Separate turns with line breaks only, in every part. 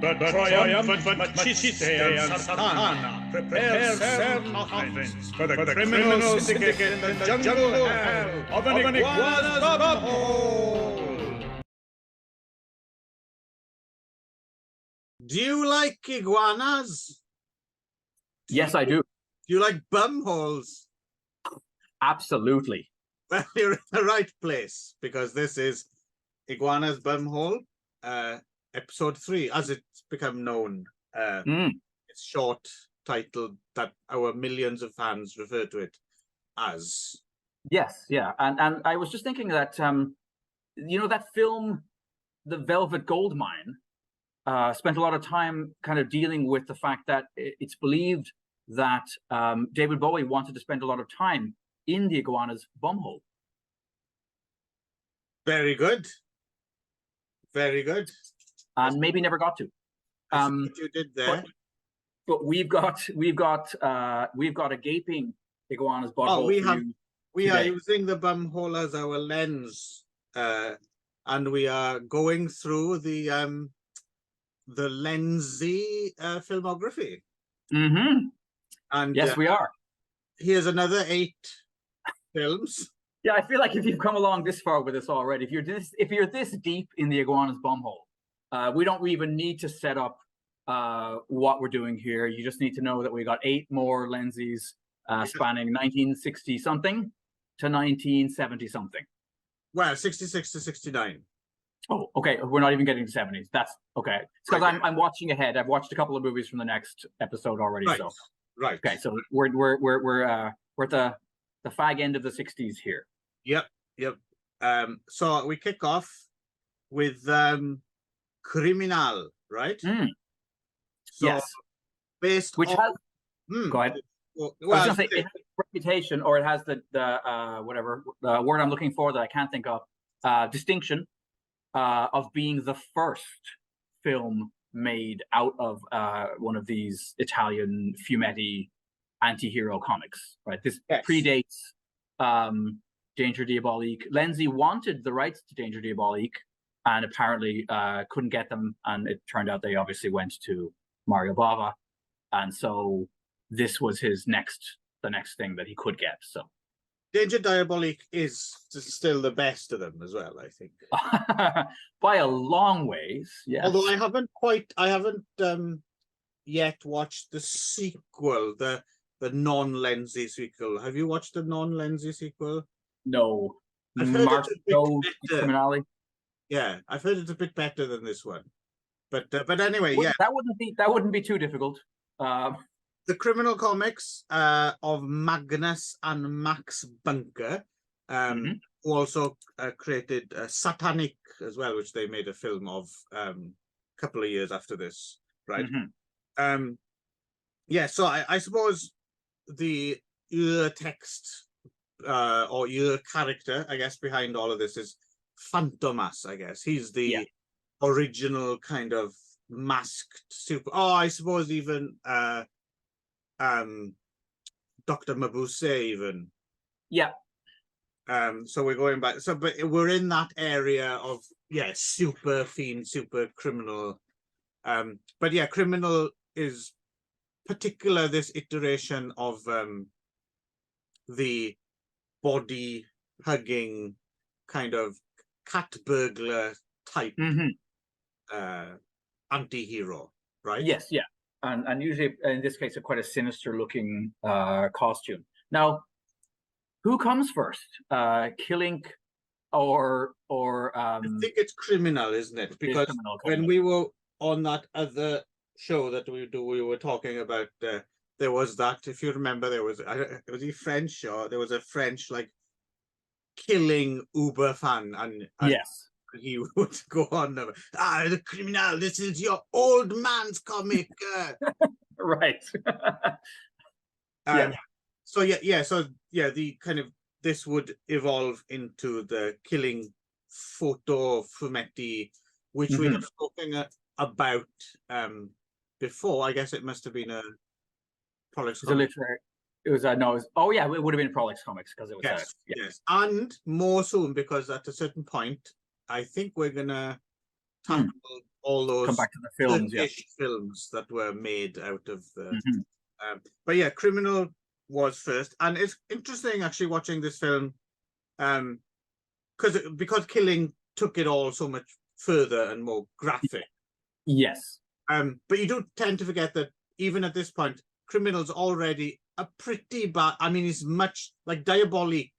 The triumphant Machiste and Satana prepare their coffins for the criminal syndicate in the jungle hell of an iguana's bumhole.
Do you like iguanas?
Yes, I do.
Do you like bumholes?
Absolutely.
Well, you're in the right place, because this is Iguana's Bumhole, episode 3, as it's become known. It's short title that our millions of fans refer to it as.
Yes, yeah. And I was just thinking that, you know, that film, The Velvet Goldmine, spent a lot of time kind of dealing with the fact that it's believed that David Bowie wanted to spend a lot of time in the iguana's bumhole.
Very good. Very good.
And maybe never got to.
What you did there.
But we've got a gaping iguana's butthole.
Oh, we are using the bumhole as our lens, and we are going through the Lenzi filmography. And
yes, we are.
Here's another 8 films.
Yeah, I feel like if you've come along this far with us already, if you're this deep in the iguana's bumhole, we don't even need to set up what we're doing here. You just need to know that we got 8 more Lenzis spanning 1960 something to 1970 something.
Well, 66 to 69.
Oh, okay. We're not even getting to 70s. That's okay. It's because I'm watching ahead. I've watched a couple of movies from the next episode already.
Right.
So
right.
Okay, so we're at the fag end of the 60s here.
Yep. So we kick off with Criminal, right? So
yes.
Based
which
on...
has go ahead.
Well,
I was gonna say it has reputation, or it has the whatever word I'm looking for that I can't think of, distinction of being the first film made out of one of these Italian fumetti anti-hero comics, right? This predates Danger Diabolique. Lenzi wanted the rights to Danger Diabolique and apparently couldn't get them, and it turned out they obviously went to Mario Bava, and so this was the next thing that he could get. So
Danger Diabolique is still the best of them as well, I think.
By a long ways, yes.
Although I haven't yet watched the sequel, the non-Lenzi sequel. Have you watched the non-Lenzi sequel?
No.
I've heard it's a bit better.
Criminale.
Yeah, I've heard it's a bit better than this one. But anyway,
well,
yeah.
That wouldn't be too difficult.
The Criminal comics of Magnus and Max Bunker, who also created Satanic as well, which they made a film of a couple of years after this, right? Yeah, so I suppose your text or your character, I guess, behind all of this is Fantomas, I guess. He's the original kind of masked super... Oh, I suppose even... Dr. Mabuse even.
Yeah.
So we're going back. So, but we're in that area of super fiend, super criminal. But yeah, Criminal is particular this iteration of the body hugging kind of cat burglar type anti-hero, right?
Yes, yeah. And usually, in this case, quite a sinister looking costume. Now, who comes first? Killink or
I think it's Criminal, isn't it? Because when we were on that other show that we were talking about, there was that, if you remember, there was he French, or there was a French like killing Uber fan, and
yes.
He would go on, the Criminal, this is your old man's comic.
Right.
So the kind of, this would evolve into the Killing photo fumetti, which we were talking about before. I guess it must have been a Prolix comic.
It was no. It was, oh yeah, it would have been Prolix Comics because it was
yes, and more soon, because at a certain point, I think we're gonna tackle all those
come back to the films, yeah.
films that were made out of the.
Mhm.
But yeah, Criminal was first, and it's interesting actually watching this film, because Killing took it all so much further and more graphic.
Yes.
But you do tend to forget that even at this point, Criminal's already a pretty bad. I mean, he's much like Diabolique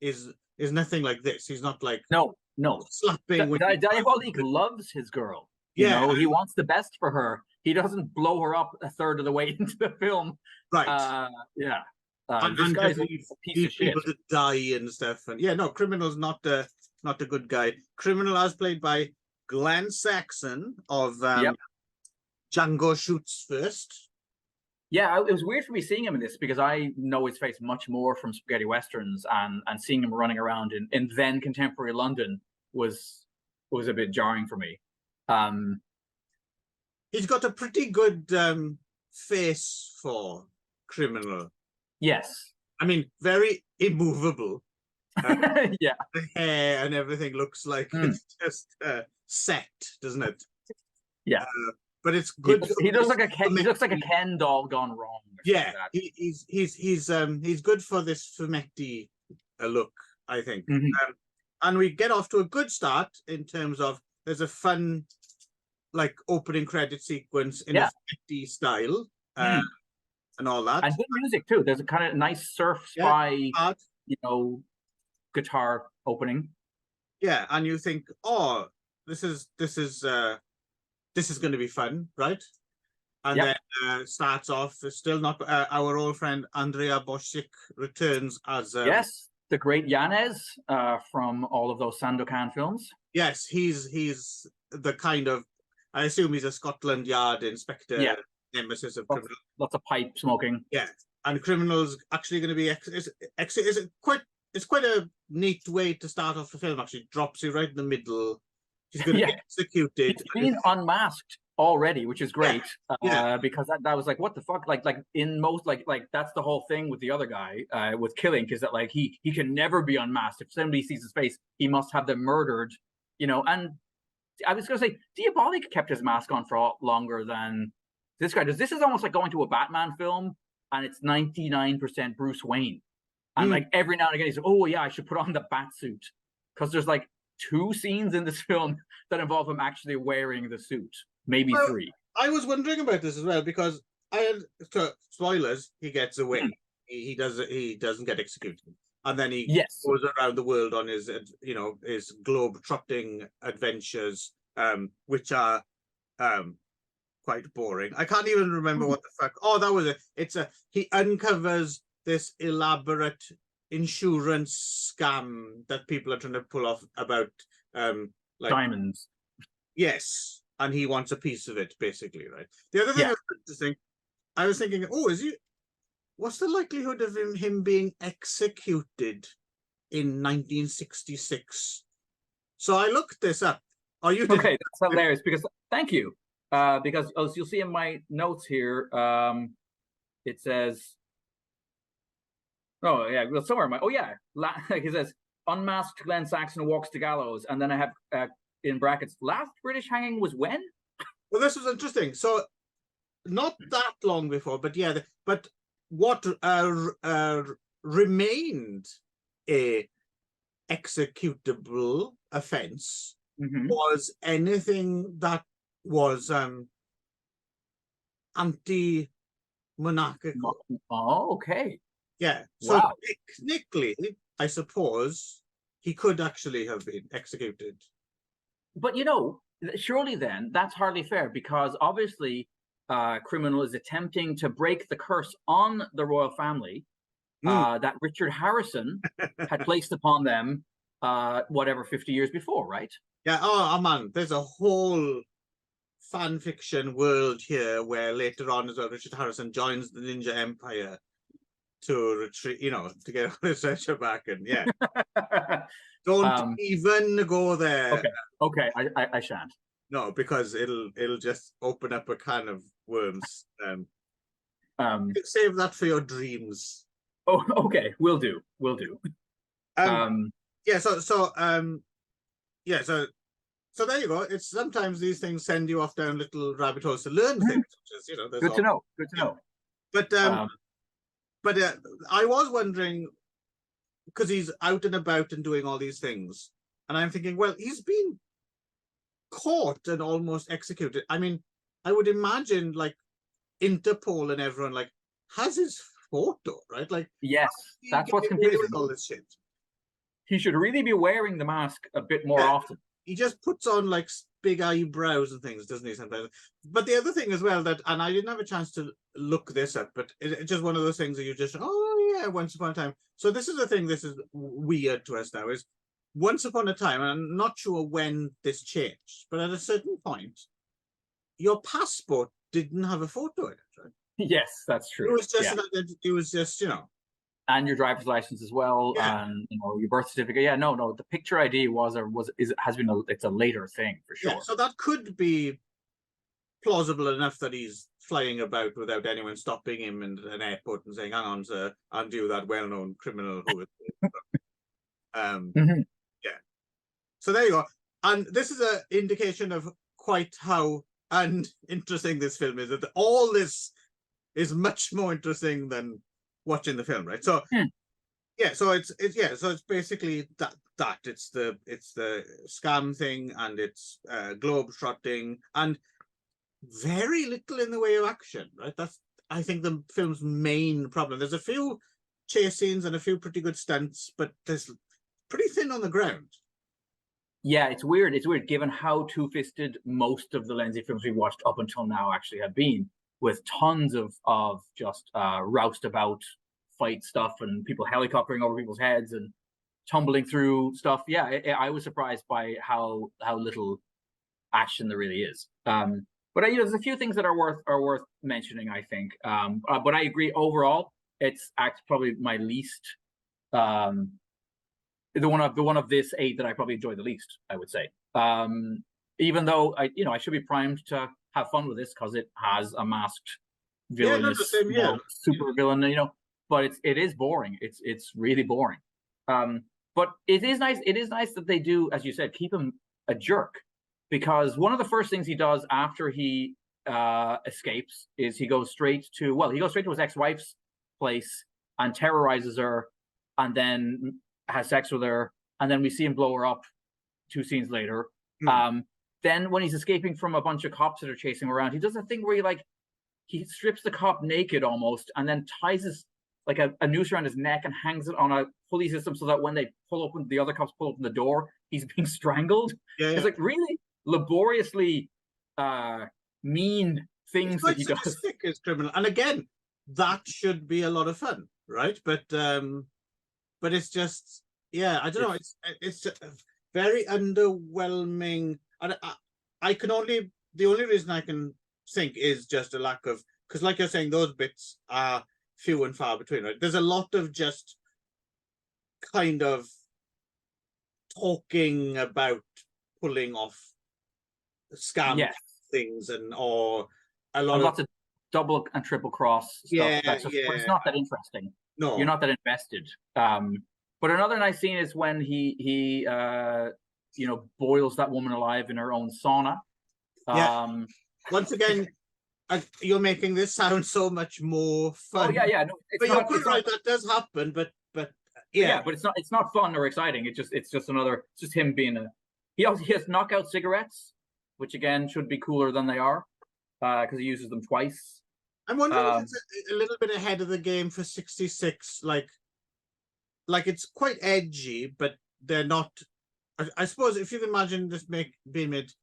is nothing like this. He's not like
no
slapping.
Diabolique loves his girl. You know, he wants the best for her. He doesn't blow her up a third of the way into the film.
Right.
Yeah.
This
guy's a piece of shit.
People to die and stuff. And yeah, no, Criminal's not a good guy. Criminal as played by Glenn Saxon of Django Shoots First.
Yeah, it was weird for me seeing him in this because I know his face much more from spaghetti westerns, and seeing him running around in then contemporary London was a bit jarring for me.
He's got a pretty good face for Criminal.
Yes.
I mean, very immovable.
Yeah.
The hair and everything looks like it's just set, doesn't it?
Yeah.
But it's good.
He looks like a Ken doll gone wrong.
Yeah, like he's good for this Fumetti look, I think. And we get off to a good start in terms of there's a fun, like, opening credit sequence in a Fumetti style, and all that,
and good music too. There's a kind of nice surf spy, guitar opening. Yeah,
and you think, oh, this is going to be fun, right? And then starts off, still not our old friend Andrea Boschik returns as
yes, the great Yanez from all of those Sandokan films.
Yes, he's the kind of, I assume he's a Scotland Yard inspector, nemesis of Criminal.
Lots of pipe smoking.
Yeah, and Criminal's actually going to be it's quite a neat way to start off the film. Actually, drops you right in the middle. He's going to be executed.
He's been unmasked already, which is great. Because that was like, what the fuck? Like in most like that's the whole thing with the other guy with Killing, is that like he can never be unmasked. If somebody sees his face, he must have them murdered. And I was going to say, Diabolique kept his mask on for longer than this guy does. This is almost like going to a Batman film and it's 99% Bruce Wayne. And like every now and again, he's like, oh yeah, I should put on the bat suit. Because there's like 2 scenes in this film that involve him actually wearing the suit. Maybe 3.
I was wondering about this as well, because spoilers, he gets away. He doesn't get executed. And then he goes around the world on his his globe-trotting adventures, which are quite boring. I can't even remember what the fuck. Oh, that was it. He uncovers this elaborate insurance scam that people are trying to pull off about like
diamonds.
Yes, and he wants a piece of it, basically, right? The other thing I was interesting, I was thinking, what's the likelihood of him being executed in 1966? So I looked this up.
Okay, that's hilarious, because thank you. Because as you'll see in my notes here, it says, somewhere it says, unmasked Glenn Saxon walks to gallows, and then I have in brackets, last British hanging was when?
Well, this was interesting. So not that long before, but but what remained a executable offence was anything that was anti-monarchical.
Oh, okay.
Yeah. So technically, I suppose he could actually have been executed. But
surely then that's hardly fair, because obviously Criminal is attempting to break the curse on the royal family that Richard Harrison had placed upon them 50 years before, right?
Yeah. Oh man, there's a whole fan fiction world here where later on as well, Richard Harrison joins the Ninja Empire to retreat, to get all his treasure back, and don't even go there.
Okay, I shan't.
No, because it'll just open up a can of worms. Save that for your dreams.
Oh, okay, will do.
So there you go. It's sometimes these things send you off down little rabbit holes to learn things, which is, there's
Good to know. Good to know.
But I was wondering, because he's out and about and doing all these things, and I'm thinking, well, he's been caught and almost executed. I mean, I would imagine like Interpol and everyone like has his photo, right? Like,
yes, that's what's confusing
with all this shit.
He should really be wearing the mask a bit more often.
He just puts on like big eyebrows and things, doesn't he, sometimes? But the other thing as well that, and I didn't have a chance to look this up, but it's just one of those things that you just, oh yeah, once upon a time. So this is the thing, this is weird to us now, is once upon a time, and I'm not sure when this changed, but at a certain point, your passport didn't have a photo in it, right?
Yes, that's true.
It was just, it was just,
and your driver's license as well, and your birth certificate. Yeah, no, the picture ID it's a later thing for sure.
Yeah, so that could be plausible enough that he's flying about without anyone stopping him in an airport and saying, "Hang on, sir, aren't you that well-known criminal who is?" Yeah. So there you go, and this is an indication of quite how uninteresting this film is. That all this is much more interesting than watching the film, right? So so it's basically that it's the scam thing, and it's globe trotting and very little in the way of action, right? That's, I think, the film's main problem. There's a few chase scenes and a few pretty good stunts, but there's pretty thin on the ground.
Yeah, it's weird. It's weird given how two-fisted most of the Lenzi films we watched up until now actually have been, with tons of just roused about fight stuff and people helicoptering over people's heads and tumbling through stuff. Yeah, I was surprised by how little action there really is. But there's a few things that are worth mentioning, I think. But I agree overall, it's probably my least the one of this 8 that I probably enjoy the least, I would say. Even though I should be primed to have fun with this because it has a masked villain, super villain, but it is boring. It's really boring. But it is nice. It is nice that they do, as you said, keep him a jerk, because one of the first things he does after he escapes is he goes straight to his ex-wife's place and terrorizes her, and then has sex with her, and then we see him blow her up 2 scenes later. Then when he's escaping from a bunch of cops that are chasing him around, he does a thing where he strips the cop naked almost, and then ties his like a noose around his neck and hangs it on a pulley system so that when the other cops pull open the door, he's being strangled. It's like really laboriously mean things that he does.
It's criminal, and again, that should be a lot of fun, right? But it's just, I don't know. It's just very underwhelming, and the only reason I can think is just a lack of, because like you're saying, those bits are few and far between, right? There's a lot of just kind of talking about pulling off scam things, or a lot
of double and triple cross stuff. But it's not that interesting. No, you're not that invested. But another nice scene is when he boils that woman alive in her own sauna.
Once again, you're making this sound so much more fun.
Oh yeah. No,
but you're quite right. That does happen, but
but it's not fun or exciting. It's just him being he has knockout cigarettes, which again should be cooler than they are, because he uses them twice.
I'm wondering if it's a little bit ahead of the game for 66. Like it's quite edgy, but they're not. I suppose if you can imagine this being made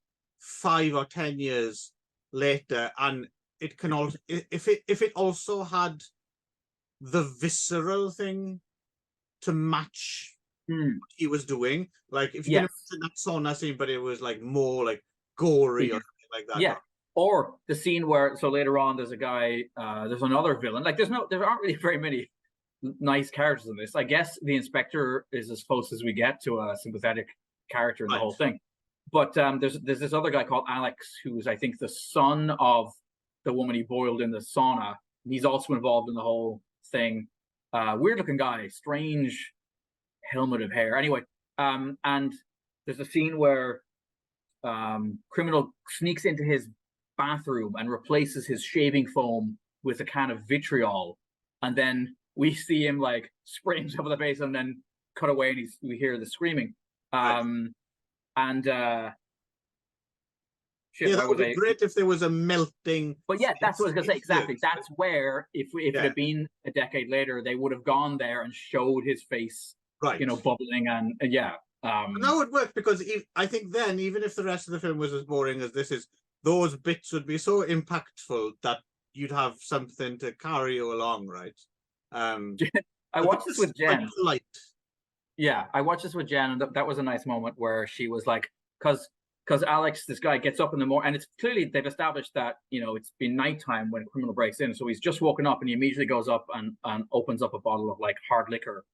5 or 10 years later, and it can also, if it also had the visceral thing to match what he was doing, like if you can imagine that sauna scene, but it was like more like gory or something like that.
Yeah. Or the scene where, so later on, there's a guy, there's another villain. Like there aren't really very many nice characters in this. I guess the inspector is as close as we get to a sympathetic character in the whole thing. But there's this other guy called Alex, who's I think the son of the woman he boiled in the sauna. He's also involved in the whole thing. Weird looking guy, strange helmet of hair. Anyway, and there's a scene where criminal sneaks into his bathroom and replaces his shaving foam with a can of vitriol, and then we see him like spray himself in the face and then cut away, and we hear the screaming. Shit,
yeah, that would be great if there was a melting.
But yeah, that's what I was gonna say. Exactly. That's where, if it had been a decade later, they would have gone there and showed his face,
right?
You know, bubbling and yeah.
And that would work, because I think then, even if the rest of the film was as boring as this is, those bits would be so impactful that you'd have something to carry you along, right?
I watched this with Jen.
Light.
Yeah, I watched this with Jen, and that was a nice moment where she was like, because Alex, this guy, gets up in the morning, and it's clearly they've established that, you know, it's been nighttime when a criminal breaks in, so he's just woken up and he immediately goes up and opens up a bottle of like hard liquor,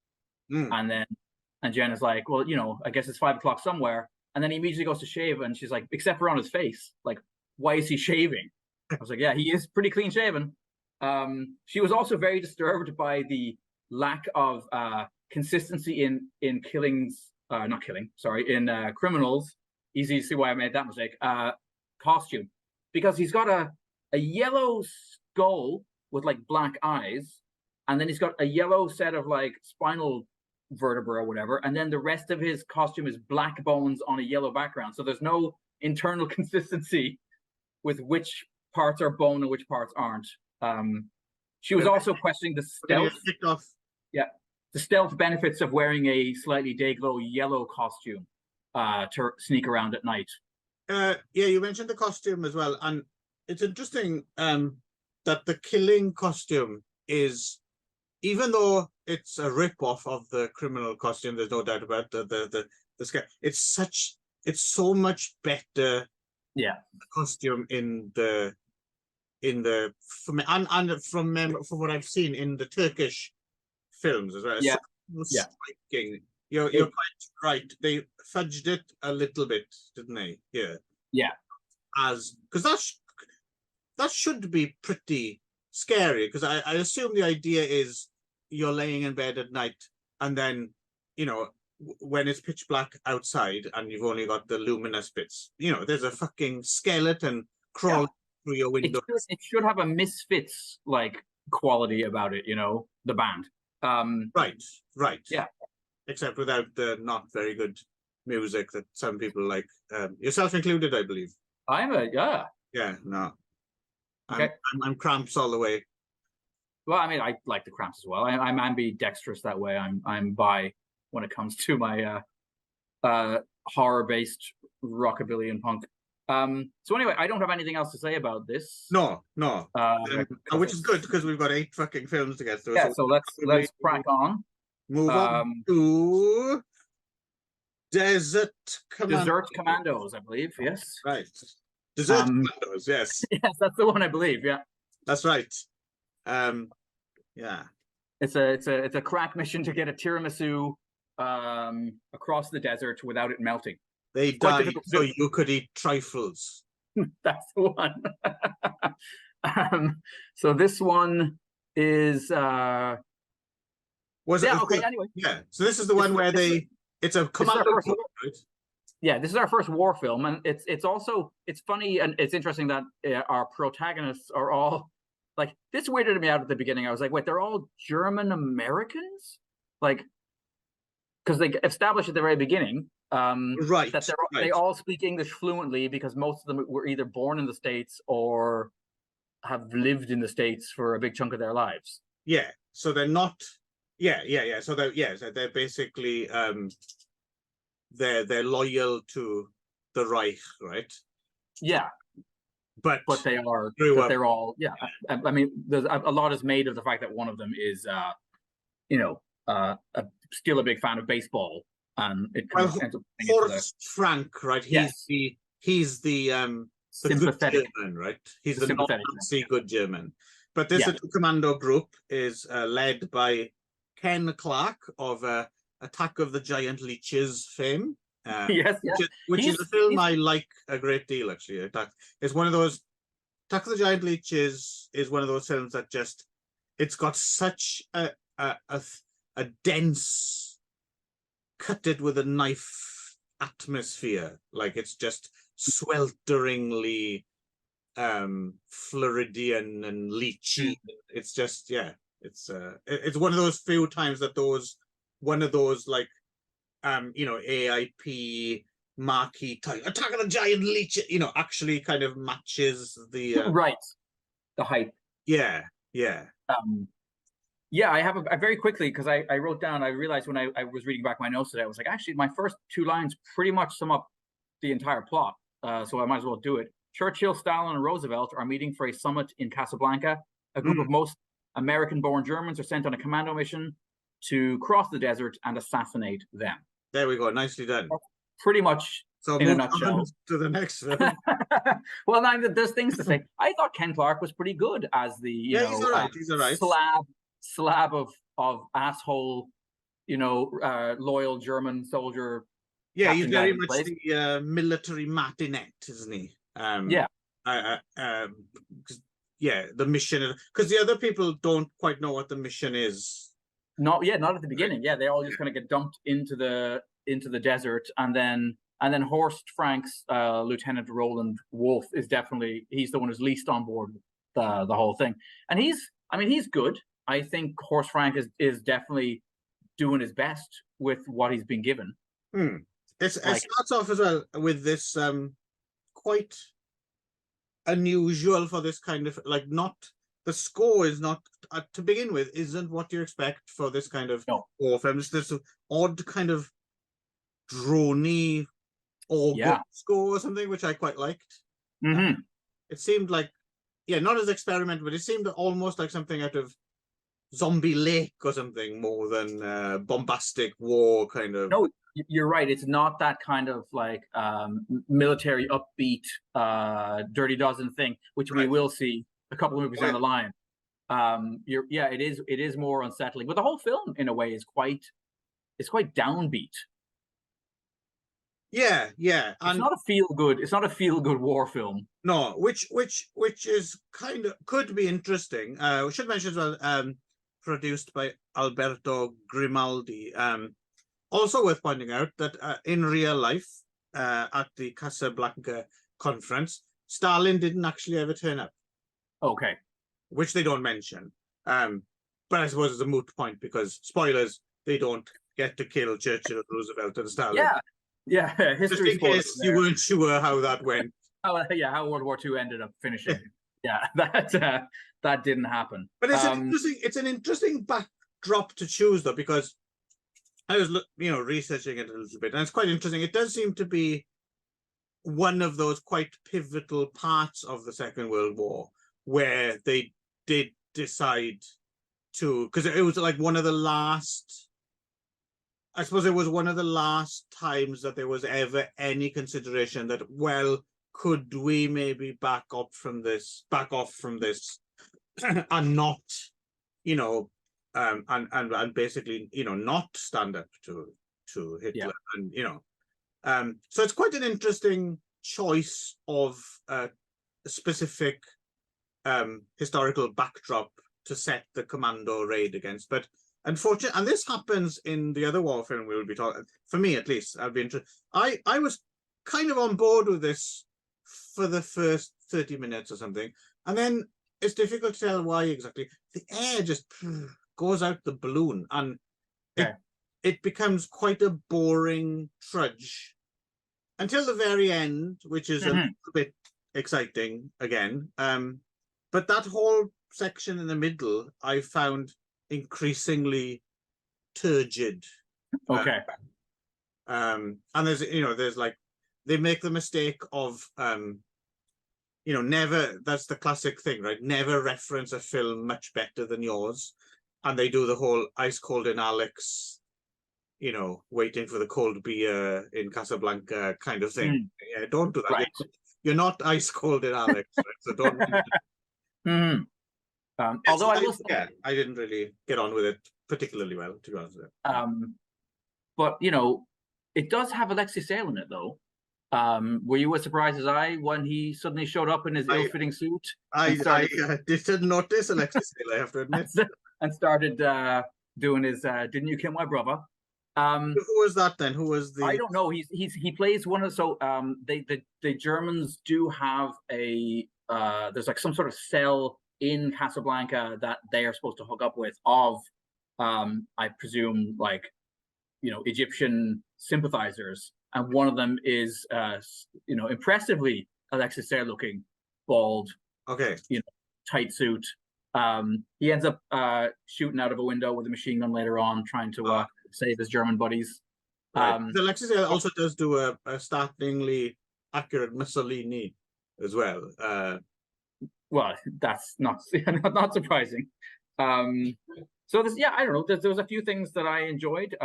and Jen is like, well, you know, I guess it's 5 o'clock somewhere, and then he immediately goes to shave, and she's like, except for on his face, like, why is he shaving? I was like, yeah, he is pretty clean shaven. She was also very disturbed by the lack of consistency in Criminals. Easy to see why I made that mistake. Costume, because he's got a yellow skull with like black eyes, and then he's got a yellow set of like spinal vertebra or whatever, and then the rest of his costume is black bones on a yellow background. So there's no internal consistency with which parts are bone and which parts aren't. She was also questioning the stealth. Yeah, the stealth benefits of wearing a slightly day-glow yellow costume to sneak around at night.
Yeah, you mentioned the costume as well, and it's interesting that the killing costume is, even though it's a rip-off of the criminal costume, there's no doubt about the scare. It's so much better.
Yeah,
costume in the from what I've seen in the Turkish films as well.
Yeah,
so striking. You're quite right. They fudged it a little bit, didn't they? Yeah.
Yeah.
Because that should be pretty scary. Because I assume the idea is you're laying in bed at night, and then, you know, when it's pitch black outside and you've only got the luminous bits, you know, there's a fucking skeleton crawling through your window.
It should have a Misfits like quality about it, you know, the band.
Right.
Yeah.
Except without the not very good music that some people like, yourself included, I believe.
Yeah,
no.
Okay.
I'm Cramps all the way.
Well, I mean, I like the Cramps as well. I'm ambidextrous that way. I'm bi when it comes to my horror-based rockabilly and punk. So anyway, I don't have anything else to say about this.
No. Which is good, because we've got 8 fucking films to get through.
Yeah, so let's crack on.
Move on to Desert
Commandos, I believe. Yes.
Right. Desert Commandos. Yes.
Yes, that's the one, I believe. Yeah.
That's right. Yeah.
It's a crack mission to get a tiramisu across the desert without it melting.
They died so you could eat trifles.
That's the one. So this one is anyway.
Yeah. So this is the one where it's a commando group, right?
Yeah, this is our first war film, and it's funny, and it's interesting that our protagonists are all like, this weirded me out at the beginning. I was like, wait, they're all German Americans? Like, because they established at the very beginning that they all speak English fluently, because most of them were either born in the States or have lived in the States for a big chunk of their lives.
Yeah, so they're not. Yeah. So they're basically they're loyal to the Reich, right?
Yeah. But they're all I mean, there's a lot is made of the fact that one of them is still a big fan of baseball, and it ends up
Horst Frank, right? He's the
sympathetic
good German, right? He's the Nazi good German. But this commando group is led by Ken Clark of Attack of the Giant Leeches fame. Which is a film I like a great deal, actually. It's one of those. Attack of the Giant Leeches is one of those films that it's got such a dense, cut it with a knife atmosphere. Like, it's just swelteringly Floridian and lychee. It's just, yeah, it's one of those few times that one of those like you know, AIP marquee type Attack of the Giant Leech, you know, actually kind of matches the
right, the hype.
Yeah.
Yeah, I have a very quickly, because I wrote down, I realized when I was reading back my notes today, I was like, actually, my first 2 lines pretty much sum up the entire plot. So I might as well do it. Churchill, Stalin, and Roosevelt are meeting for a summit in Casablanca. A group of most American-born Germans are sent on a commando mission to cross the desert and assassinate them.
There we go. Nicely done.
Pretty much
so
in a nutshell.
To the next film.
Well, now there's things to say. I thought Ken Clark was pretty good as the
he's all right. He's all right.
slab of asshole, you know, loyal German soldier.
Yeah, he's very much the military martinet, isn't he?
Yeah.
Yeah, the mission, because the other people don't quite know what the mission is.
Not at the beginning. Yeah, they all just kind of get dumped into the desert, and then Horst Frank's Lieutenant Roland Wolf is he's the one who's least on board with the whole thing, and he's good. I think Horst Frank is definitely doing his best with what he's been given.
It starts off as well with this quite unusual for this kind of, like, not the score is not to begin with isn't what you expect for this kind of war film. It's this odd kind of drony organ score or something, which I quite liked. It seemed like, not as experimental, but it seemed almost like something out of Zombie Lake or something more than bombastic war kind of.
No, you're right. It's not that kind of like military upbeat Dirty Dozen thing, which we will see a couple of movies down the line. It is more unsettling, but the whole film in a way is quite downbeat.
Yeah.
And it's not a feel good war film.
No, which is kind of could be interesting. We should mention as well, produced by Umberto Grimaldi. Also worth pointing out that in real life, at the Casablanca conference, Stalin didn't actually ever turn up.
Okay.
Which they don't mention. But I suppose it's a moot point because, spoilers, they don't get to kill Churchill, Roosevelt, and Stalin.
Yeah, history.
Just in case you weren't sure how that went.
How World War II ended up finishing. Yeah, that didn't happen.
But it's an interesting backdrop to choose, though, because I was researching it a little bit, and it's quite interesting. It does seem to be one of those quite pivotal parts of the Second World War where they did decide to, because it was like one of the last, I suppose it was one of the last times that there was ever any consideration that, well, could we maybe back off from this and not, and basically, not stand up to Hitler, and so it's quite an interesting choice of a specific historical backdrop to set the commando raid against. But unfortunately, and this happens in the other war film we will be talking, for me at least, I'll be interested. I was kind of on board with this for the first 30 minutes or something, and then it's difficult to tell why exactly. The air just goes out the balloon, and it becomes quite a boring trudge until the very end, which is a little bit exciting again. But that whole section in the middle, I found increasingly turgid.
Okay.
And there's like, they make the mistake of, never, that's the classic thing, right? Never reference a film much better than yours. And they do the whole Ice Cold in Alex, waiting for the cold beer in Casablanca kind of thing. Yeah, don't do that.
Right.
You're not Ice Cold in Alex, right? So don't.
Although I will say,
I didn't really get on with it particularly well, to be honest with you.
But it does have Alexei Sayle in it, though. Were you as surprised as I when he suddenly showed up in his ill-fitting suit?
I didn't notice Alexei Sayle, I have to admit.
And started doing his "Didn't you kill my brother?"
Who was that then? Who was the?
I don't know. He plays one of the Germans do have a there's like some sort of cell in Casablanca that they are supposed to hook up with of I presume like Egyptian sympathizers, and one of them is impressively Alexis Sayre looking, bald,
Okay,
tight suit. He ends up shooting out of a window with a machine gun later on, trying to save his German buddies.
right. Alexis Sayre also does do a startlingly accurate Mussolini as well.
Well, that's not not surprising. So this, yeah, I don't know. There was a few things that I enjoyed.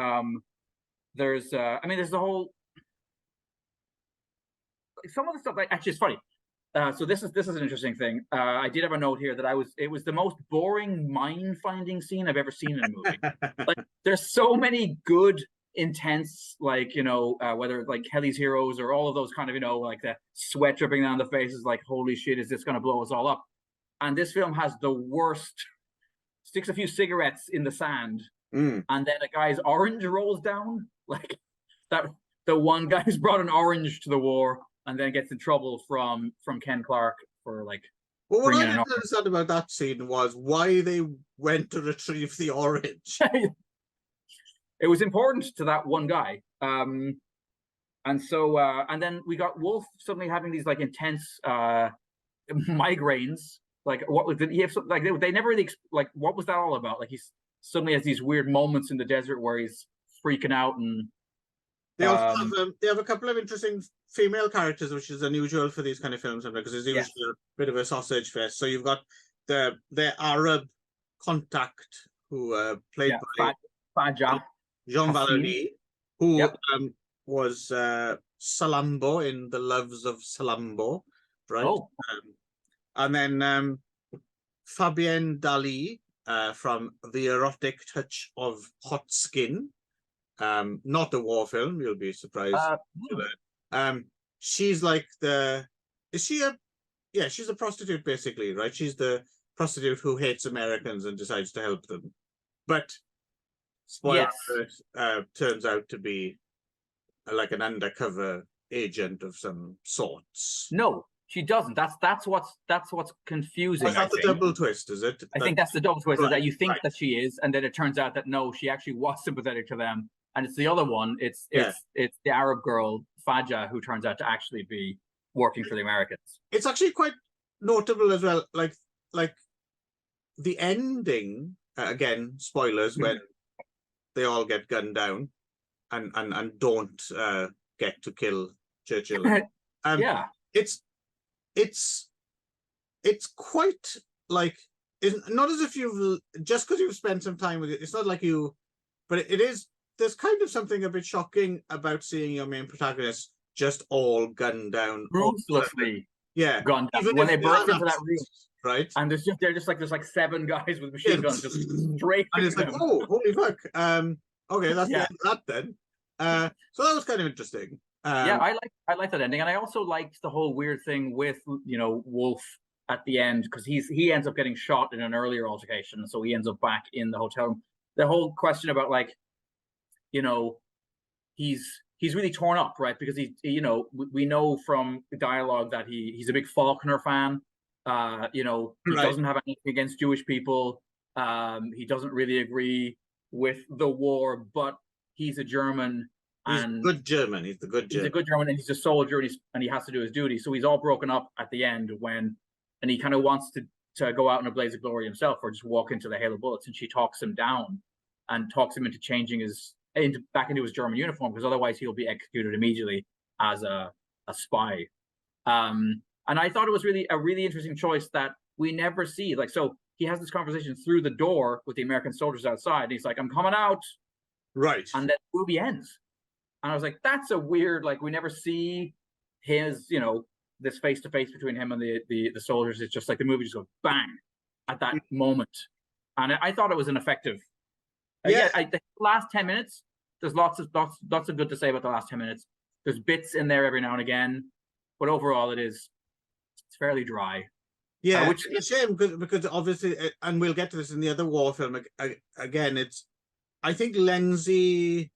There's there's the whole some of the stuff. Like, actually, it's funny. So this is an interesting thing. I did have a note here that it was the most boring mine finding scene I've ever seen in a movie. Like, there's so many good, intense, like whether like Kelly's Heroes or all of those kind of like the sweat dripping down the faces, like holy shit, is this going to blow us all up? And this film has the worst. Sticks a few cigarettes in the sand, and then a guy's orange rolls down. Like that, the one guy who's brought an orange to the war and then gets in trouble from Ken Clark for like.
Well, what I didn't understand about that scene was why they went to retrieve the orange.
It was important to that one guy, and so and then we got Wolf suddenly having these like intense migraines. Like, what did he have? Like, they never really like what was that all about? Like, he suddenly has these weird moments in the desert where he's freaking out, and
they also have a couple of interesting female characters, which is unusual for these kind of films, because it's usually a bit of a sausage fest. So you've got the Arab contact who played by
Fadja
Jean Valery, who was Salambo in The Loves of Salambo, right?
Oh.
And then Fabienne Dali from The Erotic Touch of Hot Skin, not a war film, you'll be surprised. She's like she's a prostitute basically, right? She's the prostitute who hates Americans and decides to help them. But spoiler alert, turns out to be like an undercover agent of some sorts.
No. She doesn't. That's what's confusing.
Is that the double twist? Is it?
I think that's the double twist. Is that you think that she is, and then it turns out that no, she actually was sympathetic to them, and it's the other one. It's the Arab girl Fadja who turns out to actually be working for the Americans.
It's actually quite notable as well. Like the ending again. Spoilers when they all get gunned down, and don't get to kill Churchill. It's quite like, it's not as if you've just because you've spent some time with it. It's not like but it is. There's kind of something a bit shocking about seeing your main protagonist just all gunned down,
ruthlessly.
Yeah,
gunned down when they burst into that room,
right?
And there's like 7 guys with machine guns just straight.
And it's like, oh, holy fuck! Okay, that's the end of that then. So that was kind of interesting.
I like that ending, and I also liked the whole weird thing with Wolf at the end, because he ends up getting shot in an earlier altercation, so he ends up back in the hotel room. The whole question about like, he's really torn up, right? Because we know from the dialogue that he's a big Faulkner fan. He doesn't have anything against Jewish people. He doesn't really agree with the war, but he's a German.
He's a good German. He's a good German,
and he's a soldier, and he has to do his duty. So he's all broken up at the end and he kind of wants to go out in a blaze of glory himself, or just walk into the hail of bullets. And she talks him down and talks him into changing back into his German uniform, because otherwise he'll be executed immediately as a spy. And I thought it was really a really interesting choice that we never see. Like, so he has this conversation through the door with the American soldiers outside. And he's like, "I'm coming out,"
right?
And then the movie ends. And I was like, that's a weird, like, we never see his, this face-to-face between him and the soldiers. It's just like the movie just goes bang at that moment. And I thought it was an effective. The last 10 minutes, there's lots of good to say about the last 10 minutes. There's bits in there every now and again, but overall it's fairly dry.
Yeah, which is a shame because obviously, and we'll get to this in the other war film again. I think Lenzi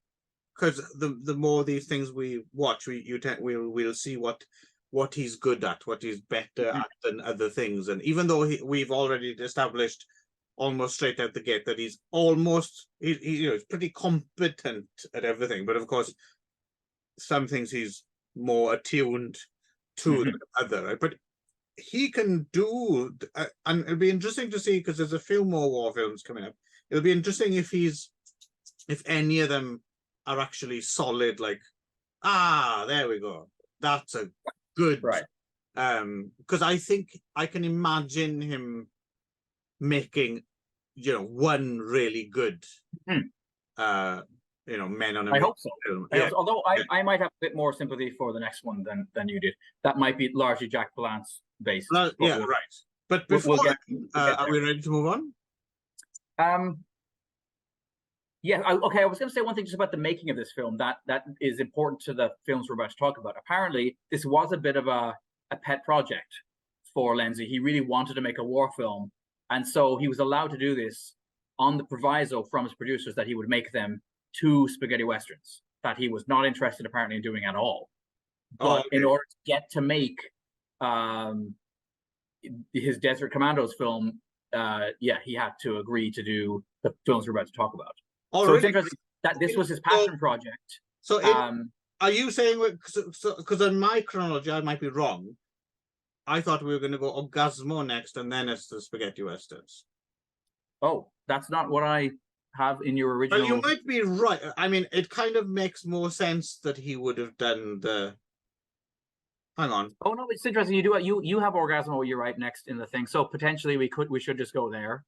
because the more these things we watch, we'll see what he's good at, what he's better at than other things. And even though we've already established almost straight out the gate that he's he's pretty competent at everything, but of course some things he's more attuned to than other, right? But he can do, and it'll be interesting to see, because there's a few more war films coming up. It'll be interesting if any of them are actually solid, like, there we go, that's a good,
right?
Because I think I can imagine him making, one really good Men on a
I hope so.
film.
Although I might have a bit more sympathy for the next one than you did. That might be largely Jack Palance based.
Right. But before are we ready to move on?
Yeah. Okay. I was going to say one thing just about the making of this film that is important to the films we're about to talk about. Apparently, this was a bit of a pet project for Lenzi. He really wanted to make a war film, and so he was allowed to do this on the proviso from his producers that he would make them 2 spaghetti westerns that he was not interested apparently in doing at all. But in order to get to make his Desert Commandos film, he had to agree to do the films we're about to talk about. So it's interesting that this was his passion project.
So are you saying, because on my chronology I might be wrong, I thought we were going to go Orgasmo next and then it's the spaghetti westerns?
Oh, that's not what I have in your original.
Well, you might be right. I mean, it kind of makes more sense that he would have done the. Hang on.
Oh no, it's interesting. You have Orgasmo. You're right next in the thing. So potentially we should just go there.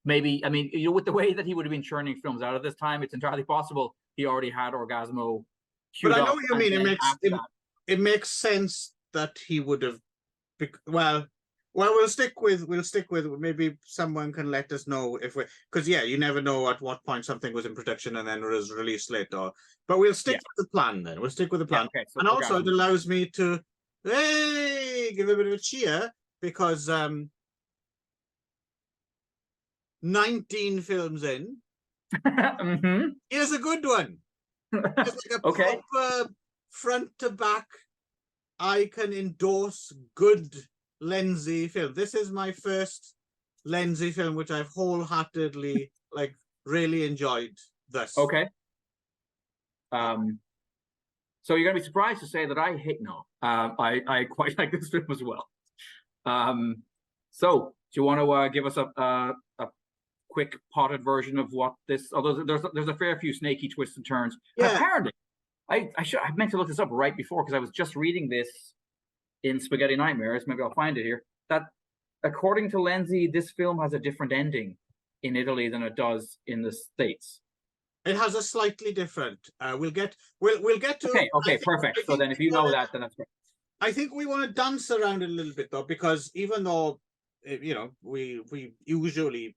Maybe, I mean, with the way that he would have been churning films out at this time, it's entirely possible he already had Orgasmo.
But I know what you mean. It makes sense that he would have. Well, we'll stick with maybe someone can let us know if because you never know at what point something was in production and then was released later. But we'll stick with the plan then. We'll stick with the plan. Okay, so and also it allows me to give a bit of a cheer because 19 films in. Here's a good one. It's like a proper front to back. I can endorse good Lenzi film. This is my first Lenzi film, which I've wholeheartedly really enjoyed. Thus,
okay. So you're gonna be surprised to say that I quite like this film as well. So do you want to give us a quick potted version of what this? Although there's a fair few snaky twists and turns. Yeah. Apparently, I meant to look this up right before because I was just reading this in Spaghetti Nightmares. Maybe I'll find it here. That according to Lenzi, this film has a different ending in Italy than it does in the States.
It has a slightly different. We'll get to.
Okay, perfect. So then, if you know that, then that's great.
I think we want to dance around it a little bit though, because even though we usually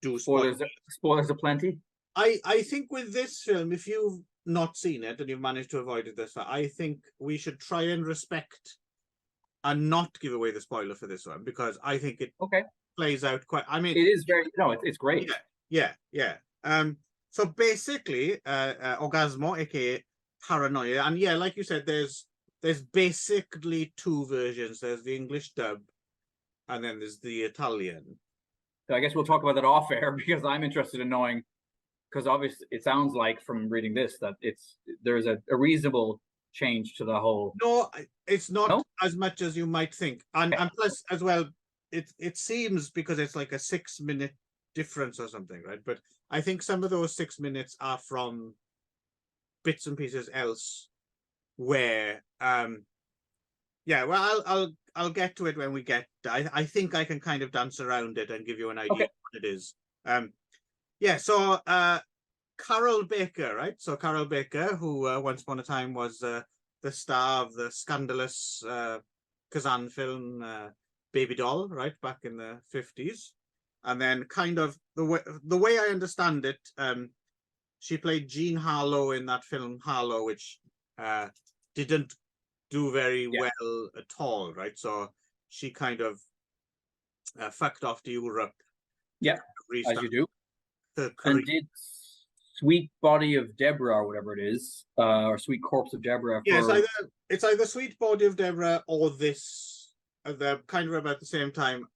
do
spoilers aplenty.
I think with this film, if you've not seen it and you've managed to avoid it this far, I think we should try and respect and not give away the spoiler for this one, because I think it plays out quite. I mean,
it is very it's great.
Yeah. So basically, Orgasmo, aka Paranoia, and like you said, there's basically 2 versions. There's the English dub, and then there's the Italian.
So I guess we'll talk about that off air because I'm interested in knowing. Because obviously, it sounds like from reading this that there's a reasonable change to the whole.
No, it's not as much as you might think, and plus as well, it seems because it's like a 6-minute difference or something, right? But I think some of those 6 minutes are from bits and pieces else, where well, I'll get to it when we get. I think I can kind of dance around it and give you an idea of what it is. So Carol Baker, right? So Carol Baker, who once upon a time was the star of the scandalous Kazan film Baby Doll, right, back in the 50s. And then kind of the way I understand it, she played Jean Harlow in that film Harlow, which didn't do very well at all, right? So she kind of fucked off to Europe.
Yeah, as you do. And did Sweet Body of Deborah or whatever it is, or Sweet Corpse of Deborah.
Yeah, it's either Sweet Body of Deborah or this. They're kind of about the same time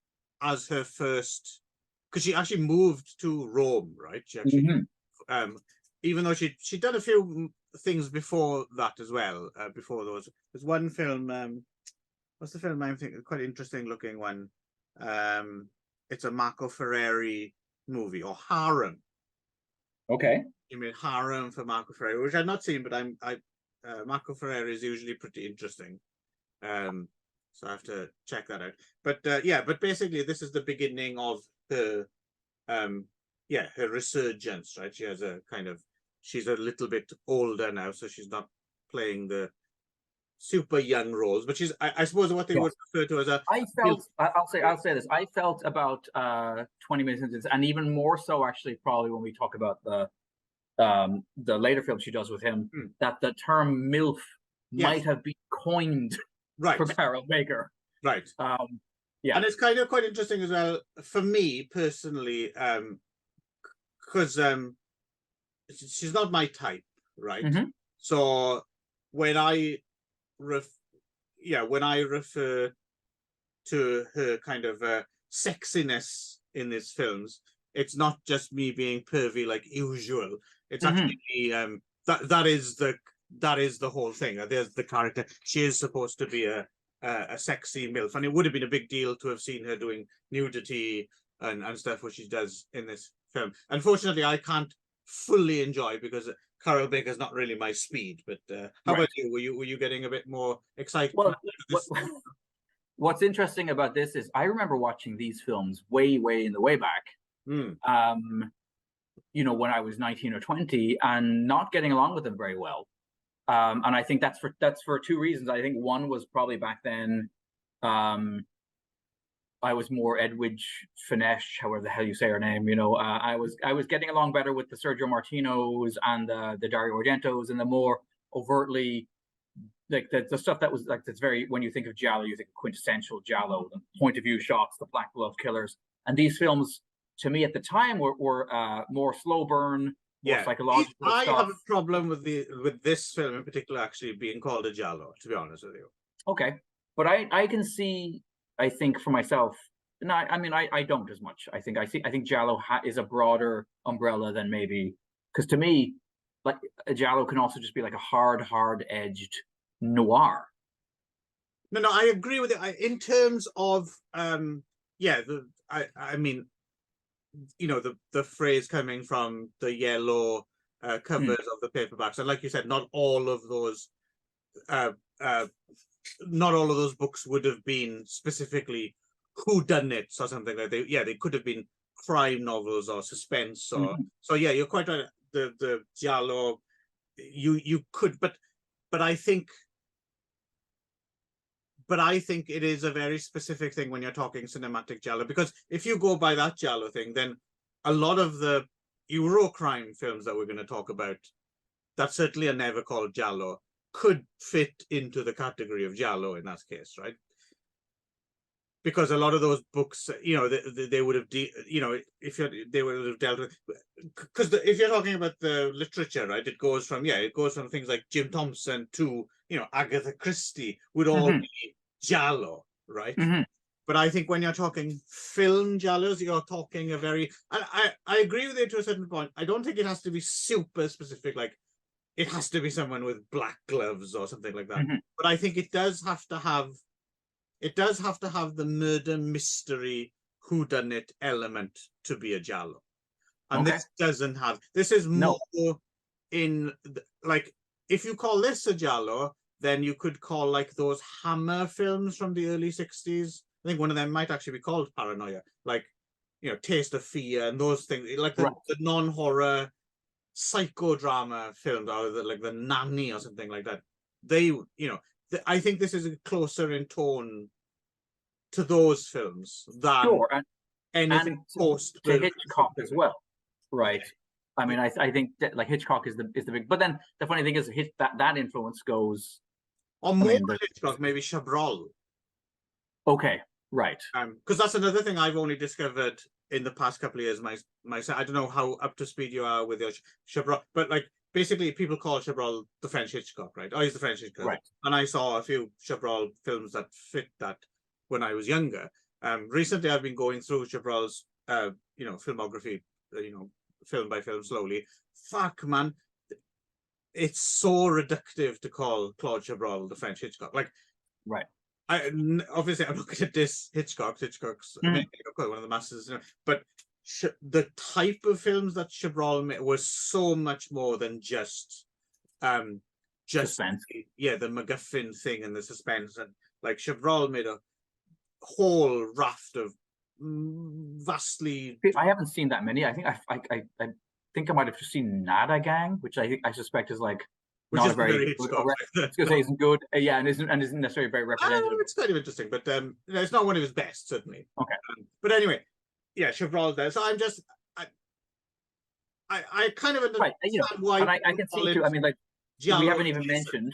as her first, because she actually moved to Rome, right? She actually, even though she'd done a few things before that as well. Before there's one film. What's the film I'm thinking? Quite interesting looking one. It's a Marco Ferreri movie, or Harem.
Okay.
You mean Harem for Marco Ferreri, which I've not seen, but Marco Ferreri is usually pretty interesting. So I have to check that out. But yeah, but basically this is the beginning of her her resurgence, right? She has a kind of, she's a little bit older now, so she's not playing the super young roles, but she's I suppose what they would refer to as a.
I'll say this. I felt about 20 minutes into this, and even more so actually probably when we talk about the later film she does with him, that the term MILF might have been coined for Carol Baker.
Right.
Yeah.
And it's kind of quite interesting as well for me personally, because she's not my type, right? So when I refer to her kind of sexiness in these films, it's not just me being pervy like usual. It's actually that is the whole thing. There's the character. She is supposed to be a sexy MILF, and it would have been a big deal to have seen her doing nudity and stuff, which she does in this film. Unfortunately, I can't fully enjoy because Carol Baker's not really my speed. But how about you? Were you getting a bit more excited?
Well, what's interesting about this is I remember watching these films way in the way back. You know, when I was 19 or 20, and not getting along with them very well. And I think that's for two reasons. I think one was probably back then, I was more Edwidge Finesse, however the hell you say her name. You know, I was getting along better with the Sergio Martinos and the Dario Argentos, and the more overtly, like the stuff that was like, that's very, when you think of Giallo, you think of quintessential Giallo, the point of view shots, the black glove killers, and these films to me at the time were more slow burn, more psychological.
I have a problem with this film in particular actually being called a Giallo, to be honest with you. Okay,
but I can see, I think for myself, no, I mean I don't as much. I think Giallo is a broader umbrella than maybe, because to me, like a Giallo can also just be like a hard edged noir.
No, I agree with it. In terms of I mean, you know, the phrase coming from the yellow covers of the paperbacks, and like you said, not all of those books would have been specifically whodunits or something like that. They could have been crime novels or suspense or so. Yeah, you're quite right. The Giallo, you could, but I think it is a very specific thing when you're talking cinematic Giallo, because if you go by that Giallo thing, then a lot of the Eurocrime films that we're going to talk about that certainly are never called Giallo could fit into the category of Giallo in that case, right? Because a lot of those books, you know, they would have, you know, they would have dealt with, because if you're talking about the literature, right, it goes from things like Jim Thompson to, you know, Agatha Christie would all be Giallo, right? But I think when you're talking film Giallos, you're talking a very, I agree with it to a certain point. I don't think it has to be super specific, like it has to be someone with black gloves or something like that. But I think it does have to have the murder mystery whodunit element to be a Giallo. And this doesn't have, this is more in, like, if you call this a Giallo, then you could call like those Hammer films from the early 60s. I think one of them might actually be called Paranoia, like, you know, Taste of Fear and those things, like the non-horror psychodrama films, or like the Nanny or something like that. They, you know, I think this is closer in tone to those films than anything post
to Hitchcock as well, right? I mean, I think that, like, Hitchcock is the big, but then the funny thing is that influence goes,
or more than Hitchcock, maybe Chabrol.
Okay, right.
Because that's another thing I've only discovered in the past couple of years, I don't know how up to speed you are with your Chabrol, but like basically people call Chabrol the French Hitchcock, right? Oh, he's the French Hitchcock.
Right.
And I saw a few Chabrol films that fit that when I was younger. Recently, I've been going through Chabrol's, filmography, film by film slowly. Fuck, man. It's so reductive to call Claude Chabrol the French Hitchcock. Like,
right.
Obviously, I'm not going to diss Hitchcock. Hitchcock's one of the masters, but the type of films that Chabrol made was so much more than just
suspense.
The MacGuffin thing and the suspense. And like Chabrol made a whole raft of vastly.
I haven't seen that many. I think I think I might have seen Nada Gang, which I suspect is like not a very good. Isn't good. Yeah, and isn't necessarily very representative.
It's kind of interesting, but it's not one of his best, certainly.
Okay.
But anyway, yeah, Chabrol there. So I'm just I kind of understand why.
And I can see too. I mean, like we haven't even mentioned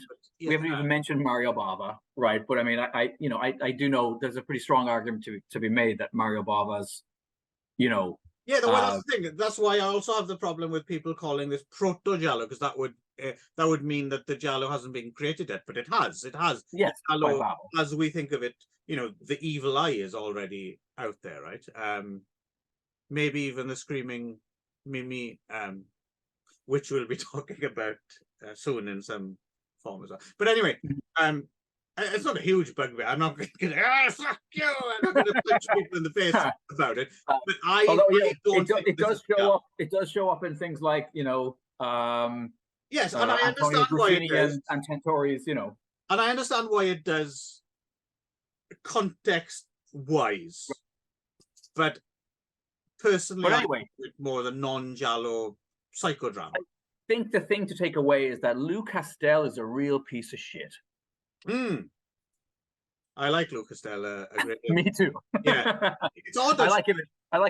Mario Bava, right? But I mean, I do know there's a pretty strong argument to be made that Mario Bava's,
Yeah, that's the thing. That's why I also have the problem with people calling this proto Giallo, because that would mean that the Giallo hasn't been created yet, but it has. It has.
Yes,
Giallo, as we think of it, the evil eye is already out there, right? Maybe even the screaming Mimi, which we'll be talking about soon in some form as well. But anyway, it's not a huge bugbear. I'm not going to fuck you. I'm not going to punch people in the face about it. But
it does show up. It does show up in things like
yes, and I understand why it does.
And Tentori's,
and I understand why it does, context wise. But personally,
anyway,
more the non-Giallo psychodrama.
I think the thing to take away is that Lou Castel is a real piece of shit.
I like Lou Castel a great deal.
Me too.
Yeah, it's odd.
I like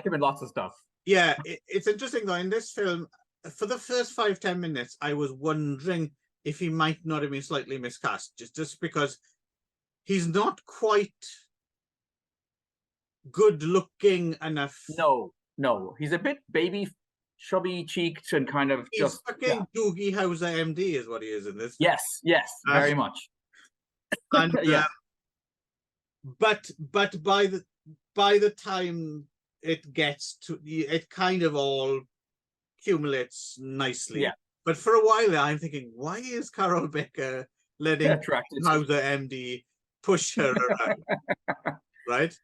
him in lots of stuff.
Yeah, it's interesting though. In this film, for the first 5-10 minutes, I was wondering if he might not have been slightly miscast, just because he's not quite good looking enough.
No, he's a bit baby, chubby cheeked and kind of
he's
just
fucking Doogie Howser MD is what he is in this.
Yes, very much.
And but by the time it gets to it, kind of all accumulates nicely.
Yeah.
But for a while there, I'm thinking, why is Carol Becker letting Howser MD push her around? Right.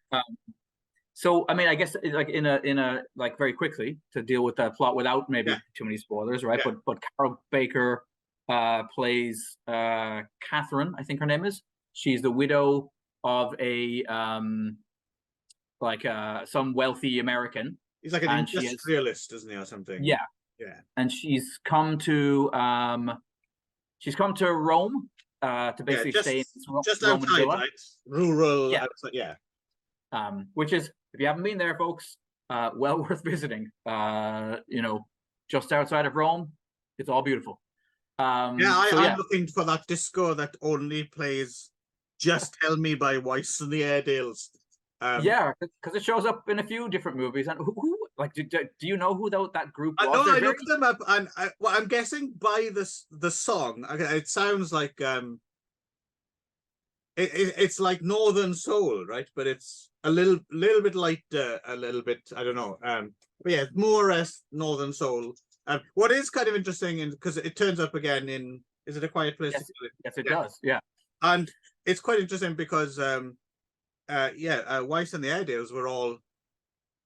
So I mean, I guess like in a like very quickly to deal with that plot without maybe too many spoilers, right? Yeah. But Carol Baker plays Catherine, I think her name is. She's the widow of a some wealthy American.
He's like an industrialist, isn't he, or something?
Yeah. And she's come to Rome to basically stay in
just outside, right? Rural.
Yeah. Which is, if you haven't been there, folks, well worth visiting. Just outside of Rome, it's all beautiful.
I'm looking for that disco that only plays "Just Tell Me" by Weiss and the Airedales.
Because it shows up in a few different movies. And who like, do you know who that group was?
No, I looked them up, and I'm guessing by the song, it sounds like it's like Northern Soul, right? But it's a little bit lighter, a little bit, I don't know. But yeah, more or less Northern Soul. What is kind of interesting, because it turns up again in, is it A Quiet Place?
Yes, it does. Yeah,
and it's quite interesting because Weiss and the Airedales were all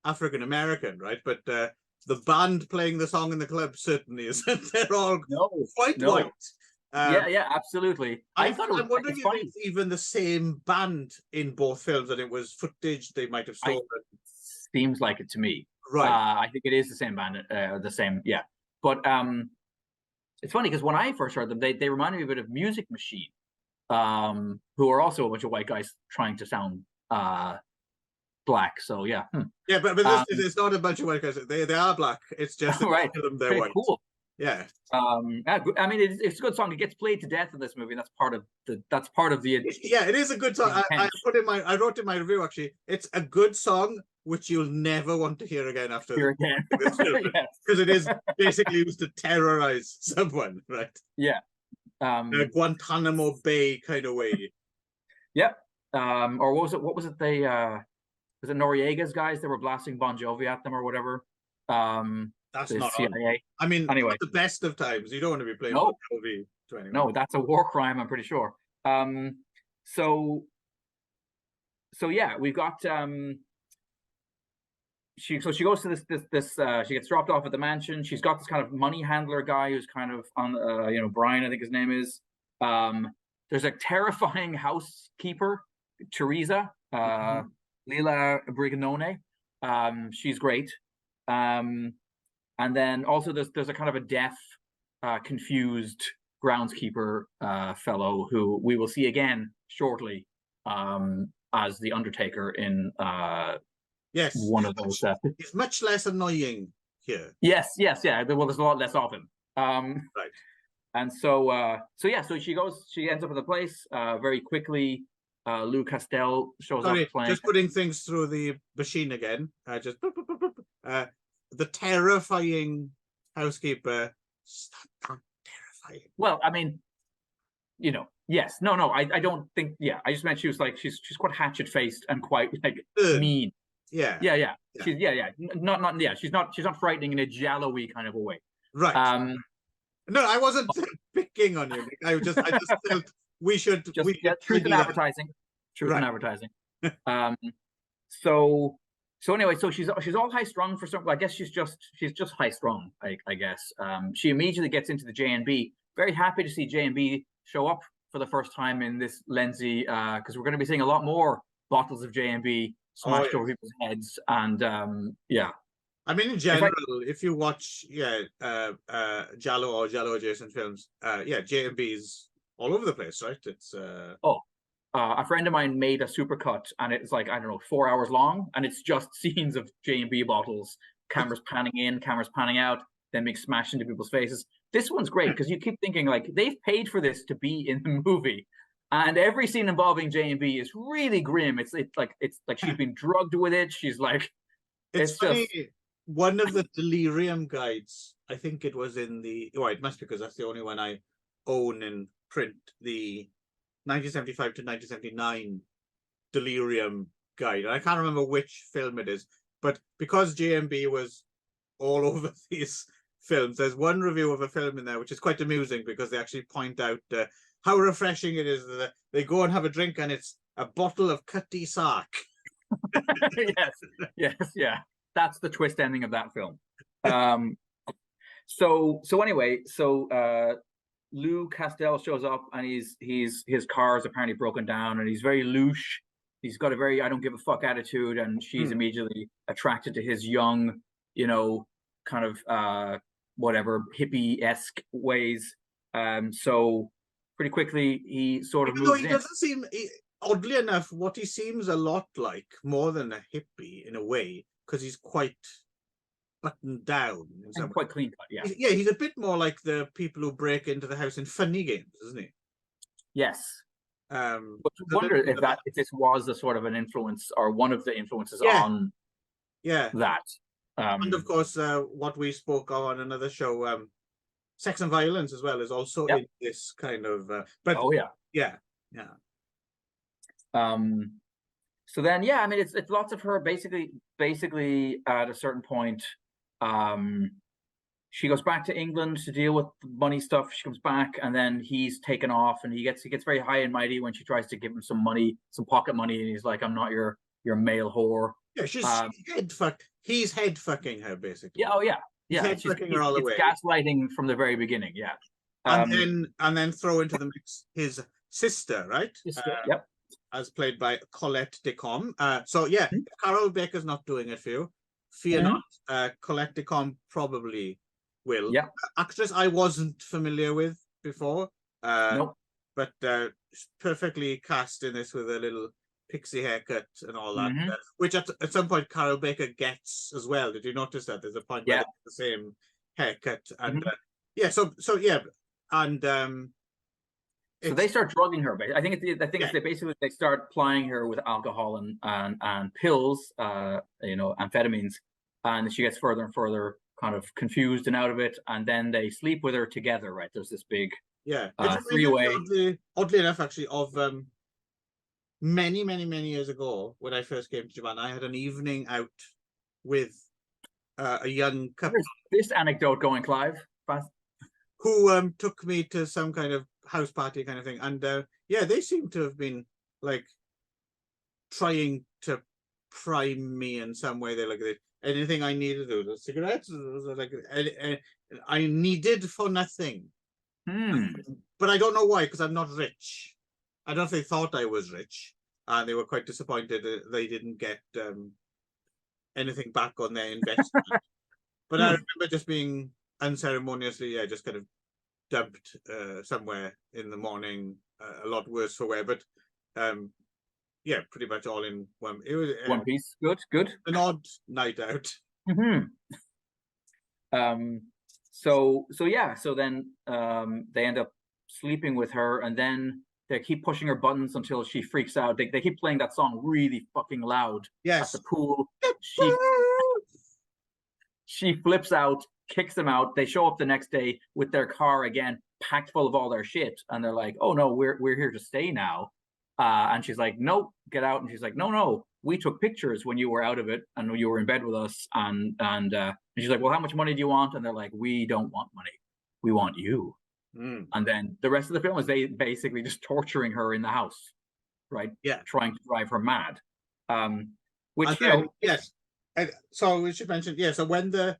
African American, right? But the band playing the song in the club certainly isn't. They're all quite white.
Absolutely.
I'm wondering if it's even the same band in both films, and it was footage they might have stolen.
Seems like it to me.
Right.
I think it is the same band, yeah. But it's funny because when I first heard them, they reminded me a bit of Music Machine, who are also a bunch of white guys trying to sound black. So yeah.
Yeah, but this it's not a bunch of white guys. They are black. It's just
right.
They're white.
Cool.
Yeah.
I mean, it's a good song. It gets played to death in this movie. And that's part of the.
Yeah, it is a good song. I wrote in my review actually. It's a good song which you'll never want to hear again after this film, because it is basically used to terrorize someone, right?
Yeah.
In a Guantanamo Bay kind of way.
Yep. Or what was it? What was it? They was it Noriega's guys that were blasting Bon Jovi at them or whatever?
That's
the
not
CIA.
on. I mean,
anyway,
the best of times. You don't want to be playing Bon Jovi to anyone.
No, that's a war crime, I'm pretty sure. So yeah, we've got she goes to this she gets dropped off at the mansion. She's got this kind of money handler guy who's kind of on Brian, I think his name is. There's a terrifying housekeeper, Teresa, Lila Brignone. She's great. And then also there's a kind of a deaf, confused groundskeeper fellow who we will see again shortly as the Undertaker in
yes,
one of those.
He's much less annoying here.
Yes, yeah. Well, there's a lot less of him.
Right.
And so she ends up at the place very quickly. Lou Castel shows up playing.
Just putting things through the machine again. The terrifying housekeeper. Terrifying.
Well, I mean, yes, no, I don't think. Yeah, I just meant she was like she's quite hatchet faced and quite like mean.
Yeah.
She's not. Yeah, she's not frightening in a Jallowy kind of a way.
Right. No, I wasn't picking on you. I just felt we should truth
in advertising. Truth in advertising. So anyway, so she's all high strung for some. I guess she's just high strung. I guess. She immediately gets into the J&B. Very happy to see J&B show up for the first time in this Lenzi, because we're going to be seeing a lot more bottles of J&B smashed over people's heads, and yeah.
I mean, in general, if you watch Giallo or Giallo adjacent films, J&B's all over the place, right? It's
a friend of mine made a supercut, and it's like, I don't know, 4 hours long, and it's just scenes of J&B bottles, cameras panning in, cameras panning out, then being smashed into people's faces. This one's great because you keep thinking like they've paid for this to be in the movie, and every scene involving J&B is really grim. It's like she's been drugged with it. She's like,
it's funny. One of the Delirium guides, I think it was in the it must be because that's the only one I own in print. The 1975 to 1979 Delirium guide. And I can't remember which film it is, but because J&B was all over these films, there's one review of a film in there which is quite amusing because they actually point out how refreshing it is that they go and have a drink and it's a bottle of Cutty Sark.
yes, yeah. That's the twist ending of that film. So anyway, Lou Castel shows up, and his car is apparently broken down, and he's very louche. He's got a very I don't give a fuck attitude, and she's immediately attracted to his young, kind of whatever hippie-esque ways. So pretty quickly he sort of moves in.
He doesn't seem, oddly enough, what he seems a lot like, more than a hippie in a way, because he's quite buttoned down.
And quite clean cut, yeah.
Yeah, he's a bit more like the people who break into the house in Funny Games, isn't he?
Yes. But I wonder if this was a sort of an influence or one of the influences on that.
And of course, what we spoke of on another show, Sex and Violence as well is also in this kind of. But yeah.
So then, I mean, it's lots of her basically at a certain point, she goes back to England to deal with the money stuff. She comes back, and then he's taken off, and he gets very high and mighty when she tries to give him some money, some pocket money, and he's like, "I'm not your male whore."
Yeah, she's head fuck. He's head fucking her basically.
Yeah.
Head fucking her all the way.
Gaslighting from the very beginning. Yeah.
And then throw into the mix his sister, right?
Yep.
As played by Colette Decombe. So yeah, if Carol Baker's not doing it for you, fear not. Colette Decombe probably will.
Yeah.
Actress I wasn't familiar with before.
Nope.
But perfectly cast in this with a little pixie haircut and all that. Which at some point Carol Baker gets as well. Did you notice that? There's a point where they have the same haircut. And Yeah, so yeah, and
so they start drugging her. I think
Yeah.
they start plying her with alcohol and pills, you know, amphetamines, and she gets further and further kind of confused and out of it, and then they sleep with her together. Right? There's this big
yeah,
three-way.
oddly enough, actually, of many years ago when I first came to Japan, I had an evening out with a young couple.
Where's this anecdote going, Clive?
Who took me to some kind of house party kind of thing, and yeah, they seem to have been like trying to prime me in some way. They're like, anything I needed, the cigarettes, like I needed for nothing. But I don't know why, because I'm not rich. I don't know if they thought I was rich, and they were quite disappointed that they didn't get anything back on their investment. But I remember just being unceremoniously, yeah, just kind of dumped somewhere in the morning, a lot worse for wear, but yeah, pretty much all in one. It was
one piece. Good.
An odd night out.
So yeah, so then they end up sleeping with her, and then they keep pushing her buttons until she freaks out. They keep playing that song really fucking loud at the pool. She flips out, kicks them out. They show up the next day with their car again, packed full of all their shit, and they're like, "Oh no, we're here to stay now." And she's like, "No, get out." And she's like, "No, we took pictures when you were out of it and you were in bed with us." And she's like, "Well, how much money do you want?" And they're like, "We don't want money. We want you." And then the rest of the film is they basically just torturing her in the house, right?
Yeah,
trying to drive her mad. Which
yes. And so we should mention, yeah. So when the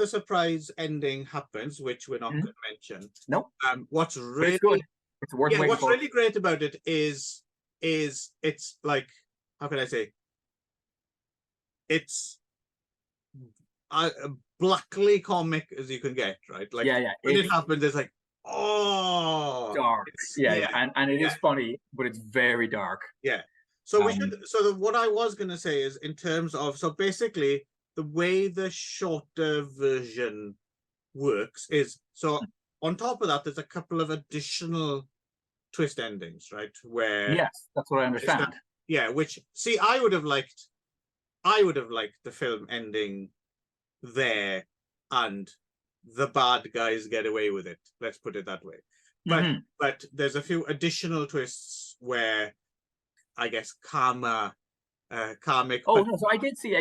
surprise ending happens, which we're not going to mention,
no.
What's really
good. It's worth waiting
what's
for.
really great about it is it's like, how can I say? It's blackly comic as you can get, right? Like, when it happens, it's like, oh,
dark. And it is funny, but it's very dark.
Yeah. So we should. So what I was going to say is, in terms of, so basically the way the shorter version works is, so on top of that, there's a couple of additional twist endings, right? Where
that's what I understand.
Yeah, which, see, I would have liked the film ending there and the bad guys get away with it. Let's put it that way. But there's a few additional twists where, I guess, karmic.
Oh no! So I did see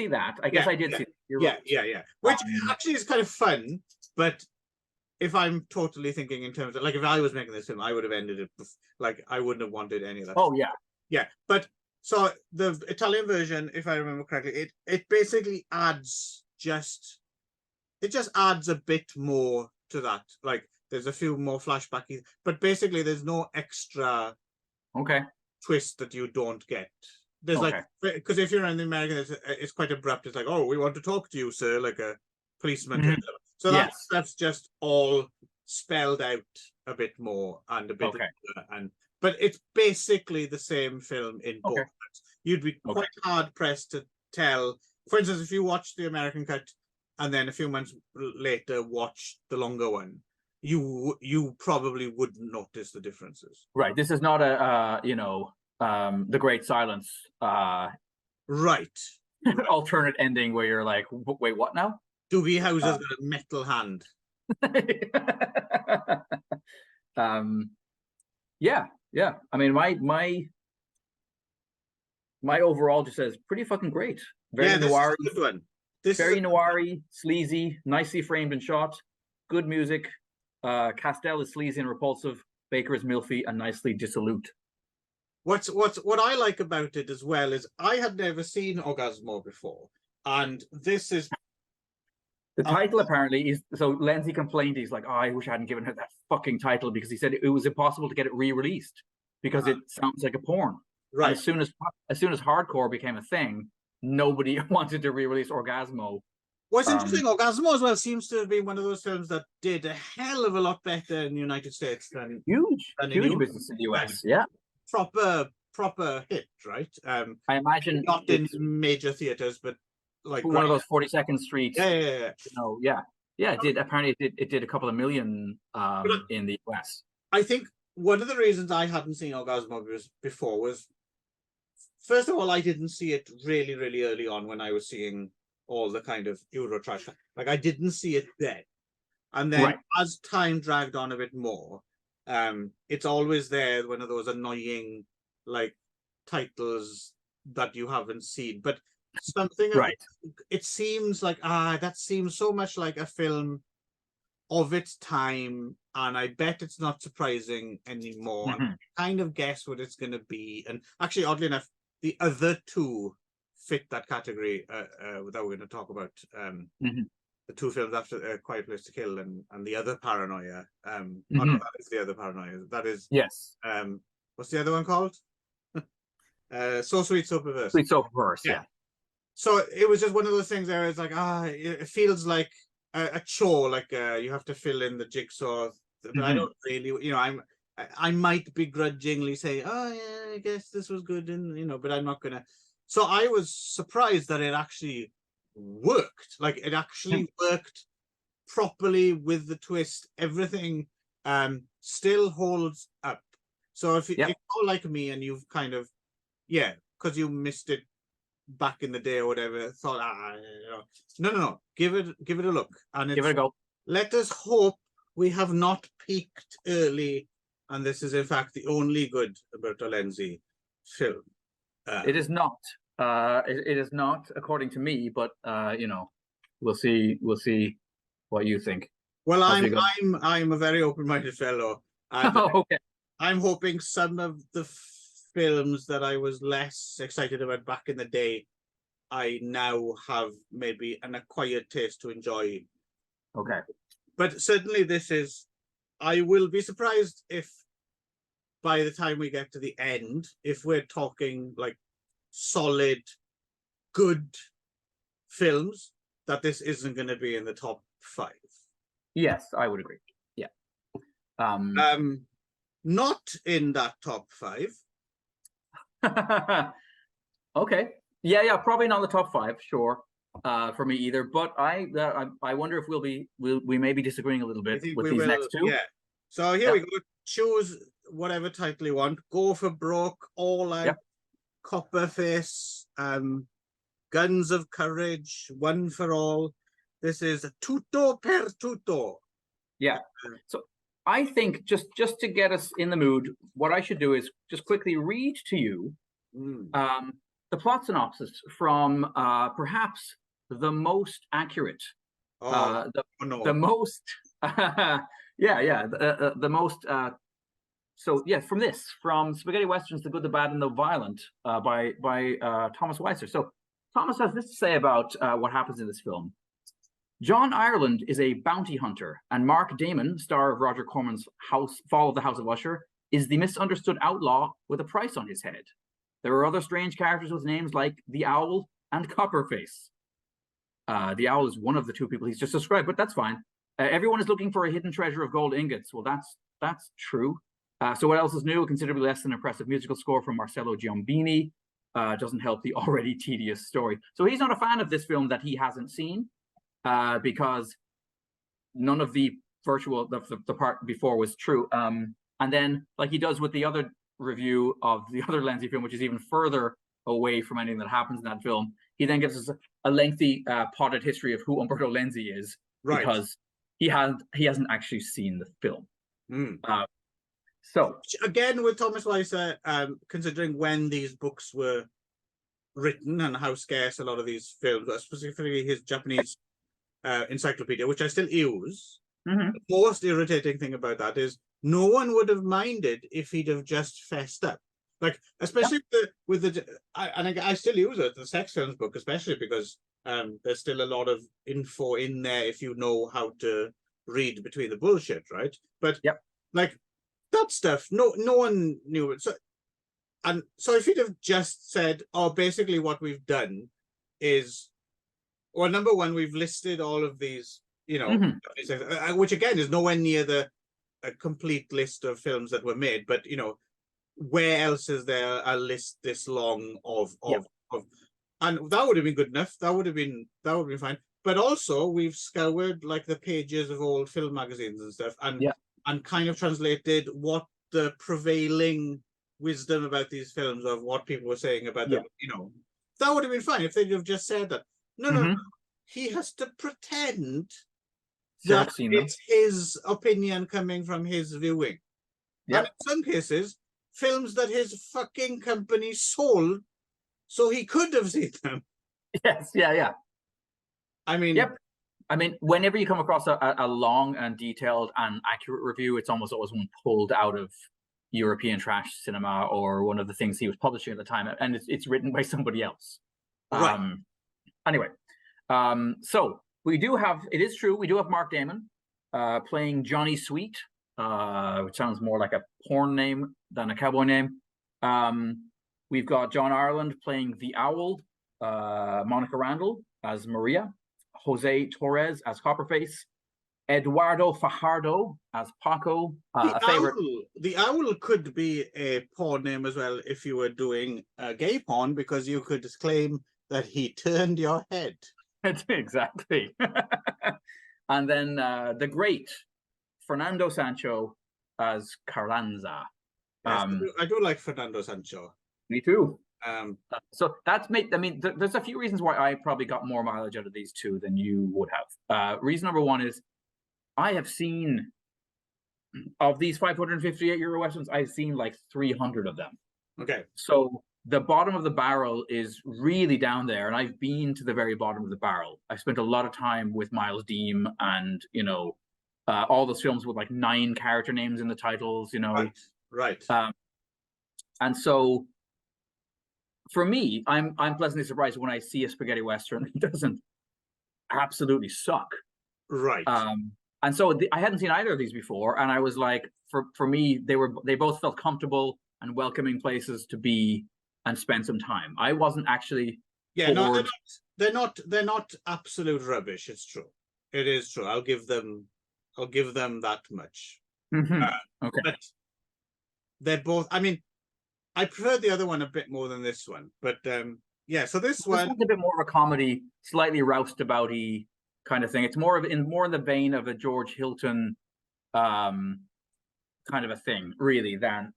that. I guess I did see. You're right.
Yeah. Which actually is kind of fun. But if I'm totally thinking in terms of, like, if I was making this film, I would have ended it. Like, I wouldn't have wanted any of that.
Oh yeah.
Yeah, but so the Italian version, if I remember correctly, it basically adds just adds a bit more to that. Like, there's a few more flashbacks, but basically there's no extra twist that you don't get. There's like, because if you're in the American, it's quite abrupt. It's like, "Oh, we want to talk to you, sir," like a policeman. So that's just all spelled out a bit more and a bit but it's basically the same film in both. You'd be quite hard pressed to tell. For instance, if you watch the American cut and then a few months later watch the longer one, you probably wouldn't notice the differences.
Right. This is not a The Great Silence
right
alternate ending where you're like, wait, what now?
Doogie Howser's got a metal hand.
Yeah. I mean, my overall just says pretty fucking great. Very noir. Very noir-y, sleazy, nicely framed and shot. Good music. Castell is sleazy and repulsive. Baker is milfy and nicely dissolute.
What I like about it as well is I had never seen Orgasmo before, and this is
the title. Apparently is, so Lenzi complained, he's like, "Oh, I wish I hadn't given her that fucking title," because he said it was impossible to get it re-released because it sounds like a porn. Right. And as soon as hardcore became a thing, nobody wanted to re-release Orgasmo.
What's interesting, Orgasmo as well seems to have been one of those films that did a hell of a lot better in the United States than
huge business in the US. Yeah.
Proper hit, right?
I imagine
not in major theaters, but like
one of those 42nd Street.
Yeah.
Yeah, it did. Apparently, it did a couple of million in the US.
I think one of the reasons I hadn't seen Orgasmo before was, first of all, I didn't see it really, really early on when I was seeing all the kind of Euro trash. Like, I didn't see it then. And then as time dragged on a bit more, it's always there, one of those annoying, like, titles that you haven't seen. But something, it seems like, that seems so much like a film of its time, and I bet it's not surprising anymore. I kind of guess what it's going to be. And actually, oddly enough, the other two fit that category that we're going to talk about. The two films after Quiet Place to Kill and the other Paranoia. Oh no, that is the other Paranoia. That is what's the other one called? So Sweet, So Perverse.
Sweet, So Perverse. Yeah.
So it was just one of those things where it's like, it feels like a chore, like you have to fill in the jigsaw. But I don't really, I might begrudgingly say, oh yeah, I guess this was good, and but I'm not gonna. So I was surprised that it actually worked. Like, it actually worked properly with the twist. Everything still holds up. So if you're like me and you've kind of, because you missed it back in the day or whatever, thought, no, give it a look, and
give it a go.
Let us hope we have not peaked early, and this is in fact the only good Umberto Lenzi film.
It is not. It is not, according to me, but we'll see what you think.
Well, I'm a very open-minded fellow.
Okay.
I'm hoping some of the films that I was less excited about back in the day, I now have maybe an acquired taste to enjoy.
Okay.
But certainly I will be surprised if by the time we get to the end, if we're talking like solid, good films, that this isn't going to be in the top 5.
Yes, I would agree. Yeah.
Not in that top 5.
Okay. Yeah, probably not in the top 5, sure. For me either. But I wonder if we may be disagreeing a little bit with these next two.
Yeah. So here we go. Choose whatever title you want. Go for Broke, All Out, Copperface, Guns of Courage, One for All. This is tutto per tutto.
Yeah. So I think just to get us in the mood, what I should do is just quickly read to you the plot synopsis from perhaps the most accurate, the most, the most. So yeah, from Spaghetti Westerns, The Good, the Bad, and the Violent, by Thomas Weiser. So Thomas has this to say about what happens in this film. John Ireland is a bounty hunter, and Mark Damon, star of Roger Corman's Fall of the House of Usher, is the misunderstood outlaw with a price on his head. There are other strange characters with names like the Owl and Copperface. The Owl is one of the two people he's just described, but that's fine. Everyone is looking for a hidden treasure of gold ingots. Well, that's true. So what else is new? A considerably less than impressive musical score from Marcello Giombini. Doesn't help the already tedious story. So he's not a fan of this film that he hasn't seen, because none of the part before was true. And then, like he does with the other review of the other Lenzi film, which is even further away from anything that happens in that film, he then gives us a lengthy potted history of who Umberto Lenzi is, because he hasn't actually seen the film. So
again, with Thomas Weiser, considering when these books were written and how scarce a lot of these films, specifically his Japanese encyclopedia, which I still use, the most irritating thing about that is no one would have minded if he'd have just fessed up. Like, especially I still use it, the sex films book, especially because there's still a lot of info in there if you know how to read between the bullshit, right? But like that stuff, no one knew it. So if he'd have just said, oh, basically what we've done is, well, number one, we've listed all of these, which again is nowhere near a complete list of films that were made, but where else is there a list this long of and that would have been good enough. That would have been fine. but also we've scoured like the pages of old film magazines and stuff, and kind of translated what the prevailing wisdom about these films of what people were saying about them. You know, that would have been fine if they'd have just said that. No, no, he has to pretend that it's his opinion coming from his viewing. And in some cases, films that his fucking company sold, so he could have seen them.
Yes, I mean, I mean, whenever you come across a long and detailed and accurate review, it's almost always one pulled out of European trash cinema or one of the things he was publishing at the time, and it's written by somebody else.
Right.
Anyway, so we do have, it is true, we do have Mark Damon playing Johnny Sweet, which sounds more like a porn name than a cowboy name. We've got John Ireland playing the Owl, Monica Randall as Maria, Jose Torres as Copperface, Eduardo Fajardo as Paco.
The Owl could be a porn name as well if you were doing gay porn, because you could claim that he turned your head.
Exactly. And then the great Fernando Sancho as Carranza.
Yes, I do like Fernando Sancho.
Me too. So that's made, I mean, there's a few reasons why I probably got more mileage out of these two than you would have. Reason number one is I have seen, of these 558 Euro Westerns, I've seen like 300 of them.
Okay.
So the bottom of the barrel is really down there, and I've been to the very bottom of the barrel. I spent a lot of time with Miles Deem and, you know, all those films with like 9 character names in the titles, you know.
Right.
And so for me, I'm pleasantly surprised when I see a spaghetti Western that doesn't absolutely suck.
Right.
And so I hadn't seen either of these before, and I was like, for me, they both felt comfortable and welcoming places to be and spend some time. I wasn't actually bored.
No, they're not absolute rubbish. It's true. It is true. I'll give them that much.
Okay.
But they're both, I mean, I prefer the other one a bit more than this one, but yeah. So this one's
a bit more of a comedy, slightly roustabouty kind of thing. It's more in the vein of a George Hilton kind of a thing, really, than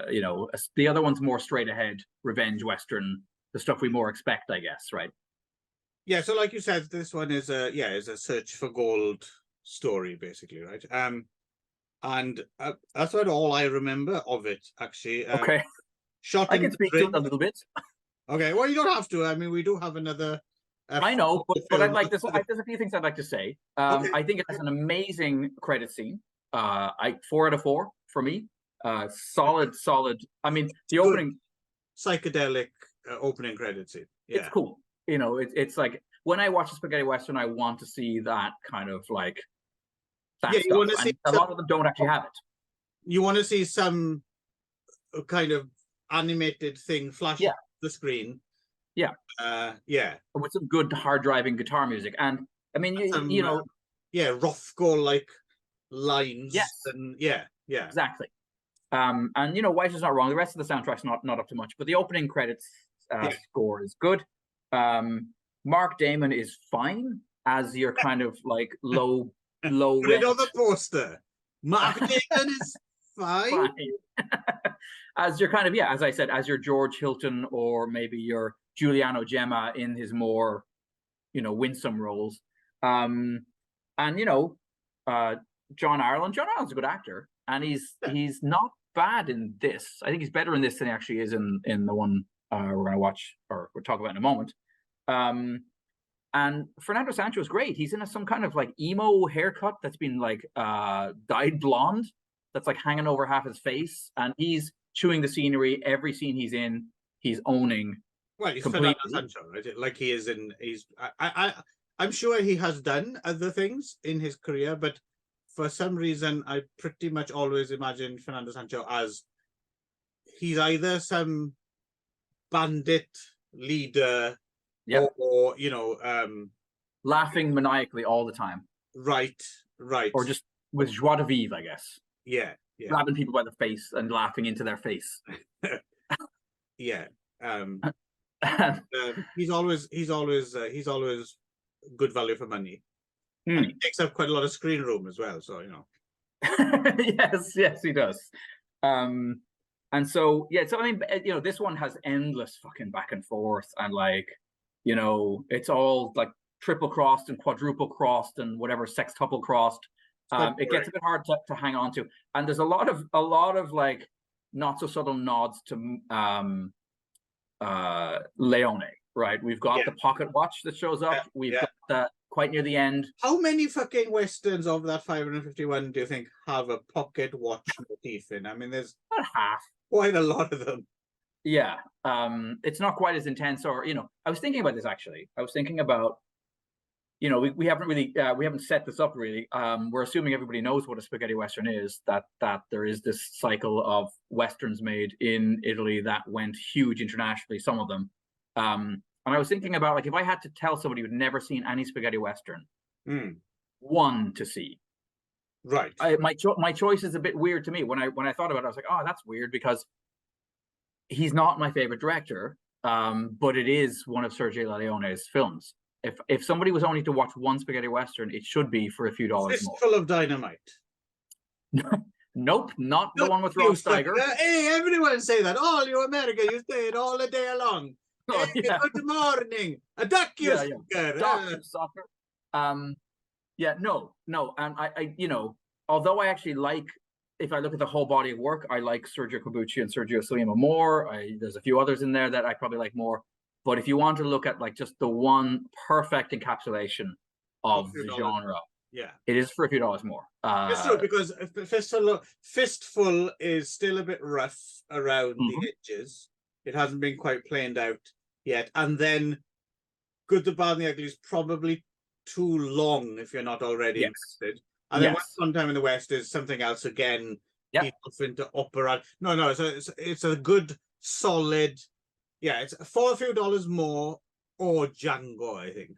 you know, the other one's more straight ahead revenge Western, the stuff we more expect, I guess, right?
Yeah. So like you said, this one is a search for gold story, basically, right? And that's about all I remember of it, actually.
Okay.
Shot
I can speak to it a little bit.
Okay, well, you don't have to. I mean, we do have another.
I know, but I'd like this. There's a few things I'd like to say. Okay. I think it has an amazing credit scene. 4 out of 4 for me. Solid. I mean, the opening
psychedelic opening credit scene. Yeah.
It's cool. You know, it's like when I watch a spaghetti Western, I want to see that kind of like.
You want to see
a lot of them don't actually have it.
You want to see some kind of animated thing flash the screen.
Yeah. With some good hard driving guitar music. And I mean, you know.
Rothko like lines.
Yes.
And yeah.
Exactly. And you know, White is not wrong. The rest of the soundtrack's not up to much, but the opening credits score is good. Mark Damon is fine as your kind of like low
Put it on the poster. Mark Damon is fine.
As you're kind of, as I said, as your George Hilton or maybe your Giuliano Gemma in his more, you know, winsome roles. And you know, John Ireland's a good actor, and he's not bad in this. I think he's better in this than he actually is in the one we're going to watch or we'll talk about in a moment. And Fernando Sancho is great. He's in some kind of like emo haircut that's been like dyed blonde, that's like hanging over half his face, and he's chewing the scenery. Every scene he's in, he's owning.
Well, he's Fernando Sancho, right? Like he is in. I'm sure he has done other things in his career, but for some reason, I pretty much always imagine Fernando Sancho as he's either some bandit leader.
Yeah.
Or you know,
laughing maniacally all the time.
Right.
Or just with joie de vivre, I guess.
Yeah.
Grabbing people by the face and laughing into their face.
Yeah. He's always good value for money. And he takes up quite a lot of screen room as well, so, you know.
Yes, he does. And so, yeah, so I mean, you know, this one has endless fucking back and forth, and like, you know, it's all like triple crossed and quadruple crossed and whatever, sextuple crossed. It gets a bit hard to hang on to, and there's a lot of like not so subtle nods to Leone, right? We've got the pocket watch that shows up. We've got that quite near the end.
How many fucking westerns of that 551 do you think have a pocket watch motif in? I mean, there's
about half.
Quite a lot of them.
Yeah, it's not quite as intense, or you know, I was thinking about this actually. I was thinking about, you know, we haven't really we haven't set this up really. We're assuming everybody knows what a spaghetti western is. That there is this cycle of westerns made in Italy that went huge internationally. Some of them, and I was thinking about, like, if I had to tell somebody who'd never seen any spaghetti western, one to see.
Right.
My choice is a bit weird to me. When I thought about it, I was like, oh, that's weird because he's not my favorite director, but it is one of Sergio Leone's films. If somebody was only to watch one spaghetti western, it should be for a few dollars more.
Fistful of Dynamite.
Nope, not the one with Rob Steiger.
Hey, everyone say that. All you America, you say it all the day long.
Oh,
hey, good morning. A docu-soccer.
Yeah, no, and I, you know, although I actually like, if I look at the whole body of work, I like Sergio Corbucci and Sergio Salima more. There's a few others in there that I probably like more. But if you want to look at like just the one perfect encapsulation of the genre, it is for a few dollars more.
It's true, because Fistful is still a bit rough around the edges. It hasn't been quite planed out yet. And then Good, the Bad, and the Ugly is probably too long if you're not already interested. And then Once Upon a Time in the West is something else again. He's off into opera. No, it's a good, solid. Yeah, it's for a few dollars more, or Django, I think.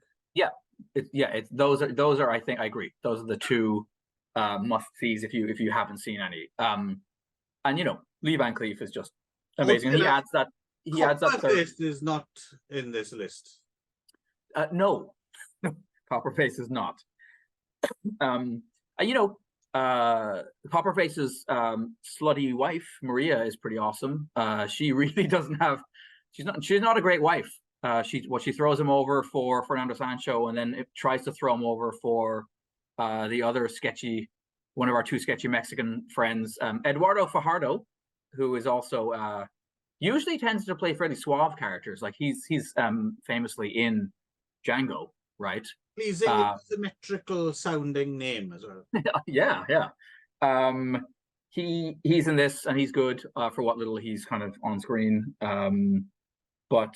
It's those are I think I agree. Those are the two must-sees if you haven't seen any. And you know, Lee Van Cleef is just amazing. And he adds that
List is not in this list.
No. Copperface is not. You know, Copperface's slutty wife Maria is pretty awesome. She really doesn't have. She's not a great wife. She throws him over for Fernando Sancho, and then it tries to throw him over for the other one of our two sketchy Mexican friends, Eduardo Fajardo, who is also usually tends to play fairly suave characters. Like he's famously in Django, right?
Pleasing, symmetrical sounding name as well.
Yeah. He's in this, and he's good for what little he's kind of on screen. But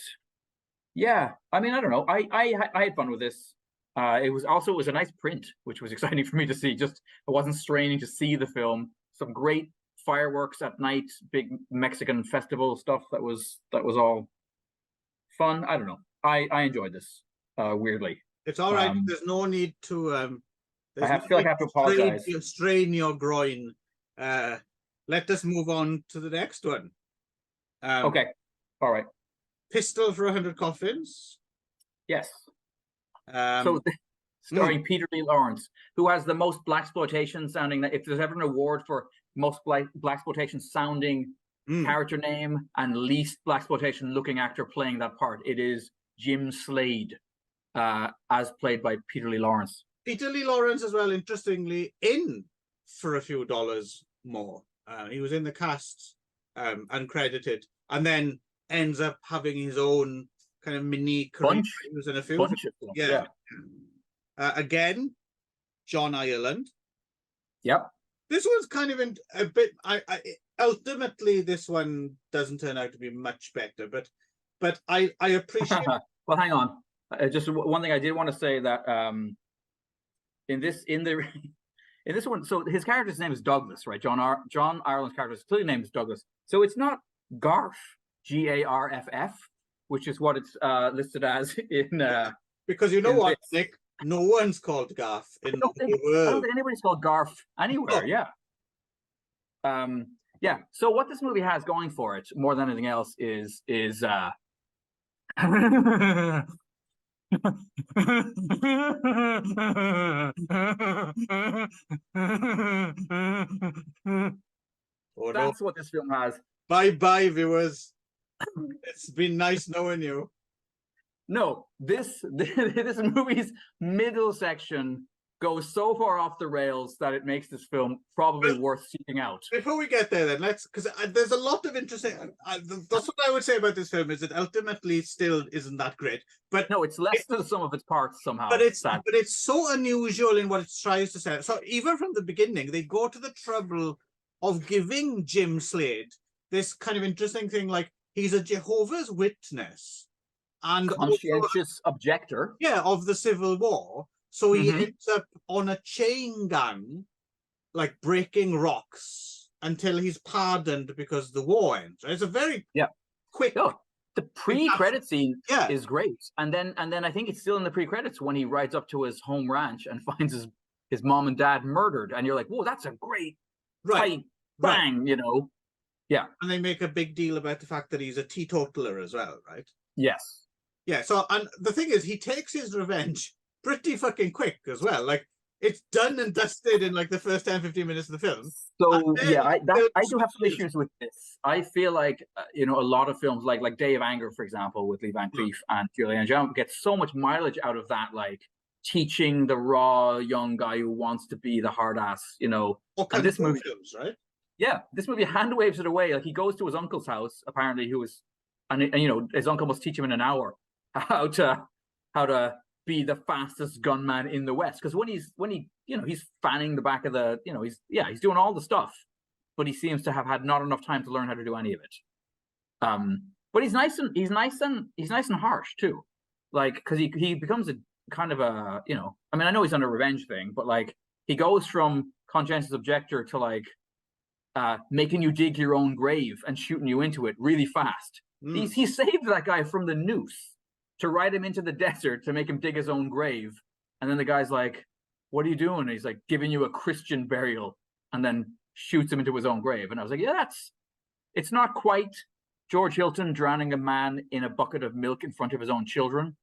yeah, I mean, I don't know. I had fun with this. It was a nice print, which was exciting for me to see. Just it wasn't straining to see the film. Some great fireworks at night, big Mexican festival stuff. That was all fun. I don't know. I enjoyed this weirdly.
It's all right. There's no need to.
I feel like I have to apologize.
Strain your groin. Let us move on to the next one.
Okay. All right.
Pistol for 100 Coffins.
Yes. So, starring Peter Lee Lawrence, who has the most blaxploitation sounding. If there's ever an award for most blaxploitation sounding character name and least blaxploitation looking actor playing that part, it is Jim Slade, as played by Peter Lee Lawrence.
Peter Lee Lawrence as well, interestingly, in For a Few Dollars More. He was in the cast, uncredited, and then ends up having his own kind of mini career. He was in a film. Again, John Ireland.
Yep.
This one's kind of a bit. Ultimately, this one doesn't turn out to be much better, but I appreciate.
Well, hang on. Just one thing I did want to say that in this one, so his character's name is Douglas, right? John Ireland's character's clearly name is Douglas. So it's not Garf, Garff, which is what it's listed as in.
Because you know what, Nick? No one's called Garf in the world.
I don't think anybody's called Garf anywhere. Yeah. Yeah. So what this movie has going for it, more than anything else, is
Oh no.
That's what this film has.
Bye, viewers. It's been nice knowing you.
No, this movie's middle section goes so far off the rails that it makes this film probably worth seeking out.
Before we get there, then because there's a lot of interesting. That's what I would say about this film is it ultimately still isn't that great. But
no, it's less than the sum of its parts somehow.
But it's so unusual in what it tries to say. So even from the beginning, they go to the trouble of giving Jim Slade this kind of interesting thing, like he's a Jehovah's Witness and
conscientious objector.
Yeah, of the Civil War. So he ends up on a chain gang, like breaking rocks until he's pardoned because the war ends. It's a very quick.
Oh, the pre-credit scene is great, and then I think it's still in the pre-credits when he rides up to his home ranch and finds his mom and dad murdered, and you're like, whoa, that's a great tight bang, you know. Yeah,
and they make a big deal about the fact that he's a teetotaler as well, right?
Yes.
Yeah. So, and the thing is, he takes his revenge pretty fucking quick as well. Like it's done and dusted in like the first 10-15 minutes of the film.
So yeah, I do have some issues with this. I feel like you know, a lot of films like Day of Anger, for example, with Lee Van Cleef and Julianne Jones get so much mileage out of that, like teaching the raw young guy who wants to be the hard ass, you know.
And this movie films, right?
Yeah, this movie hand waves it away. Like he goes to his uncle's house, apparently, and you know, his uncle must teach him in an hour how to be the fastest gunman in the West. Because when he you know, he's fanning the back of the, you know, he's doing all the stuff, but he seems to have had not enough time to learn how to do any of it. But he's nice and harsh too, like because he becomes a kind of a, you know, I mean, I know he's on a revenge thing, but like he goes from conscientious objector to like making you dig your own grave and shooting you into it really fast. He saved that guy from the noose to ride him into the desert to make him dig his own grave. And then the guy's like, what are you doing? And he's like, giving you a Christian burial, and then shoots him into his own grave. And I was like, yeah, it's not quite George Hilton drowning a man in a bucket of milk in front of his own children,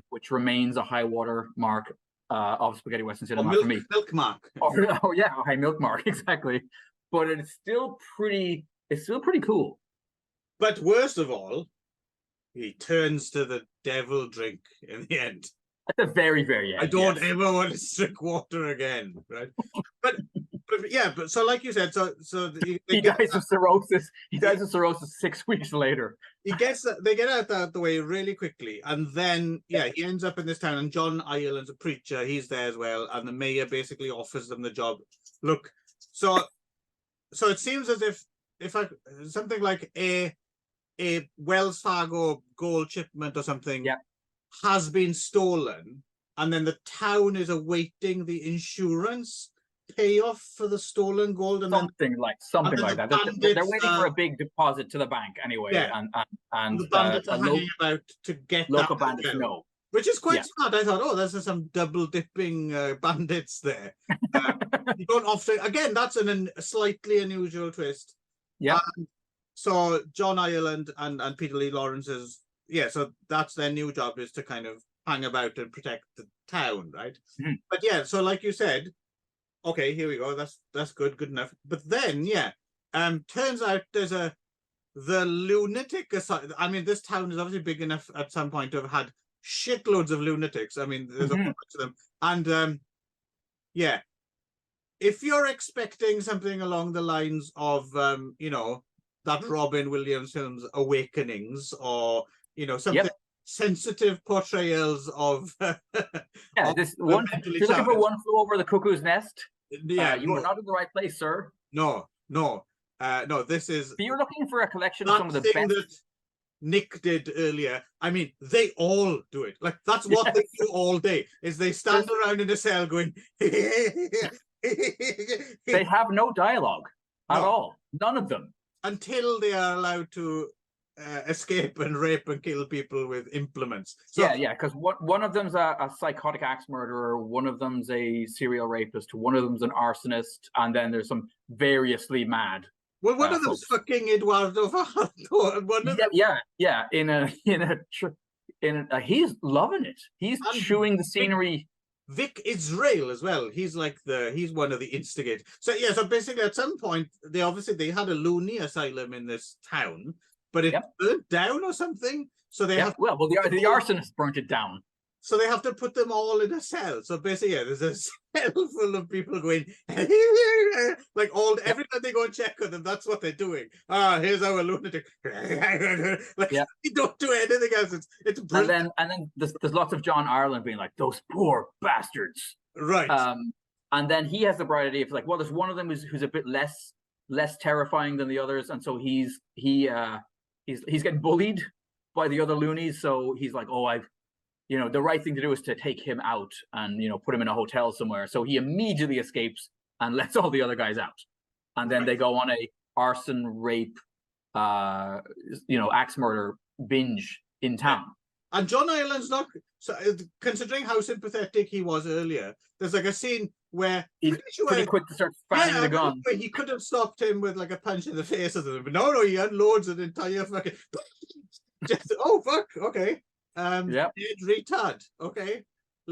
which remains a high water mark of spaghetti western cinema for me.
Milk mark.
Oh yeah, a high milk mark, exactly. But it's still pretty cool.
But worst of all, he turns to the devil drink in the end.
At the very, very end.
I don't ever want to drink water again, right? but yeah, but so like you said, so
he dies of cirrhosis. He dies of cirrhosis 6 weeks later.
They get out the way really quickly, and then he ends up in this town. And John Ireland's a preacher; he's there as well, and the mayor basically offers them the job. Look, so it seems as if something like a Wells Fargo gold shipment or something has been stolen, and then the town is awaiting the insurance payoff for the stolen gold, and
something like that. They're waiting for a big deposit to the bank anyway, and
the bandits are hanging about to get
local bandits know.
Which is quite smart. I thought, there's some double dipping bandits there. You don't often, again, that's a slightly unusual twist.
Yeah.
So John Ireland and Peter Lee Lawrence so that's their new job, is to kind of hang about and protect the town, right? But so like you said, okay, here we go. That's good enough. But then turns out there's the lunatic asylum. I mean, this town is obviously big enough at some point to have had shitloads of lunatics. I mean, there's a bunch of them. And if you're expecting something along the lines of you know, that Robin Williams film's Awakenings, or you know, something sensitive portrayals of
this one, if you're looking for One Flew Over the Cuckoo's Nest, you are not in the right place, sir.
No, this is,
but you're looking for a collection of some of the best
that Nick did earlier. I mean, they all do it. Like, that's what they do all day, is they stand around in a cell going
they have no dialogue at all, none of them, until
they are allowed to escape and rape and kill people with implements. So,
because one of them's a psychotic axe murderer, one of them's a serial rapist, one of them's an arsonist, and then there's some variously mad.
Well, one of them's fucking Eduardo Fajardo, and one of them...
he's loving it. He's
And
chewing the scenery.
Vic Israel as well. He's like he's one of the instigators. So yeah, so basically at some point they had a loony asylum in this town, but it burnt down or something. So they have
well, the arsonist burnt it down.
So they have to put them all in a cell. So basically, yeah, there's a cell full of people going like every time they go and check on them, that's what they're doing. Here's our lunatic. Like you don't do anything else. It's brilliant.
And then there's lots of John Ireland being like, those poor bastards.
Right.
And then he has the bright idea of like, well, there's one of them who's a bit less terrifying than the others, and so he's getting bullied by the other loonies. So he's like, the right thing to do is to take him out and, put him in a hotel somewhere. So he immediately escapes and lets all the other guys out. And then they go on a arson, rape, axe murder binge in town.
And John Ireland's not, so considering how sympathetic he was earlier, there's like a scene where
he's pretty quick to start firing the gun.
He could have stopped him with like a punch in the face or something, but no, he unloads an entire fucking, oh fuck, okay. Retard. Okay.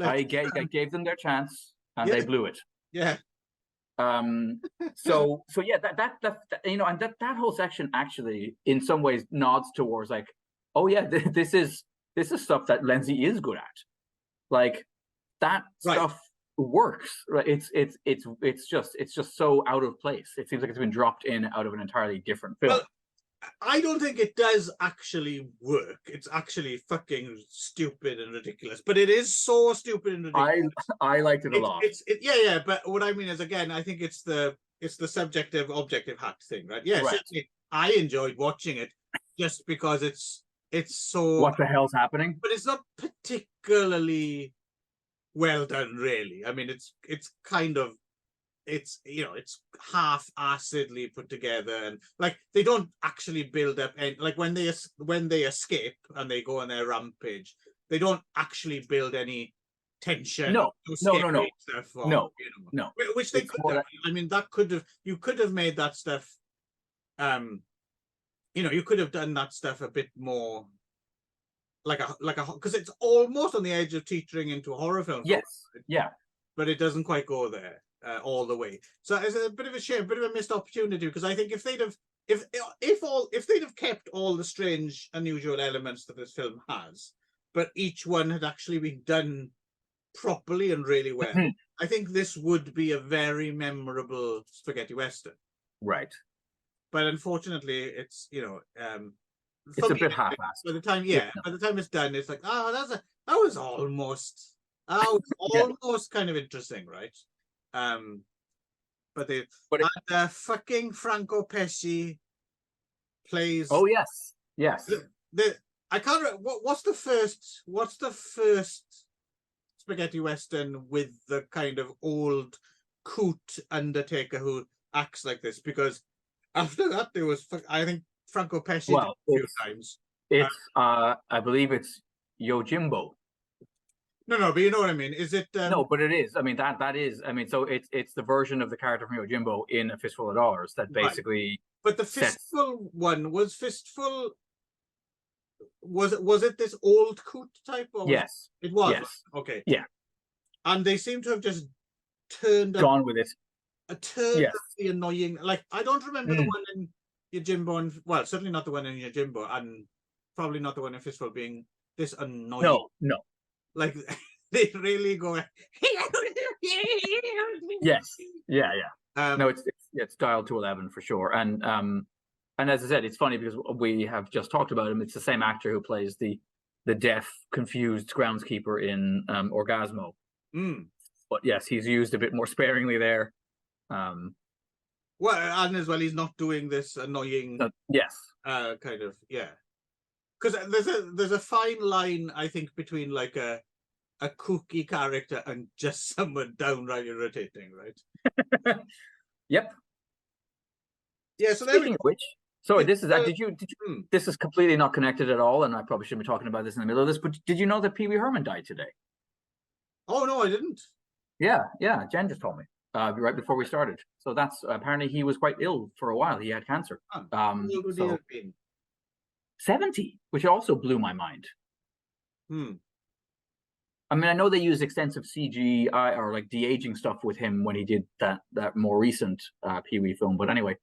I gave them their chance and they blew it.
Yeah.
So yeah, that and that whole section actually in some ways nods towards like, oh yeah, this is stuff that Lenzi is good at. Like that stuff works. Right. It's just so out of place. It seems like it's been dropped in out of an entirely different film.
Well, I don't think it does actually work. It's actually fucking stupid and ridiculous. But it is so stupid and ridiculous.
I liked it a lot.
Yeah. But what I mean is, again, I think it's the subjective objective hack thing, right? Yeah, certainly I enjoyed watching it just because it's so.
What the hell's happening?
But it's not particularly well done, really. I mean, it's kind of. It's half-assedly put together, and like they don't actually build up, and like when they escape and they go on their rampage, they don't actually build any tension.
No.
Stuff or,
no.
Which they could have. I mean, you could have made that stuff. You could have done that stuff a bit more. Like a because it's almost on the edge of teetering into a horror film.
Yes. Yeah.
But it doesn't quite go there. All the way, so it's a bit of a shame, a bit of a missed opportunity, because I think if they'd have kept all the strange, unusual elements that this film has, but each one had actually been done properly and really well, I think this would be a very memorable spaghetti western.
Right.
But unfortunately, it's
it's a bit half-assed.
By the time it's done, it's like, that was almost kind of interesting, right? But fucking Franco Pesci plays.
Oh yes.
I can't remember what's the first spaghetti western with the kind of old coot Undertaker who acts like this, because after that there was I think Franco Pesci did a few times.
It's I believe it's Yojimbo.
No, but you know what I mean. Is it?
No, but it is. I mean, that is. I mean, so it's the version of the character from Yojimbo in A Fistful of Dollars that basically.
Right. But the Fistful one was Fistful. Was it this old coot type? Or
yes,
it was.
Yes.
Okay.
Yeah.
And they seem to have just gone
with it.
Up the annoying. Like I don't remember the one in Yojimbo, and well, certainly not the one in Yojimbo, and probably not the one in Fistful being this annoying.
No.
Like they really go.
Yes. Yeah. No, it's dialed to 11 for sure, and as I said, it's funny because we have just talked about him. It's the same actor who plays the deaf, confused groundskeeper in Orgasmo. But yes, he's used a bit more sparingly there.
Well, and as well, he's not doing this annoying. Kind of because there's a fine line, I think, between like a kooky character and just someone downright irritating, right?
Yep.
Yeah. So
speaking of which, sorry, this is did you? This is completely not connected at all, and I probably shouldn't be talking about this in the middle of this. But did you know that Pee Wee Herman died today?
Oh no, I didn't.
Yeah. Jen just told me right before we started. So that's apparently he was quite ill for a while. He had cancer.
How old would he have been?
70, which also blew my mind. I mean, I know they used extensive CGI or like de-aging stuff with him when he did that more recent Pee-wee film. But anyway,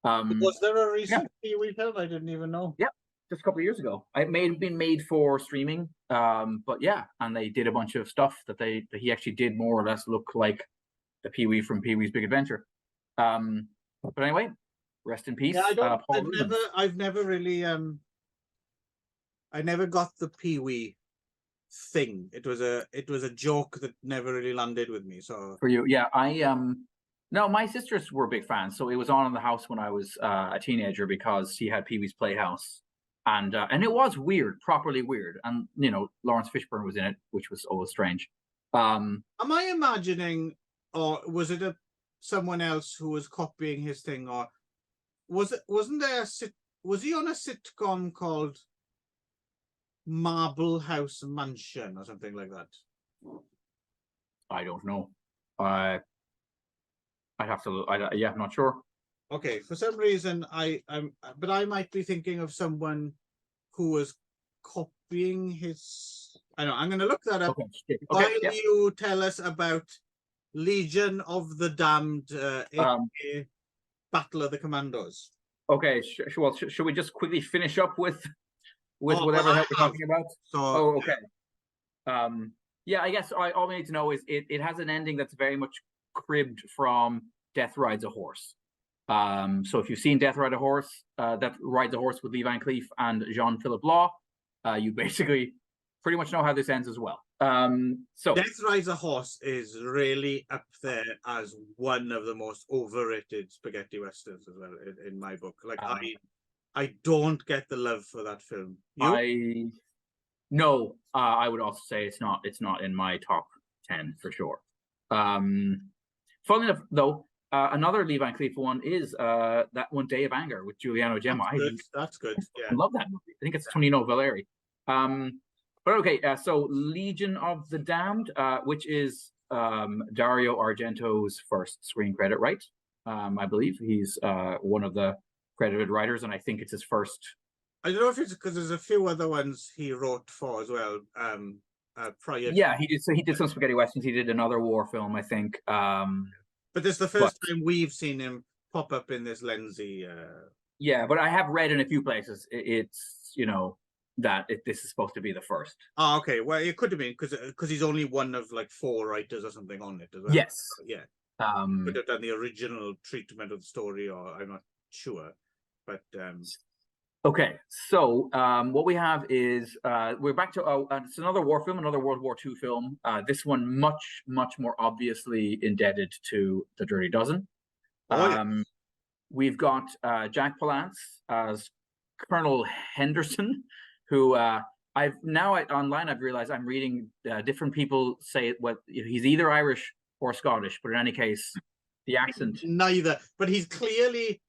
was there a recent Pee-wee film? I didn't even know.
Yeah, just a couple of years ago. It may have been made for streaming, but yeah, and they did a bunch of stuff that he actually did more or less look like the Pee-wee from Pee-wee's Big Adventure. But anyway, rest in peace.
Yeah, I've never really I never got the Pee-wee thing. It was a joke that never really landed with me. So
for you, yeah, no, my sisters were big fans, so it was on in the house when I was a teenager because he had Pee-wee's Playhouse, and it was weird, properly weird, and you know Lawrence Fishburne was in it, which was always strange.
Am I imagining, or was it someone else who was copying his thing, or was he on a sitcom called Marble House Mansion or something like that?
I don't know. I'd have to look. Yeah, I'm not sure.
Okay, for some reason but I might be thinking of someone who was copying his. I know. I'm going to look that up.
Okay.
While you tell us about Legion of the Damned, Battle of the Commandos.
Okay. Well, should we just quickly finish up with whatever the hell we're talking about?
So,
okay. Yeah, I guess all we need to know is it has an ending that's very much cribbed from Death Rides a Horse. So if you've seen Death Rides a Horse, that rides a horse with Lee Van Cleef and Jean-Philippe Law, you basically pretty much know how this ends as well. So
Death Rides a Horse is really up there as one of the most overrated spaghetti westerns as well in my book. Like I don't get the love for that film. You?
I would also say it's not in my top 10 for sure. Funnily enough, though, another Lee Van Cleef one is that one, Day of Anger, with Giuliano Gemma.
That's good. Yeah.
I love that movie. I think it's Tonino Valeri. But okay, so Legion of the Damned, which is Dario Argento's first screen credit, right? I believe he's one of the credited writers, and I think it's his first.
I don't know if it's because there's a few other ones he wrote for as well. Prior.
Yeah, he did. So he did some spaghetti westerns. He did another war film, I think.
But this is the first time we've seen him pop up in this Lenzi.
Yeah, but I have read in a few places it's that this is supposed to be the first.
Oh, okay. Well, it could have been because he's only one of like 4 writers or something on it as well.
Yes.
Yeah. Could have done the original treatment of the story, or I'm not sure. But
okay, so what we have is we're back to it's another war film, another World War II film. This one much more obviously indebted to The Dirty Dozen. We've got Jack Palance as Colonel Henderson, who I've realized I'm reading different people say he's either Irish or Scottish, but in any case, the accent.
Neither, but he's clearly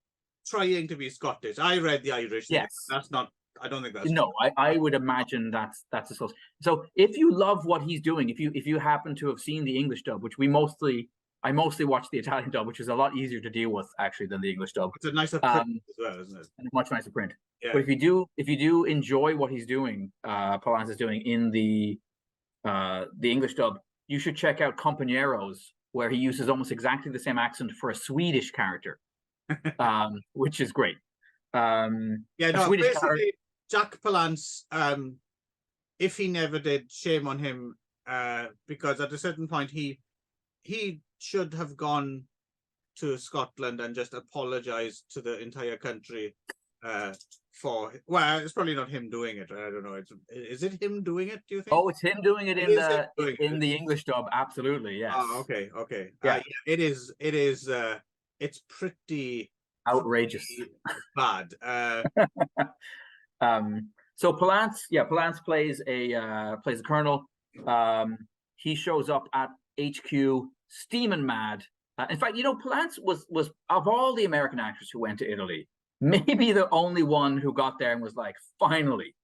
trying to be Scottish. I read the Irish.
Yes,
that's not. I don't think that's.
No, I would imagine that's a source. So if you love what he's doing, if you happen to have seen the English dub, which I mostly watch the Italian dub, which is a lot easier to deal with actually than the English dub.
It's a nicer print as well, isn't it?
And a much nicer print.
Yeah.
But if you do enjoy what he's doing, Palance is doing in the English dub, you should check out Compañeros, where he uses almost exactly the same accent for a Swedish character, which is great.
Basically, Jack Palance, if he never did, shame on him, because at a certain point he should have gone to Scotland and just apologized to the entire country for. Well, it's probably not him doing it. I don't know. Is it him doing it? Do you think?
Oh, it's him doing it in the English dub. Absolutely, yes.
Oh, okay.
Yeah,
it is. It's pretty
outrageous,
bad.
So Palance plays a colonel. He shows up at HQ steaming mad. In fact, Palance was of all the American actors who went to Italy, maybe the only one who got there and was like, finally,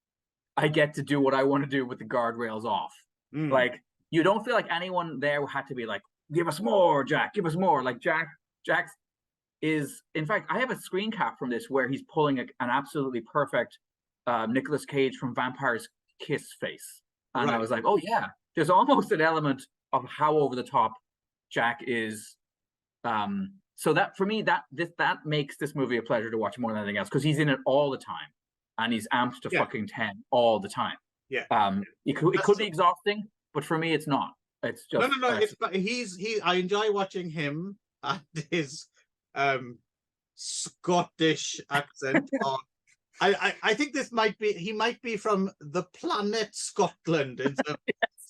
I get to do what I want to do with the guardrails off. Like, you don't feel like anyone there had to be like, give us more, Jack, give us more. Like Jack is, in fact, I have a screen cap from this where he's pulling an absolutely perfect Nicolas Cage from Vampire's Kiss face. And I was like, oh yeah, there's almost an element of how over the top Jack is. So that for me, that makes this movie a pleasure to watch more than anything else, because he's in it all the time, and he's amped to fucking 10 all the time.
Yeah.
It could be exhausting, but for me, it's not. It's just
no. I enjoy watching him and his Scottish accent. I think he might be from the planet Scotland. It's a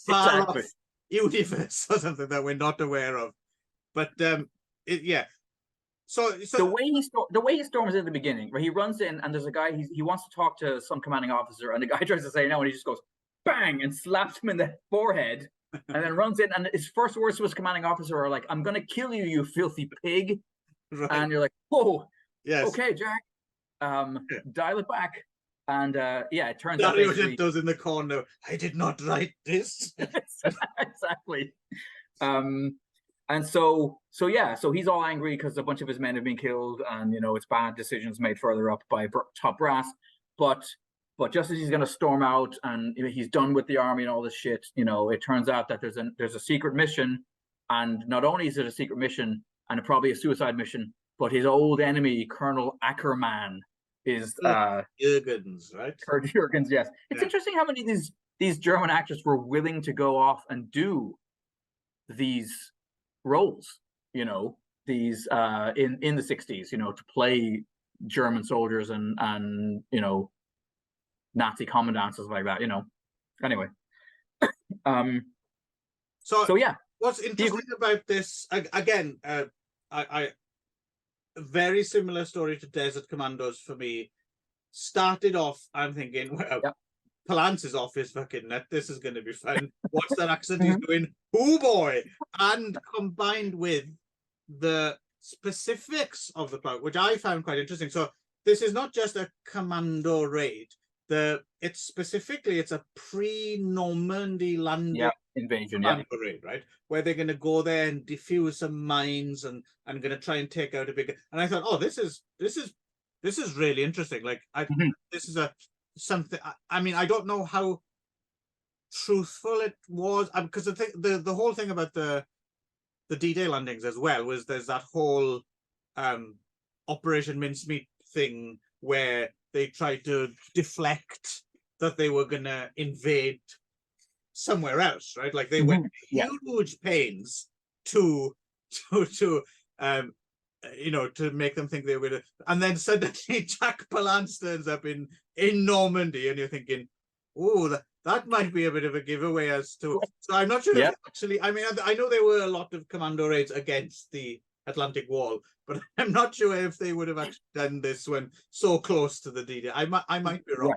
far off universe or something that we're not aware of. But So the
way he storms in at the beginning, where he runs in and there's a guy, he wants to talk to some commanding officer, and the guy tries to say no, and he just goes bang and slaps him in the forehead, and then runs in, and his first words to his commanding officer are like, "I'm gonna kill you, you filthy pig," and you're like, "Whoa, yes, okay, Jack, dial it back." And it turns out
does in the corner, "I did not write this."
Exactly. And so he's all angry because a bunch of his men have been killed, and it's bad decisions made further up by top brass. But just as he's going to storm out and he's done with the army and all this shit, it turns out that there's a secret mission, and not only is it a secret mission and probably a suicide mission, but his old enemy, Colonel Ackerman, is
Jürgens, right?
Kurt Jürgens, yes. It's interesting how many of these German actors were willing to go off and do these roles, these in the 60s, to play German soldiers and Nazi commandants and stuff like that, Anyway. So yeah.
What's interesting about this, again, I very similar story to Desert Commandos for me. Started off, I'm thinking, well, Palance is off his fucking nut. This is going to be fun. What's that accent he's doing? Oh boy! And combined with the specifics of the plot, which I found quite interesting. So this is not just a commando raid. It's a pre-Normandy landing
invasion
raid, right? Where they're going to go there and defuse some mines and going to try and take out a big. And I thought, oh, this is really interesting. Like, this is something. I mean, I don't know how truthful it was, because the whole thing about the D-Day landings as well was there's that whole Operation Mincemeat thing where they tried to deflect that they were going to invade somewhere else, right? Like they went huge pains to make them think they were going to, and then suddenly Jack Palance turns up in Normandy, and you're thinking, oh, that might be a bit of a giveaway as to. So I'm not sure if actually. I mean, I know there were a lot of commando raids against the Atlantic Wall, but I'm not sure if they would have actually done this when so close to the D-Day. I might be wrong.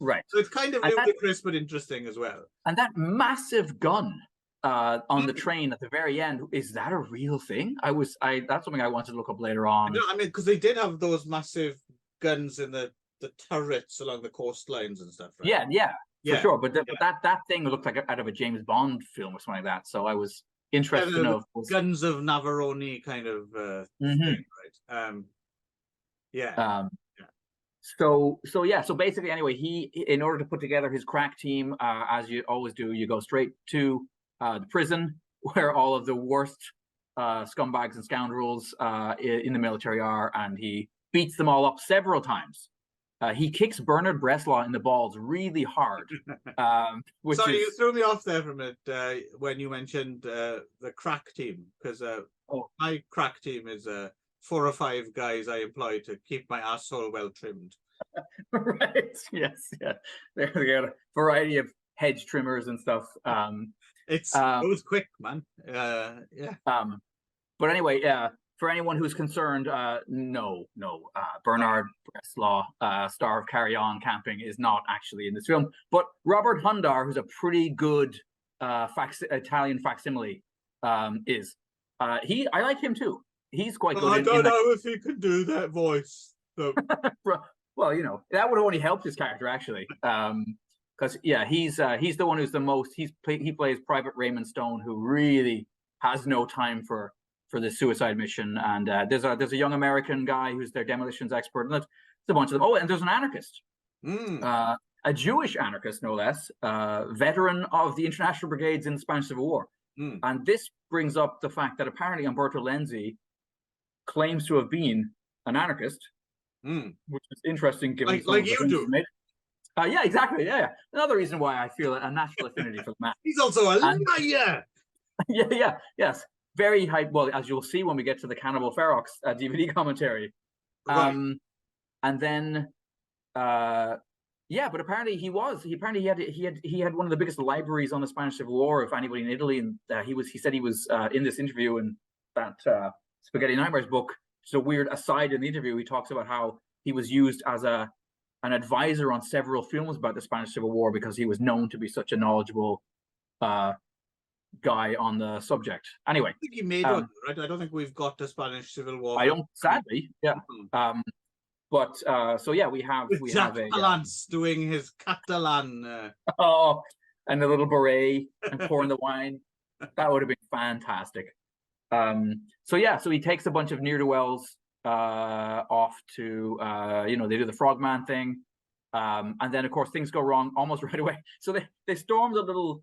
Right.
So it's kind of ludicrous but interesting as well.
And that massive gun on the train at the very end, is that a real thing? That's something I wanted to look up later on.
No, I mean, because they did have those massive guns in the turrets along the coastlines and stuff. Right?
Yeah, for sure. But that thing looked like out of a James Bond film or something like that. So I was interested to know.
Guns of Navarone kind of thing, right?
So basically, anyway, he, in order to put together his crack team, as you always do, you go straight to the prison where all of the worst scumbags and scoundrels in the military are, and he beats them all up several times. He kicks Bernard Bresslaw in the balls really hard.
Sorry, you threw me off there for a minute when you mentioned the crack team, because my crack team is 4 or 5 guys I employ to keep my asshole well trimmed.
Right. Yes. Yeah. They got a variety of hedge trimmers and stuff.
It was quick, man.
But anyway, for anyone who's concerned, no. Bernard Bresslaw, star of Carry On Camping, is not actually in this film. But Robert Hundar, who's a pretty good Italian facsimile, is. I like him too. He's quite good.
I don't know if he can do that voice. So.
Well, that would have only helped his character actually, because he's the one who's the most. He plays Private Raymond Stone, who really has no time for the suicide mission. And there's a young American guy who's their demolitions expert, and there's a bunch of them. Oh, and there's an anarchist. a Jewish anarchist, no less, veteran of the international brigades in the Spanish Civil War. And this brings up the fact that apparently Umberto Lenzi claims to have been an anarchist, which is interesting given
like you do.
Yeah, exactly. Yeah. Another reason why I feel a natural affinity for the man.
He's also a liar.
Yes. Very hype. Well, as you'll see when we get to the Cannibal Ferox DVD commentary.
Right.
And then, but apparently he had one of the biggest libraries on the Spanish Civil War, if anybody in Italy, and he said he was in this interview in that Spaghetti Nightmares book. Just a weird aside in the interview, he talks about how he was used as an advisor on several films about the Spanish Civil War because he was known to be such a knowledgeable guy on the subject. Anyway,
I think he made one, right? I don't think we've got the Spanish Civil War.
I don't, sadly, yeah. But so yeah, we have
Jack Palance doing his Catalan.
And the little beret and pouring the wine. That would have been fantastic. So he takes a bunch of ne'er-do-wells off to they do the frogman thing. And then of course things go wrong almost right away. So they storm the little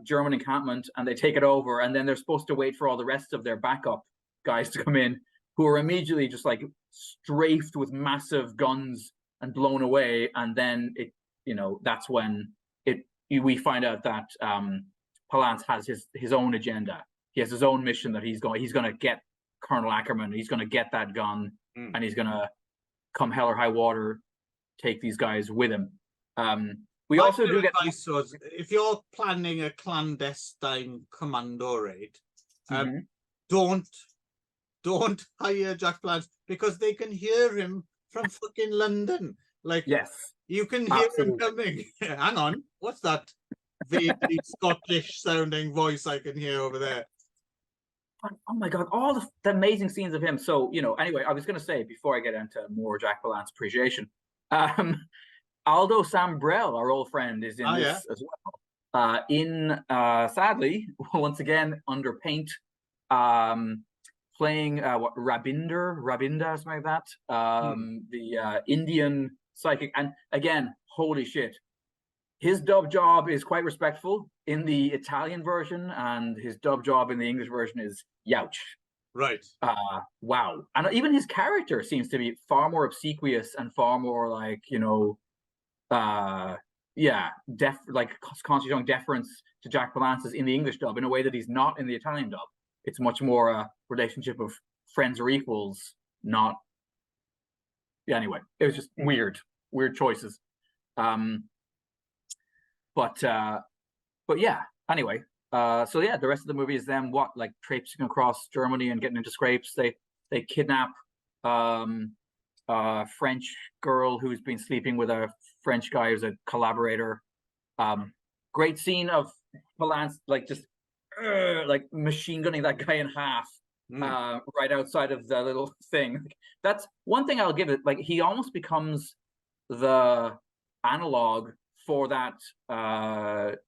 German encampment and they take it over, and then they're supposed to wait for all the rest of their backup guys to come in, who are immediately just like strafed with massive guns and blown away. And then that's when we find out that Palance has his own agenda. He has his own mission that he's going to get Colonel Ackerman. He's going to get that gun, and he's going to come hell or high water, take these guys with him. We also do get.
If you're planning a clandestine commando raid, don't hire Jack Palance, because they can hear him from fucking London. Like,
yes,
you can hear him coming. Hang on, what's that vaguely Scottish sounding voice I can hear over there?
Oh my god, all the amazing scenes of him. So, anyway, I was going to say, before I get into more Jack Palance appreciation, Aldo Sambrell, our old friend, is in this as well. Sadly, once again, under paint, playing Rabinda, something like that. The Indian psychic. And again, holy shit, his dub job is quite respectful in the Italian version, and his dub job in the English version is youch.
Right.
Wow. And even his character seems to be far more obsequious and far more like, constantly showing deference to Jack Palance's in the English dub in a way that he's not in the Italian dub. It's much more a relationship of friends or equals, not. Yeah, anyway, it was just weird choices. But yeah, anyway, the rest of the movie is them traipsing across Germany and getting into scrapes. They kidnap a French girl who's been sleeping with a French guy who's a collaborator. Great scene of Palance machine gunning that guy in half right outside of the little thing. That's one thing I'll give it. Like, he almost becomes the analog for that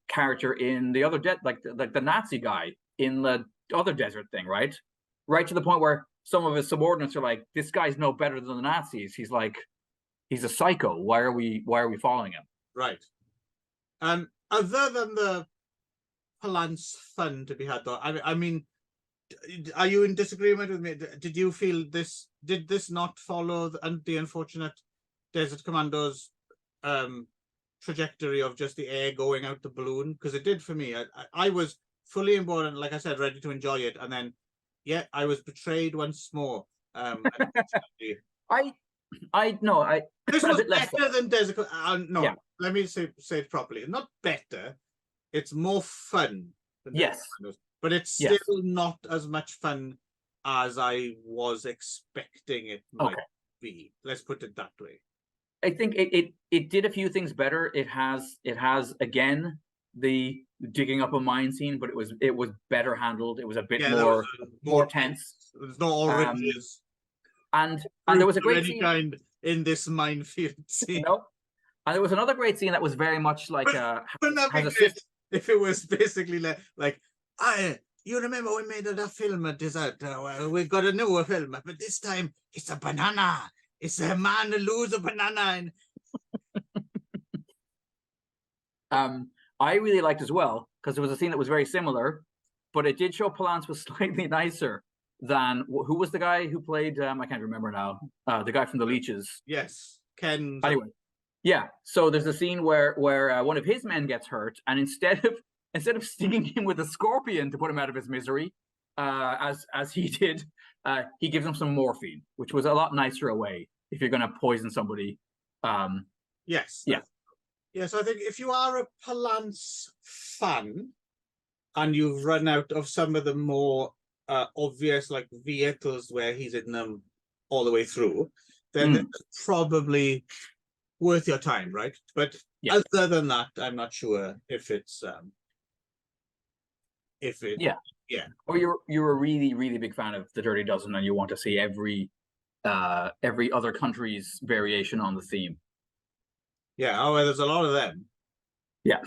character in the other the Nazi guy in the other desert thing, right to the point where some of his subordinates are like, this guy's no better than the Nazis. He's a psycho. Why are we following him?
Right. Other than the Palance fun to be had, though, I mean, are you in disagreement with me? Did you feel did this not follow the unfortunate Desert Commandos trajectory of just the air going out the balloon? Because it did for me. I was fully on board and, like I said, ready to enjoy it, and then I was betrayed once more.
This was
better than Desert. Let me say it properly. Not better. It's more fun.
Yes,
but it's still not as much fun as I was expecting it might be. Let's put it that way.
I think it did a few things better. It has again the digging up a mine scene, but it was better handled. It was a bit more tense.
There's no oranges.
And there was a great scene
kind in this minefield scene.
No. And there was another great scene that was very much like
if it was basically like you remember we made a film at Desert. We got a newer film, but this time it's a banana. It's a man who loses a banana. And
I really liked as well, because there was a scene that was very similar, but it did show Palance was slightly nicer than who was the guy who played I can't remember now, the guy from the Leeches.
Yes, Ken.
Anyway, yeah, so there's a scene where one of his men gets hurt, and instead of stinging him with a scorpion to put him out of his misery, as he did, he gives him some morphine, which was a lot nicer a way if you're going to poison somebody.
Yes.
Yeah.
Yes, I think if you are a Palance fan and you've run out of some of the more obvious like vehicles where he's in them all the way through, then it's probably worth your time, right? But other than that, I'm not sure if it's Or
you're a really, really big fan of the Dirty Dozen, and you want to see every other country's variation on the theme.
Yeah, oh, well, there's a lot of them.
Yeah.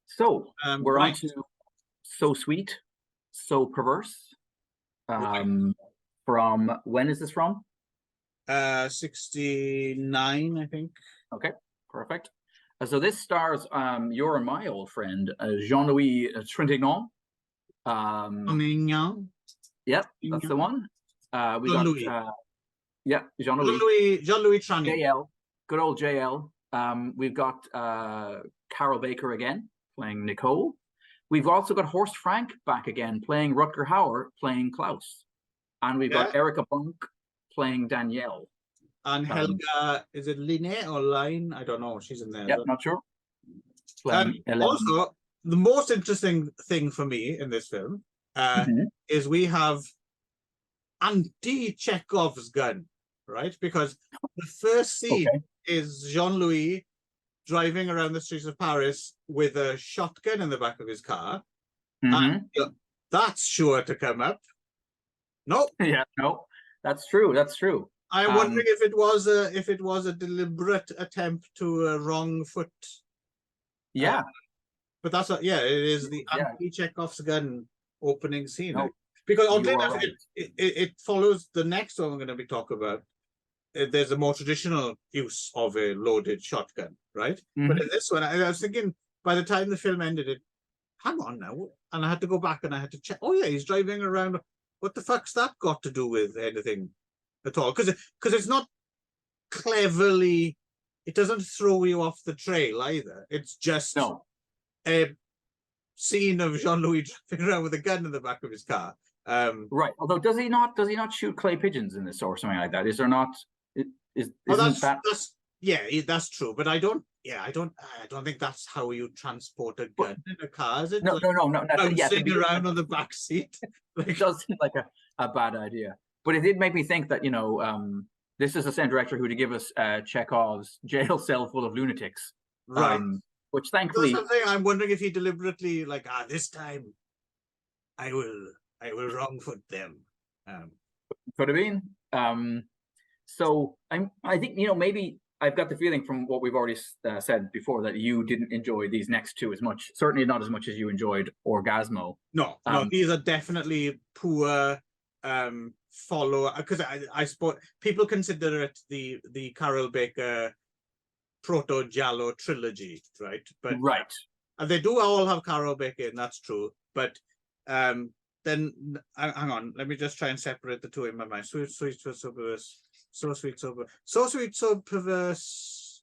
So we're on to So Sweet, So Perverse. From when is this from?
69, I think.
Okay, perfect. So this stars your and my old friend Jean-Louis Trintignant. Yep, that's the one. We
Jean-Louis.
Yeah, Jean-Louis
Trintignant.
JL, good old JL. We've got Carol Baker again playing Nicole. We've also got Horst Frank back again playing Rutger Hauer, playing Klaus, and we've got Erica Bunk playing Danielle.
And Helga, is it Line or Line? I don't know. She's in there.
Yeah, not sure.
Also, the most interesting thing for me in this film is we have anti-Chekhov's gun, right? Because the first scene is Jean-Louis driving around the streets of Paris with a shotgun in the back of his car. And that's sure to come up. Nope.
Yeah, no, that's true. That's true.
I'm wondering if it was a deliberate attempt to wrong foot.
Yeah,
but that's it is the anti-Chekhov's gun opening scene.
No,
because oddly enough, it follows the next one we're going to be talking about. There's a more traditional use of a loaded shotgun, right? But in this one, I was thinking by the time the film ended, hang on now, and I had to go back and I had to check. Oh yeah, he's driving around. What the fuck's that got to do with anything at all? Because it's not cleverly, it doesn't throw you off the trail either. It's just a scene of Jean-Louis driving around with a gun in the back of his car.
Right. Although does he not shoot clay pigeons in this or something like that? Is there not?
That's true. But I don't think that's how you transport a gun in a car, is it?
No.
Sitting around on the back seat.
It does seem like a bad idea. But it did make me think that, this is the same director who to give us Chekhov's jail cell full of lunatics.
Right.
Which thankfully,
I'm wondering if he deliberately this time I will wrong foot them.
Could have been. So I think maybe I've got the feeling from what we've already said before that you didn't enjoy these next two as much. Certainly not as much as you enjoyed Orgasmo.
No, these are definitely poor follow, because I suppose people consider it the Carol Baker proto Giallo trilogy, right? But and they do all have Carol Baker, and that's true. But then hang on, let me just try and separate the two in my mind. So Sweet, So Perverse. So Sweet, So Perverse.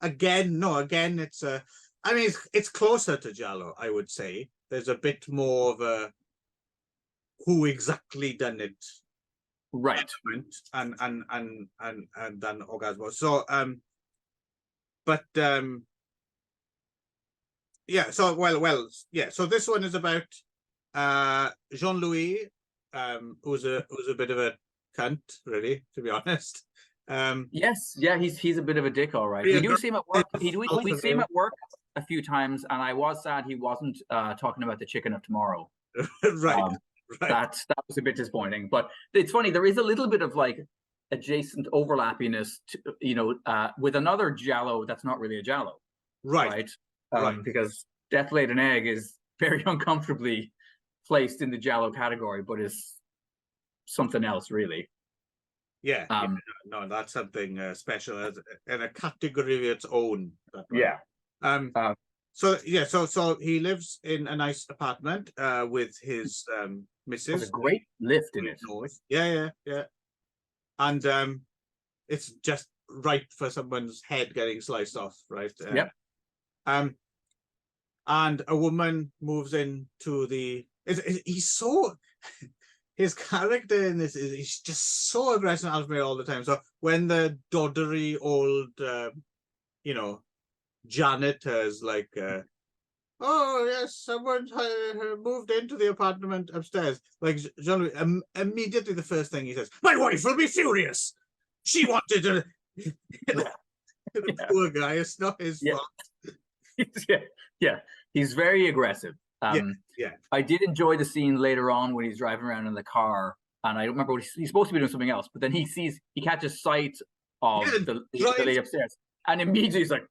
Again, it's it's closer to Giallo, I would say. There's a bit more of a who exactly done it,
right?
And then Orgasmo. So So this one is about Jean-Louis, who's a bit of a cunt, really, to be honest. He's a bit of a dick, all right. We do see him at work. We see him at work a few times, and I was sad he wasn't talking about the chicken of tomorrow. Right.
That was a bit disappointing, but it's funny. There is a little bit of adjacent overlappiness, with another Giallo that's not really a Giallo, right? Because Death Laid an Egg is very uncomfortably placed in the Giallo category, but is something else, really.
Yeah,
Um,
no, that's something special in a category of its own.
yeah.
So yeah, so he lives in a nice apartment with his missus.
There's a great lift in it.
Yeah. And it's just right for someone's head getting sliced off, right?
Yep.
And a woman moves into the. He's so. His character in this he's just so aggressive and animated all the time. So when the doddery old, janitors like, oh yes, someone moved into the apartment upstairs. Like Jean-Louis, immediately the first thing he says, "My wife will be furious. She wanted to." Poor guy, it's not his fault.
Yeah, he's very aggressive.
Yeah.
I did enjoy the scene later on when he's driving around in the car, and I don't remember what he's supposed to be doing something else, but then he catches sight of the lady upstairs, and immediately he's like,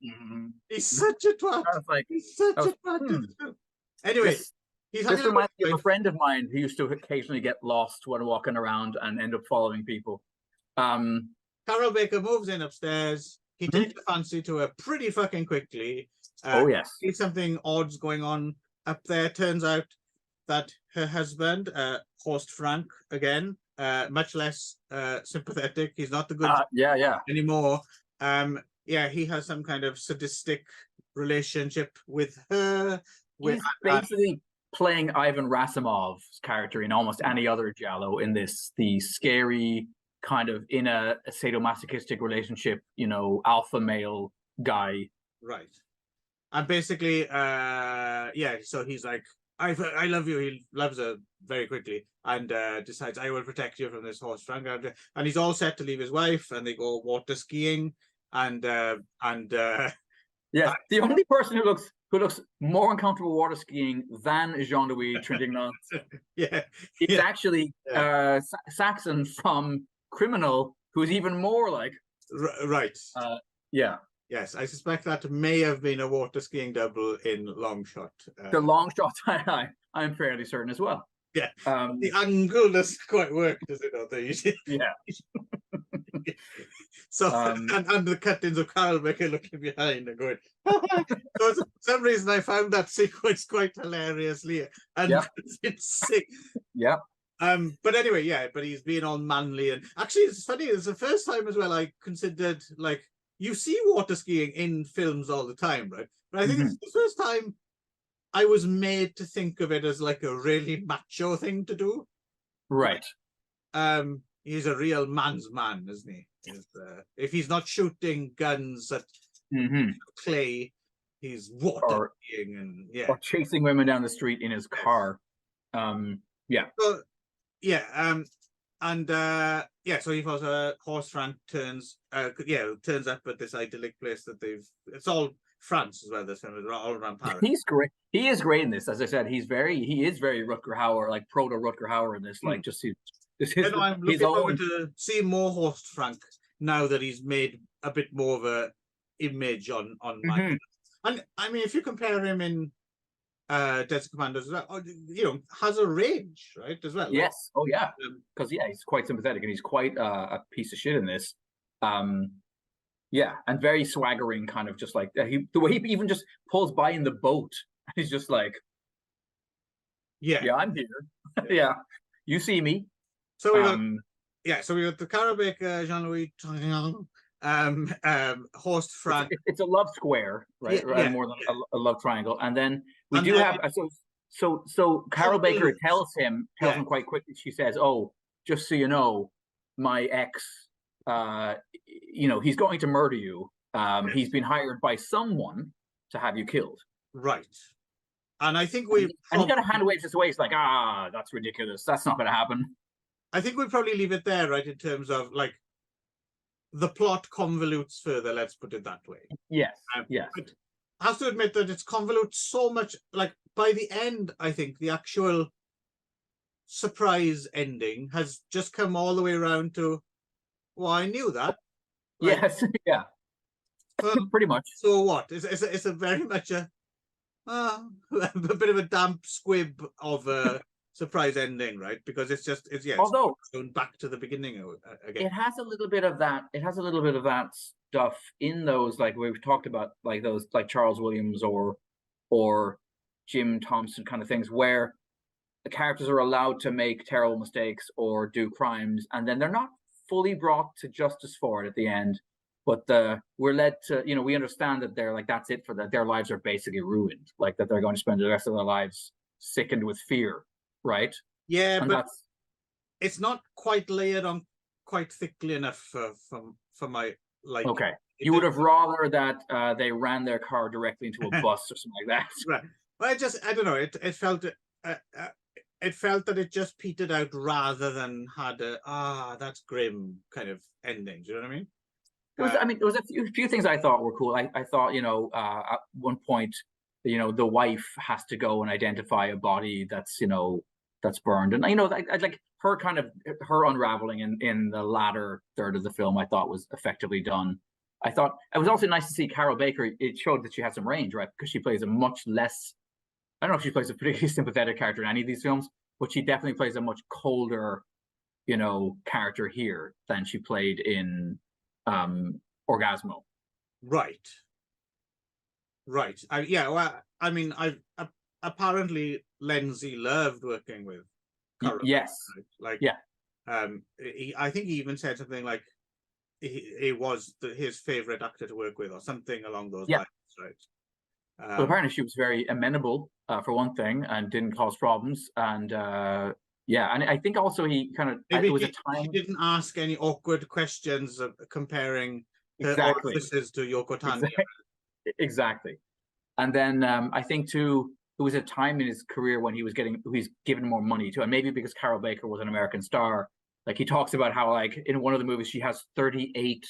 he's such a twat.
I was like,
he's such a twat. Anyway,
this reminds me of a friend of mine who used to occasionally get lost when walking around and end up following people.
Carol Baker moves in upstairs. He takes a fancy to her pretty fucking quickly.
Oh yes,
something odd's going on up there. Turns out that her husband, Horst Frank, again, much less sympathetic. He's not the good anymore. He has some kind of sadistic relationship with her.
He's basically playing Ivan Rasimov's character in almost any other giallo in this, the scary kind of in a sadomasochistic relationship, alpha male guy.
Right. And basically, so he's like, I love you. He loves her very quickly and decides, I will protect you from this Horst Frank. And he's all set to leave his wife, and they go water skiing. The
only person who looks more uncomfortable water skiing than Jean-Louis Trintignant. It's actually Saxon from Criminal, who's even more like
right.
Yes,
I suspect that may have been a water skiing double in Long Shot.
The Long Shot, I'm fairly certain as well.
Yeah, the angle doesn't quite work, does it? So and the cut-ins of Carol Baker looking behind and going. So for some reason, I found that sequence quite hilariously and it's sick.
Yeah.
But anyway, but he's being all manly, and actually, it's funny. It's the first time as well I considered, like, you see water skiing in films all the time, right? But I think it's the first time I was made to think of it as like a really macho thing to do.
Right.
He's a real man's man, isn't he? If he's not shooting guns at clay, he's water skiing
or chasing women down the street in his car.
So he falls. Horst Frank turns up at this idyllic place that it's all France as well. This film is all around Paris.
He's great. He is great in this. As I said, he is very Rutger Hauer, like proto Rutger Hauer in this. Like
I'm looking forward to see more Horst Frank now that he's made a bit more of a image on my. And I mean, if you compare him in Desert Commandos, has a range, right, as well.
Yes. Oh yeah. Because he's quite sympathetic and he's quite a piece of shit in this. And very swaggering, kind of just like the way he even just pulls by in the boat. He's just like, I'm here. Yeah, you see me.
So we got the Carol Baker, Jean-Louis Horst Frank.
It's a love square, right? More than a love triangle. And then we have so Carol Baker tells him quite quickly. She says, "Oh, just so you know, my ex, he's going to murder you. He's been hired by someone to have you killed." Right.
And I think
he kind of hand waves this away. It's like, that's ridiculous. That's not going to happen.
I think we'll probably leave it there, right? In terms of like the plot convolutes further. Let's put it that way.
Yes.
But I have to admit that it's convolutes so much. Like by the end, I think the actual surprise ending has just come all the way around to, well, I knew that.
Like, yes. Yeah. Pretty much.
So what? It's a very much a bit of a damp squib of surprise ending, right? Because it's
Although
going back to the beginning again.
it has a little bit of that. It has a little bit of that stuff in those, like we've talked about, like those, like Charles Williams or Jim Thompson kind of things, where the characters are allowed to make terrible mistakes or do crimes, and then they're not fully brought to justice for it at the end. But we're led to, we understand that they're like, that's it for that. Their lives are basically ruined, like that they're going to spend the rest of their lives sickened with fear, right?
Yeah,
And
but it's not quite layered on quite thickly enough for my liking.
Okay, you would have rather that they ran their car directly into a bus or something like that.
Right. Well, I don't know. It felt it felt that it just petered out rather than had that's grim kind of ending. Do you know what I mean?
There was a few things I thought were cool. I thought, at one point, the wife has to go and identify a body that's, that's burned. And, I like her unraveling in the latter third of the film, I thought was effectively done. I thought it was also nice to see Carol Baker. It showed that she had some range, right? Because she plays a much less, I don't know if she plays a particularly sympathetic character in any of these films, but she definitely plays a much colder, character here than she played in Orgasmo.
Right. Apparently Lenzi loved working with Carol.
Yes.
Right? I think he even said something like he was his favorite actor to work with, or something along those lines, right?
Well, apparently she was very amenable, for one thing, and didn't cause problems. And and I think also he kind of,
maybe
it was a time,
he didn't ask any awkward questions of comparing her orifices to Yoko Tano.
Exactly. And then I think too, it was a time in his career when he's given more money to, and maybe because Carol Baker was an American star, like he talks about how, like, in one of the movies she has 38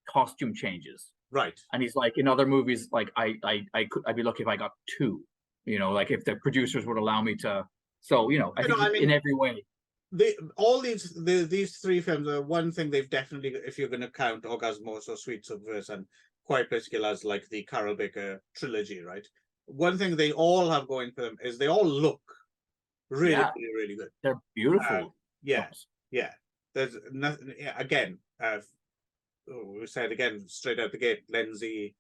costume changes.
Right.
And he's like, in other movies, like I'd be lucky if I got 2, like if the producers would allow me to. So, I think in every way.
These 3 films are one thing they've definitely, if you're going to count Orgasmos or Sweet Subverse and Quiet Place Kill as like the Carol Baker trilogy, right? One thing they all have going for them is they all look really, really, really good.
They're beautiful.
Yeah. There's nothing. Again, we said again straight out the gate, Lenzi,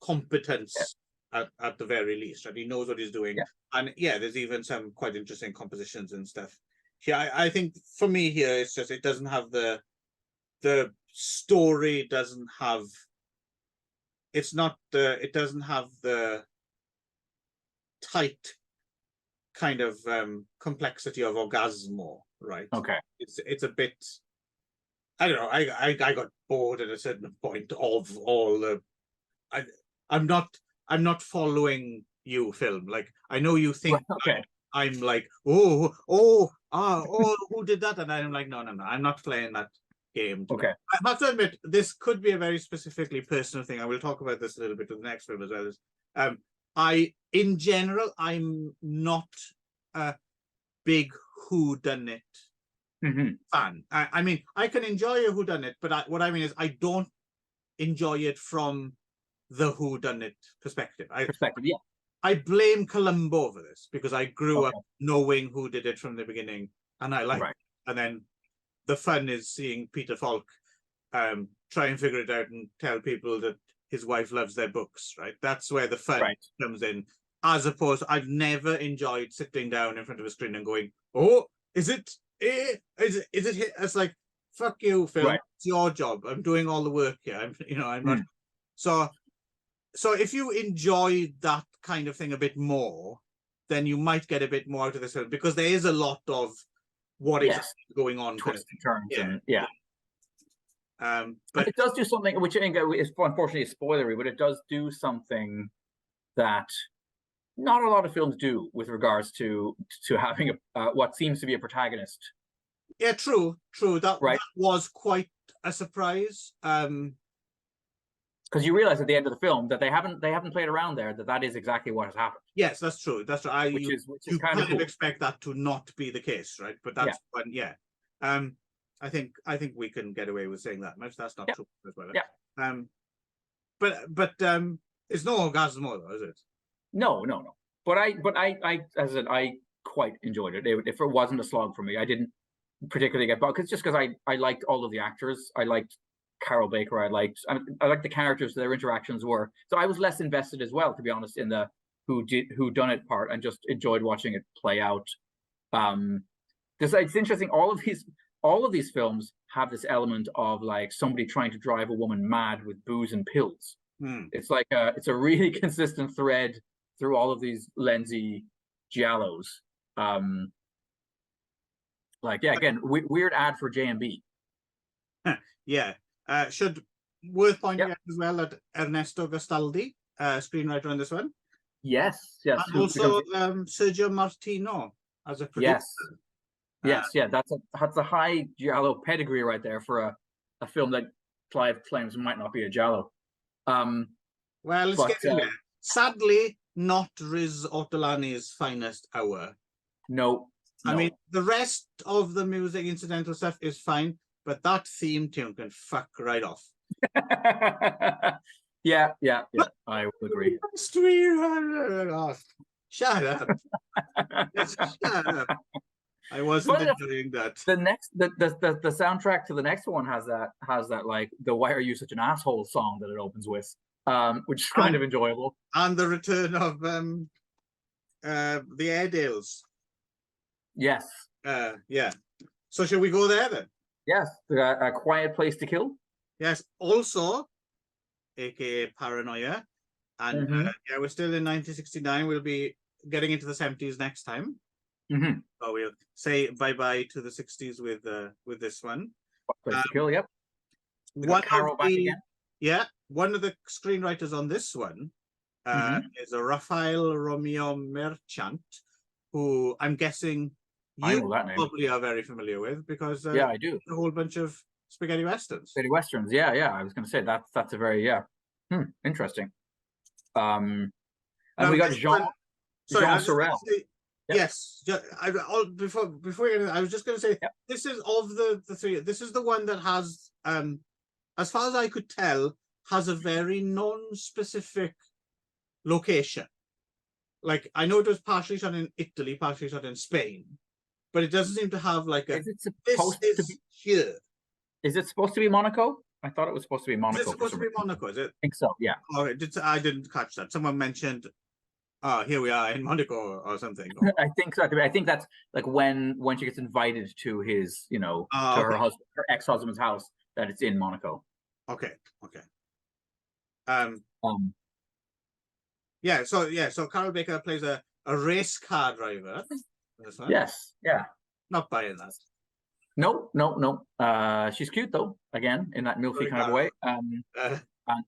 competence at the very least, right? He knows what he's doing, and there's even some quite interesting compositions and stuff. I think for me here, it's just it doesn't have the story doesn't have. It doesn't have the tight kind of complexity of Orgasmo, right?
Okay.
It's a bit, I don't know, I got bored at a certain point of all the I'm not following you, film. Like, I know you think I'm like, who did that? And I'm like, no, I'm not playing that game.
Okay.
I have to admit, this could be a very specifically personal thing. I will talk about this a little bit with the next film as well. In general, I'm not a big whodunit fan. I mean, I can enjoy a whodunit, but what I mean is I don't enjoy it from the whodunit perspective. I blame Columbo over this because I grew up knowing who did it from the beginning, and I like it. And then the fun is seeing Peter Falk try and figure it out and tell people that his wife loves their books, right? That's where the fun comes in. As opposed, I've never enjoyed sitting down in front of a screen and going, "Oh, is it? Is it? It's like, fuck you, Phil. It's your job. I'm doing all the work here. I'm not." So if you enjoy that kind of thing a bit more, then you might get a bit more out of this film, because there is a lot of what is going on,
twists and turns,
but
it does do something which I think is unfortunately spoilery, but it does do something that not a lot of films do with regards to having what seems to be a protagonist.
Yeah, true. That was quite a surprise.
Because you realize at the end of the film that they haven't played around there, that is exactly what has happened.
Yes, that's true. Which is kind of cool. Expect that to not be the case, right? But that's I think we can get away with saying that much. That's not true as well. Yeah. But it's no Orgasmo though, is it?
No. But I as I said, quite enjoyed it. If it wasn't a slog for me, I didn't particularly get bogged, just because I liked all of the actors. I liked Carol Baker. I liked the characters. Their interactions were, so I was less invested as well, to be honest, in the who done it part, and just enjoyed watching it play out. It's interesting. All of these films have this element of like somebody trying to drive a woman mad with booze and pills. It's like it's a really consistent thread through all of these Lenzi giallos. Like, yeah, again, weird ad for J&B.
Yeah. Should worth pointing out as well that Ernesto Gastaldi, screenwriter on this one.
Yes, yes.
And also Sergio Martino as a producer.
Yes, yeah, that's a high giallo pedigree right there for a film that Clive claims might not be a giallo.
Well, let's get in there. Sadly, not Riz Ortolani's finest hour.
No.
I mean, the rest of the music, incidental stuff is fine, but that theme tune can fuck right off.
Yeah, I would agree.
Oh, shut up. Shut up. I wasn't enjoying that.
The soundtrack to the next one has that like the "Why Are You Such an Asshole" song that it opens with, which is kind of enjoyable. And
the return of the Airedales.
Yes.
Yeah. So shall we go there then?
Yes. A Quiet Place to Kill.
Yes. Also, aka Paranoia, and yeah, we're still in 1969. We'll be getting into the 70s next time. So we'll say bye-bye to the 60s with this one.
Place to Kill, yep.
One Carol back again. Yeah, one of the screenwriters on this one is a Rafael Romeo Merchant, who I'm guessing you probably are very familiar with, because
yeah, I do.
A whole bunch of spaghetti westerns.
Spaghetti westerns, yeah. I was going to say that's a very interesting. And we got Jean Sorel.
Yes, before I was just going to say, this is of the three. This is the one that has, as far as I could tell, has a very non-specific location. Like, I know it was partially shot in Italy, partially shot in Spain, but it doesn't seem to have like a.
Is it supposed to be
here?
Is it supposed to be Monaco? I thought it was supposed to be Monaco.
Is it supposed to be Monaco? Is it?
I think so. Yeah.
Okay, I didn't catch that. Someone mentioned. Here we are in Monaco or something.
I think so. I think that's like when she gets invited to his, to her ex-husband's house, that it's in Monaco.
Okay. Yeah. So Carol Baker plays a race car driver. This one.
Yes. Yeah.
Not buying that.
No. She's cute though. Again, in that milfy kind of way.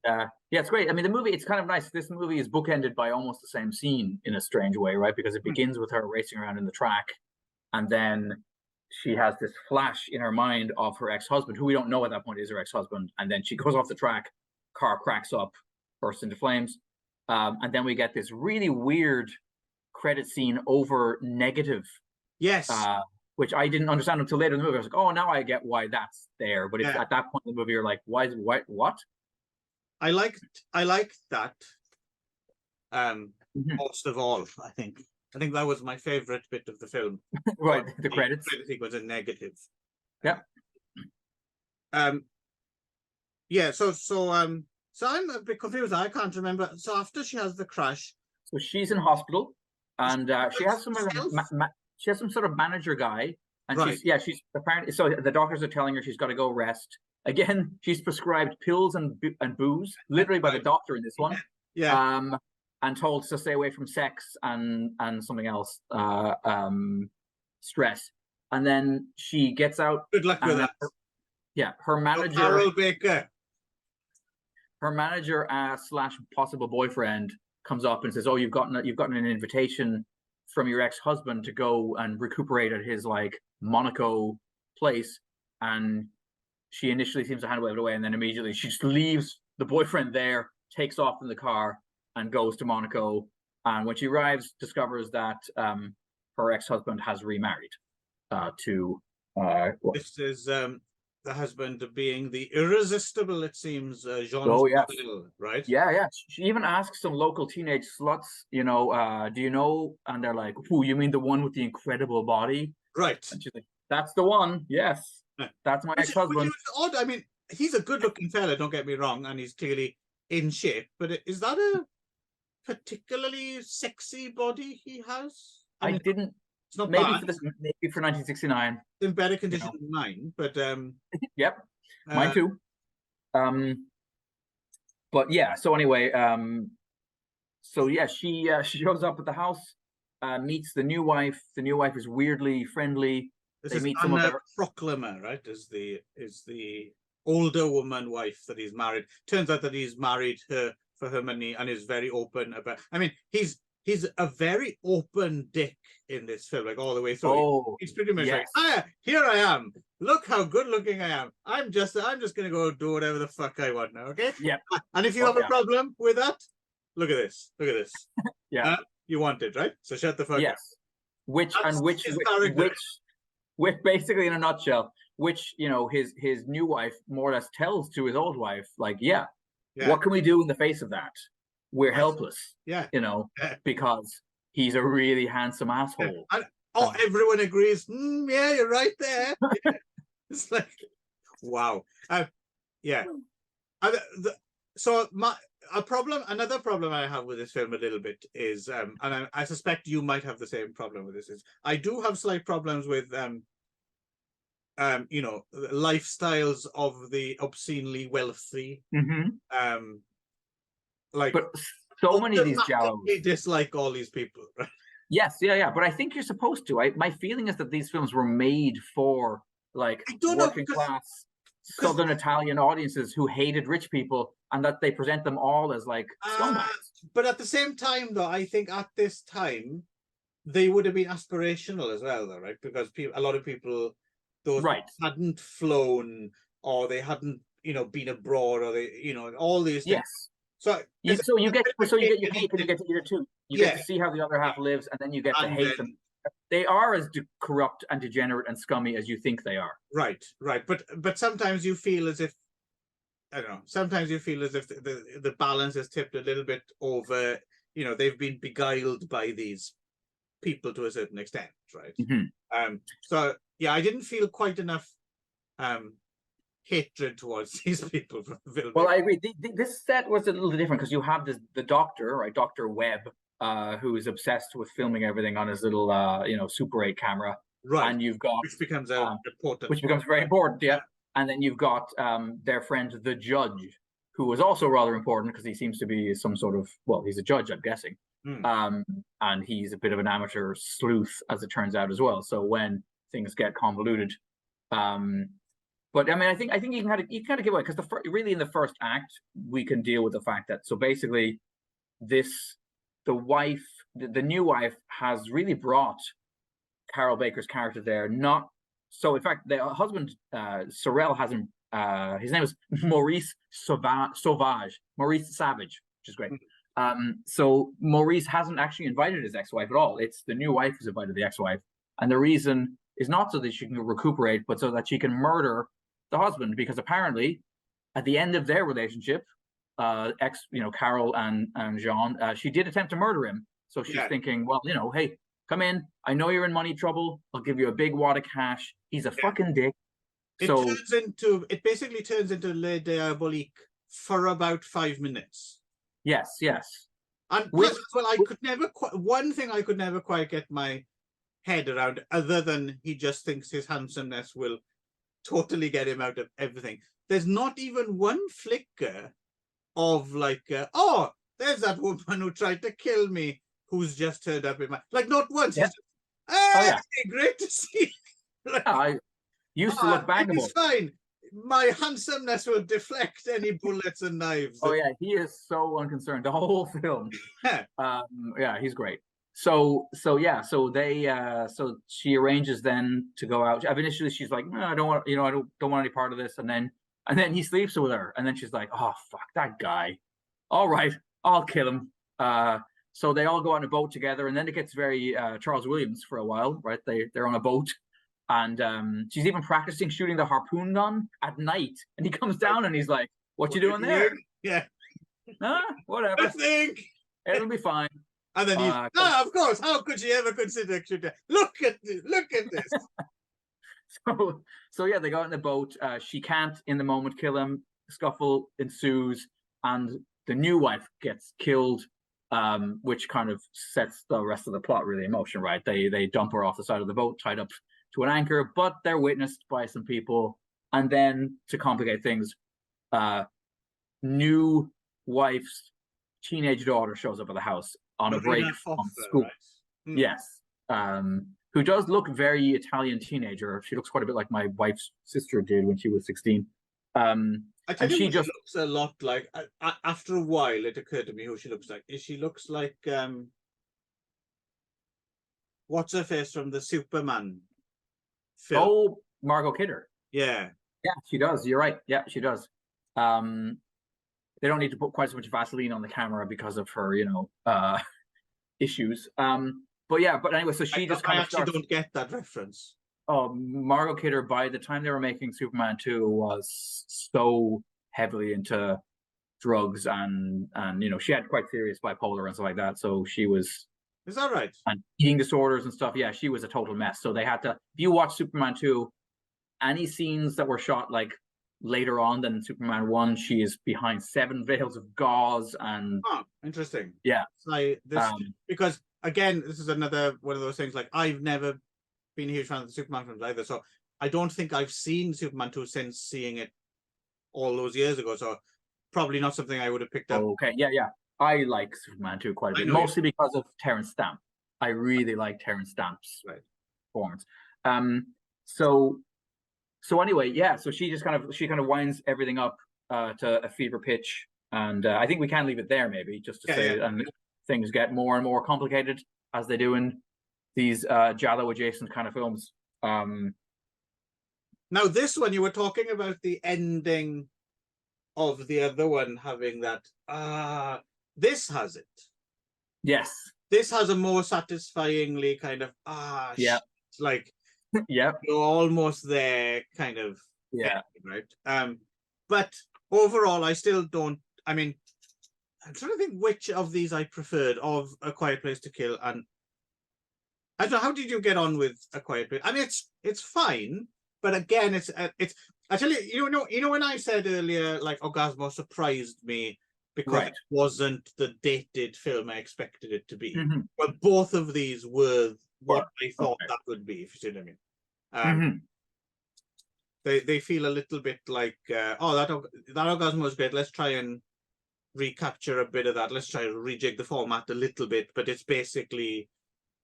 Yeah, it's great. I mean, the movie, it's kind of nice. This movie is bookended by almost the same scene in a strange way, right? Because it begins with her racing around in the track, and then she has this flash in her mind of her ex-husband, who we don't know at that point is her ex-husband, and then she goes off the track, car cracks up, bursts into flames, and then we get this really weird credit scene over negative.
Yes.
Which I didn't understand until later in the movie. I was like, oh, now I get why that's there. But it's at that point in the movie, you're like, what?
I like that. Most of all, I think that was my favorite bit of the film.
Right, the credits.
I think was a negative.
Yeah.
Yeah. So I'm a bit confused. I can't remember. So after she has the crash,
so she's in hospital, and she has some sort of manager guy, and she's apparently, so the doctors are telling her she's got to go rest. Again, she's prescribed pills and booze, literally by the doctor in this one.
Yeah.
And told to stay away from sex and something else, stress. And then she gets out.
Good luck with that.
Her manager.
Carol Baker.
Her manager / possible boyfriend comes up and says, "Oh, you've gotten an invitation from your ex-husband to go and recuperate at his like Monaco place," and she initially seems to hand it away, and then immediately she just leaves the boyfriend there, takes off in the car, and goes to Monaco. And when she arrives, discovers that her ex-husband has remarried to.
This is the husband being the irresistible, it seems, Jean.
Oh, yes.
Right?
Yeah. She even asks some local teenage sluts, you know, do you know? And they're like, "Who? You mean the one with the incredible body?"
Right.
And she's like, "That's the one. Yes, that's my ex-husband."
Which is odd. I mean, he's a good-looking fella. Don't get me wrong, and he's clearly in shape. But is that a particularly sexy body he has?
I didn't.
It's not
Maybe
bad.
for this, maybe for 1969.
In better condition than mine, but
Yep, mine too. But yeah. So anyway, so yeah, she shows up at the house, meets the new wife. The new wife is weirdly friendly.
This
they
is
meet some of their
Proclama, right? Is the older woman wife that he's married. Turns out that he's married her for her money and is very open about. I mean, he's a very open dick in this film, like all the way through.
Oh,
he's pretty much like, here I am. Look how good looking I am. I'm just gonna go do whatever the fuck I want now. Okay.
Yeah.
And if you have a problem with that, look at this. Look at this.
Yeah.
You want it, right? So shut the fuck up.
Yes. Which basically, in a nutshell, which, you know, his new wife more or less tells to his old wife, like, yeah. What can we do in the face of that? We're helpless. Yeah. You know, because he's a really handsome asshole.
And, everyone agrees. Yeah, you're right there. It's like, wow. Yeah. So another problem I have with this film a little bit is, and I suspect you might have the same problem with this, is I do have slight problems with, you know, the lifestyles of the obscenely wealthy. Like,
but so many of these giallos
dislike all these people, right?
Yes, yeah. But I think you're supposed to. My feeling is that these films were made for like working class Southern Italian audiences who hated rich people, and that they present them all as like scumbags.
But at the same time, though, I think at this time they would have been aspirational as well, though, right? Because a lot of people, those hadn't flown, or they hadn't, you know, been abroad, or they, you know, all these things.
Yes.
So
you get your cake and you get to eat it too. You get to see how the other half lives, and then you get to hate them. They are as corrupt and degenerate and scummy as you think they are. Right.
But sometimes you feel as if, I don't know. Sometimes you feel as if the balance is tipped a little bit over. You know, they've been beguiled by these people to a certain extent, right? So yeah, I didn't feel quite enough hatred towards these people from the film.
Well, I agree. This set was a little different because you have the doctor, right, Dr. Webb, who is obsessed with filming everything on his little, you know, Super 8 camera.
Right.
And you've got
which becomes important.
Which becomes very important, yeah. And then you've got their friend the judge, who is also rather important because he seems to be some sort of, well, he's a judge, I'm guessing. And he's a bit of an amateur sleuth, as it turns out, as well. So when things get convoluted, but I mean, I think you can kind of give away, because really in the first act we can deal with the fact that, so basically the new wife has really brought Carol Baker's character there. Not so. In fact, the husband Sorrel hasn't. His name is Maurice Sauvage, Maurice Savage, which is great. So Maurice hasn't actually invited his ex-wife at all. It's the new wife who's invited the ex-wife, and the reason is not so that she can recuperate, but so that she can murder the husband, because apparently at the end of their relationship, Carol and Jean, she did attempt to murder him. So she's thinking, well, you know, hey, come in. I know you're in money trouble. I'll give you a big wad of cash. He's a fucking dick.
It basically turns into Le Diabolique for about 5 minutes.
Yes.
And one thing I could never quite get my head around, other than he just thinks his handsomeness will totally get him out of everything. There's not even one flicker of like, oh, there's that woman who tried to kill me, who's just turned up in my, like, not once.
Yeah.
Great to see. Like,
I used to look bangable.
It's fine. My handsomeness will deflect any bullets and knives.
Oh yeah, he is so unconcerned the whole film. Yeah, he's great. So she arranges then to go out. Initially she's like, no, I don't want, I don't want any part of this. And then he sleeps with her. And then she's like, oh fuck that guy. All right, I'll kill him. So they all go on a boat together, and then it gets very Charles Williams for a while, right? They're on a boat, And she's even practicing shooting the harpoon gun at night. And he comes down and he's like, "What you doing there?"
Yeah.
Whatever.
I think
it'll be fine.
And then he's, of course. How could she ever consider shooting? Look at this.
So yeah, they go out in the boat. She can't in the moment kill him. Scuffle ensues, and the new wife gets killed, which kind of sets the rest of the plot really in motion, right? They dump her off the side of the boat, tied up to an anchor, but they're witnessed by some people. And then to complicate things, new wife's teenage daughter shows up at the house on a break from school. Right? Yes. Who does look very Italian teenager. She looks quite a bit like my wife's sister did when she was 16.
I tell you, she just looks a lot like. After a while, it occurred to me who she looks like. She looks like what's her face from the Superman film?
Oh, Margot Kidder.
Yeah,
she does. You're right. Yeah, she does. They don't need to put quite so much Vaseline on the camera because of her, issues. But anyway, so she just kind of
actually don't get that reference.
Oh, Margot Kidder, by the time they were making Superman 2, was so heavily into drugs and she had quite serious bipolar and stuff like that. So she was.
Is that right?
And eating disorders and stuff. Yeah, she was a total mess. So they had to. If you watch Superman 2, any scenes that were shot like later on than Superman 1, she is behind 7 veils of gauze and.
Oh, interesting.
Yeah.
Like this, because again, this is another one of those things. Like I've never been a huge fan of the Superman films either, so I don't think I've seen Superman 2 since seeing it all those years ago. So probably not something I would have picked up.
Okay, yeah. I like Superman 2 quite a bit, mostly because of Terrence Stamp. I really like Terrence Stamp's performance. So anyway, yeah. So she kind of winds everything up to a fever pitch, and I think we can leave it there, maybe, just to say. And things get more and more complicated as they do in these Giallo adjacent kind of films.
Now, this one, you were talking about the ending of the other one having that. This has it.
Yes.
This has a more satisfyingly kind of like you're almost there kind of ending, right? But overall, I still don't. I mean, I'm trying to think which of these I preferred of A Quiet Place to Kill and. I don't know, how did you get on with A Quiet Place? I mean, it's fine, but again, it's. I tell you, you know, when I said earlier, like Orgasmo surprised me because it wasn't the dated film I expected it to be. Well, both of these were what I thought that would be, if you see what I mean. They feel a little bit like, that Orgasmo was great. Let's try and recapture a bit of that. Let's try to rejig the format a little bit, but it's basically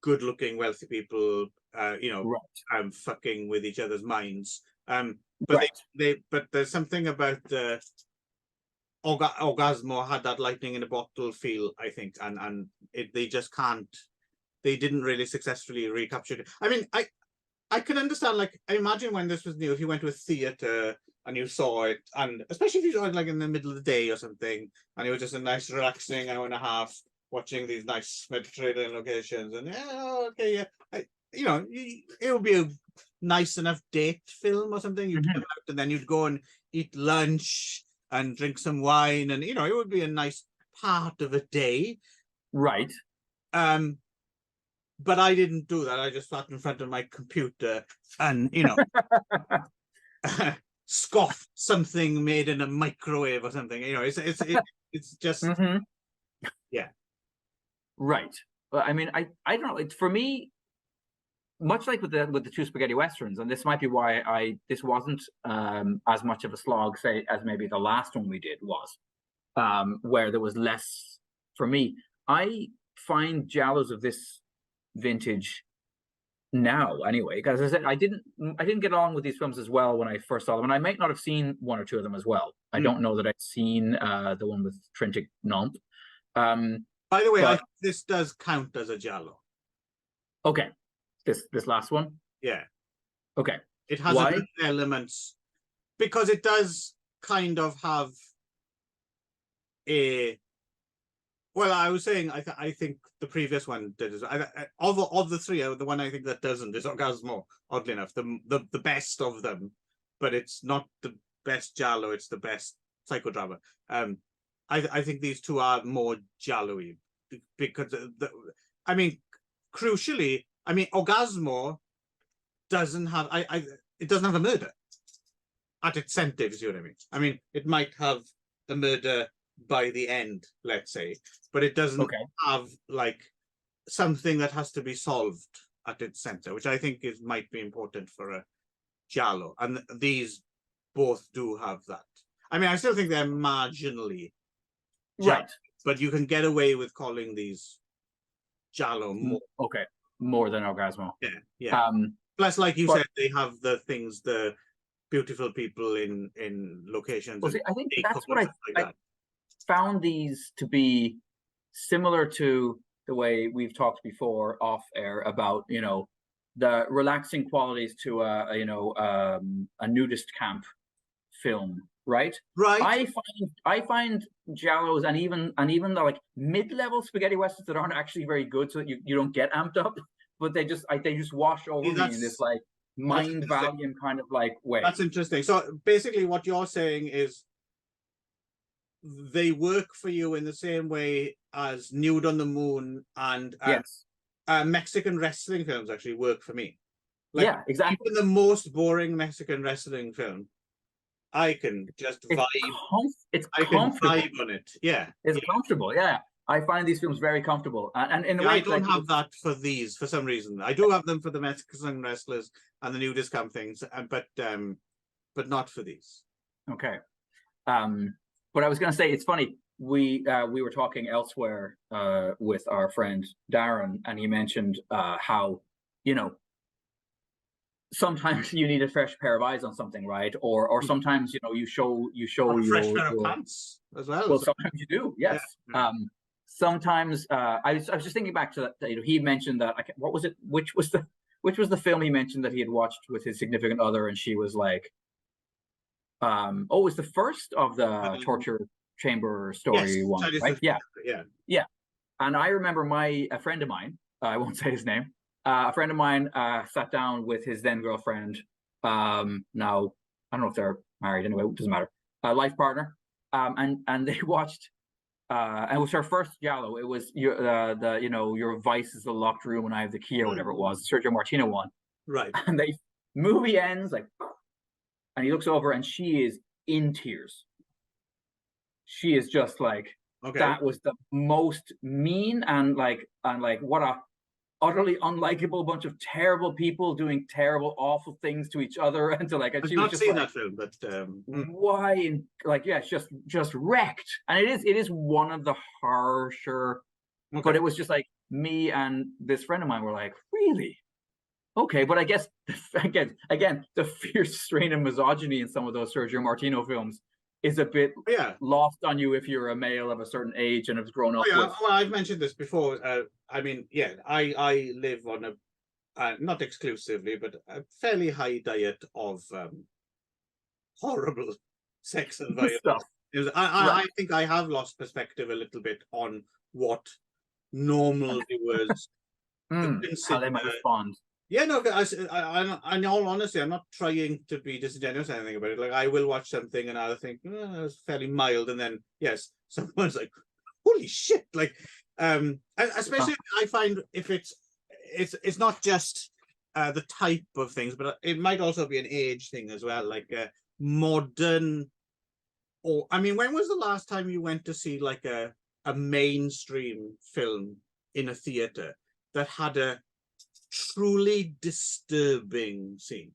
good-looking, wealthy people, fucking with each other's minds. But there's something about Orgasmo had that lightning in a bottle feel, I think, and they didn't really successfully recapture it. I mean, I can understand, like, I imagine when this was new, if you went to a theatre and you saw it, and especially if you saw it like in the middle of the day or something, and it was just a nice relaxing hour and a half watching these nice Mediterranean locations, and it would be a nice enough date film or something. You'd come out and then you'd go and eat lunch and drink some wine, and it would be a nice part of a day,
right?
But I didn't do that. I just sat in front of my computer and scoffed something made in a microwave or something. It's just
right. But I mean, I don't know. For me, much like with the two spaghetti westerns, and this might be why this wasn't as much of a slog, say, as maybe the last one we did was, where there was less. For me, I find giallos of this vintage now, anyway, because as I said, I didn't get along with these films as well when I first saw them, and I might not have seen one or two of them as well. I don't know that I'd seen the one with Trintic Nantes.
By the way, this does count as a giallo.
Okay. This last one?
Yeah.
Okay.
It has a bit of elements because it does kind of have a Well, I was saying I think the previous one did as of the three. The one I think that doesn't is Orgasmo. Oddly enough, the best of them, but it's not the best giallo. It's the best psychodrama. I think these two are more giallo-y because I mean, crucially, I mean, Orgasmo doesn't have it doesn't have a murder at its center. If you know what I mean. I mean, it might have a murder by the end, let's say, but it doesn't have like something that has to be solved at its center, which I think might be important for a giallo, and these both do have that. I mean, I still think they're marginally giallo,
right,
but you can get away with calling these giallo more.
More than Orgasmo.
Yeah. Plus, like you said, they have the things, the beautiful people in locations.
Well, see, I think that's what I found these to be similar to the way we've talked before off air about, you know, the relaxing qualities to a nudist camp film, right?
Right.
I find giallos and even the like mid-level spaghetti westerns that aren't actually very good, so that you don't get amped up, but they just wash over me in this like mind valium kind of like way.
That's interesting. So basically what you're saying is they work for you in the same way as Nude on the Moon and Mexican wrestling films actually work for me. Like,
yeah, exactly.
Even the most boring Mexican wrestling film, I can just vibe. I can vibe on it. Yeah,
it's comfortable. Yeah, I find these films very comfortable, and in a way,
I don't have that for these for some reason. I do have them for the Mexican wrestlers and the nudist camp things, but not for these.
Okay. But I was going to say, it's funny. We were talking elsewhere with our friend Darren, and he mentioned how, you know, sometimes you need a fresh pair of eyes on something, right? Or sometimes, you know, you show
a fresh pair of pants as well.
Well, sometimes you do, yes. Yeah. Sometimes I was just thinking back to that. You know, he mentioned that. What was it? Which was the film he mentioned that he had watched with his significant other, and she was like, it was the first of the torture chamber story one, right? Yeah. And I remember a friend of mine, I won't say his name, a friend of mine sat down with his then girlfriend. Now I don't know if they're married anyway, it doesn't matter. Life partner, and they watched. And it was her first giallo. It was your vice is the locked room and I have the key, or whatever it was, Sergio Martino one.
Right.
And movie ends like. And he looks over and she is in tears. She is just like, that was the most mean and what a utterly unlikable bunch of terrible people doing terrible, awful things to each other. And to like, and
I've
she
not
was just
seen
like,
that film, but
why? And like, yeah, it's just wrecked. And it is one of the harsher, but it was just like me and this friend of mine were like, really? Okay, but I guess again, the fierce strain of misogyny in some of those Sergio Martino films is a bit lost on you if you're a male of a certain age and have grown up with.
Well, I've mentioned this before. I mean, I live on not exclusively, but a fairly high diet of horrible sex and violence stuff. I think I have lost perspective a little bit on what normal viewers
how they might respond.
Yeah, no, in all honesty, I'm not trying to be disingenuous or anything about it. Like, I will watch something and I'll think, it's fairly mild. And then, yes, someone's like, holy shit. Like, especially I find if it's not just the type of things, but it might also be an age thing as well. Like modern, I mean, when was the last time you went to see like a mainstream film in a theater that had a truly disturbing scene?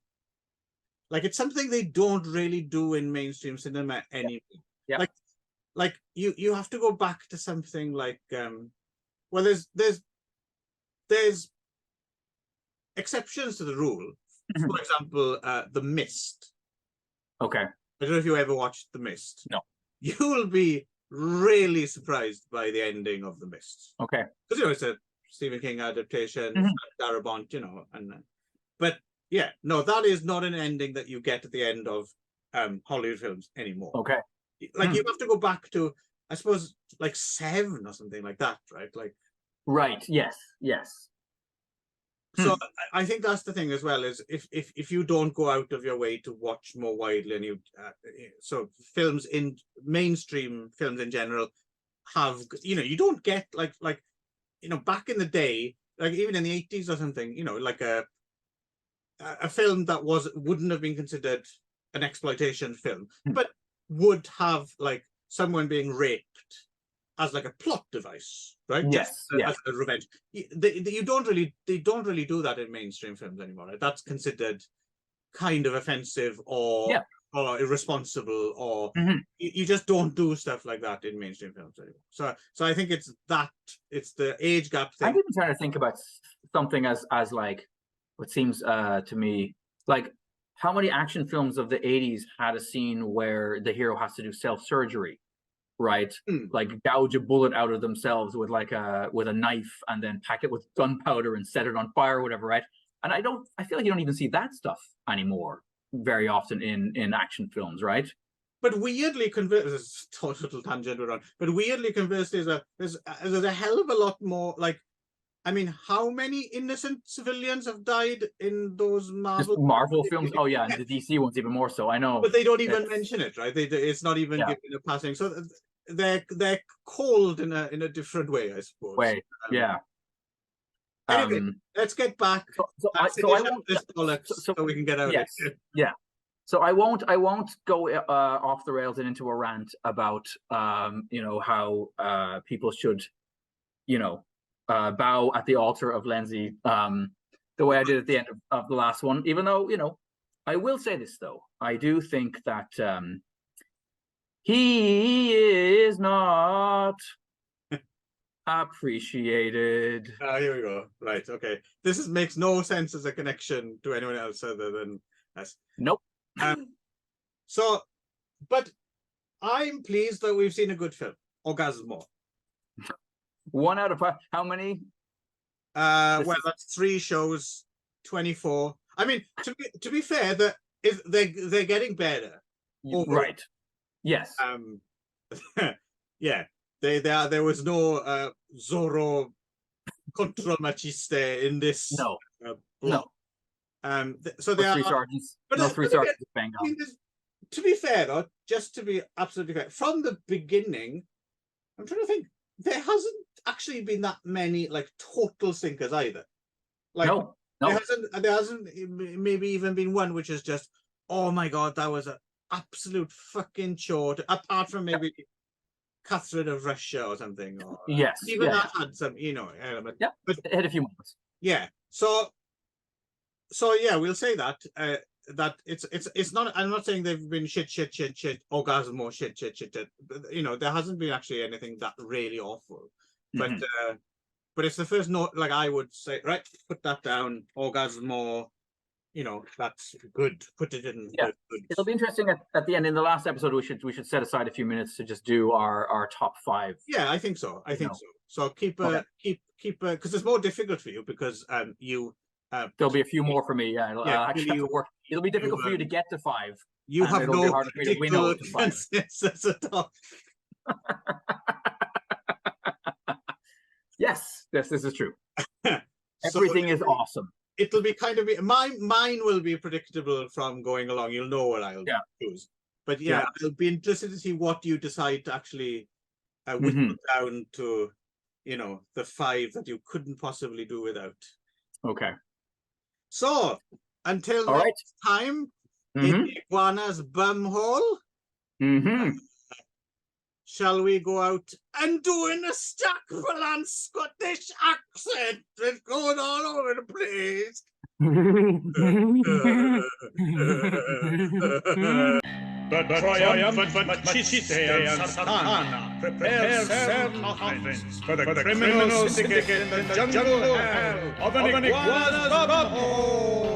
Like, it's something they don't really do in mainstream cinema anymore.
Yeah.
Like you have to go back to something like well, there's exceptions to the rule. For example, The Mist.
Okay.
I don't know if you ever watched The Mist.
No.
You will be really surprised by the ending of The Mist.
Okay.
Because, you know, it's a Stephen King adaptation, Darabont, you know, but yeah, no, that is not an ending that you get at the end of Hollywood films anymore.
Okay.
Like, you have to go back to I suppose like 7 or something like that, right? Like,
right. Yes. Yes.
so I think that's the thing as well, is if you don't go out of your way to watch more widely, and you so films in mainstream films in general have, you know, you don't get like you know, back in the day, like even in the 80s or something, you know, like a film that wouldn't have been considered an exploitation film, but would have like someone being raped as like a plot device, right?
Yes.
Just as a revenge. They don't really do that in mainstream films anymore, right? That's considered kind of offensive or irresponsible, or you just don't do stuff like that in mainstream films anymore. So I think it's the age gap thing.
I'm even trying to think about something as like what seems to me like, how many action films of the 80s had a scene where the hero has to do self-surgery, right? Like gouge a bullet out of themselves with like a knife, and then pack it with gunpowder and set it on fire or whatever, right? And I feel like you don't even see that stuff anymore very often in action films, right?
But weirdly, this is a total tangent we're on, but weirdly, conversely, there's a hell of a lot more, like, I mean, how many innocent civilians have died in those Marvel
films? Oh yeah, and the DC ones even more so. I know,
but they don't even mention it, right? It's not even given a passing. So they're cold in a different way, I suppose.
Yeah.
Anyway, let's get back.
So I won't.
So we can get out.
Yes.
Of it.
Yeah. So I won't go off the rails and into a rant about you know, how people should, you know, bow at the altar of Lenzi the way I did at the end of the last one. Even though, you know, I will say this though, I do think that he is not appreciated.
Here we go. Right. Okay. This makes no sense as a connection to anyone else other than us.
Nope.
So, but I'm pleased that we've seen a good film, Orgasmo.
1 out of 5. How many?
Well, that's 3 shows, 24. I mean, to be fair, that if they're getting better.
Right. Yes.
Yeah. There was no Zorro control machiste in this.
No.
block. So there are
3 sergeants.
But
no 3 sergeants banged
I mean, to be fair, though, just to be absolutely fair, from the beginning, I'm trying to think, there hasn't actually been that many like total sinkers either. Like,
no.
There hasn't maybe even been one which is just, oh my god, that was an absolute fucking chore. Apart from maybe Catherine of Russia or something. Or,
yes.
Even that had some, you know, element.
Yeah, but it had a few moments.
Yeah. So yeah, we'll say that that it's not. I'm not saying they've been shit, Orgasmo, shit. But, you know, there hasn't been actually anything that really awful. But it's the first note. Like I would say, right, put that down. Orgasmo. You know, that's good. Put it in.
Yeah.
Good.
It'll be interesting at the end. In the last episode, we should set aside a few minutes to just do our top 5.
Yeah, I think so. So keep because it's more difficult for you because you.
There'll be a few more for me. Yeah, actually have to work. It'll be difficult for you to get to 5.
You have no
particular
consensus at all.
Yes, this is true. Everything is awesome.
It'll be kind of mine will be predictable from going along. You'll know what I'll choose. But I'll be interested to see what you decide to actually whittle down to, you know, the 5 that you couldn't possibly do without.
Okay.
So until next time, in Iguana's Bumhole, shall we go out and doing a Stackpole Scottish accent that's going all over the place?
The triumphant machiste and Satana prepares their coffins for the criminal syndicate in the jungle hell of an iguana's bumhole.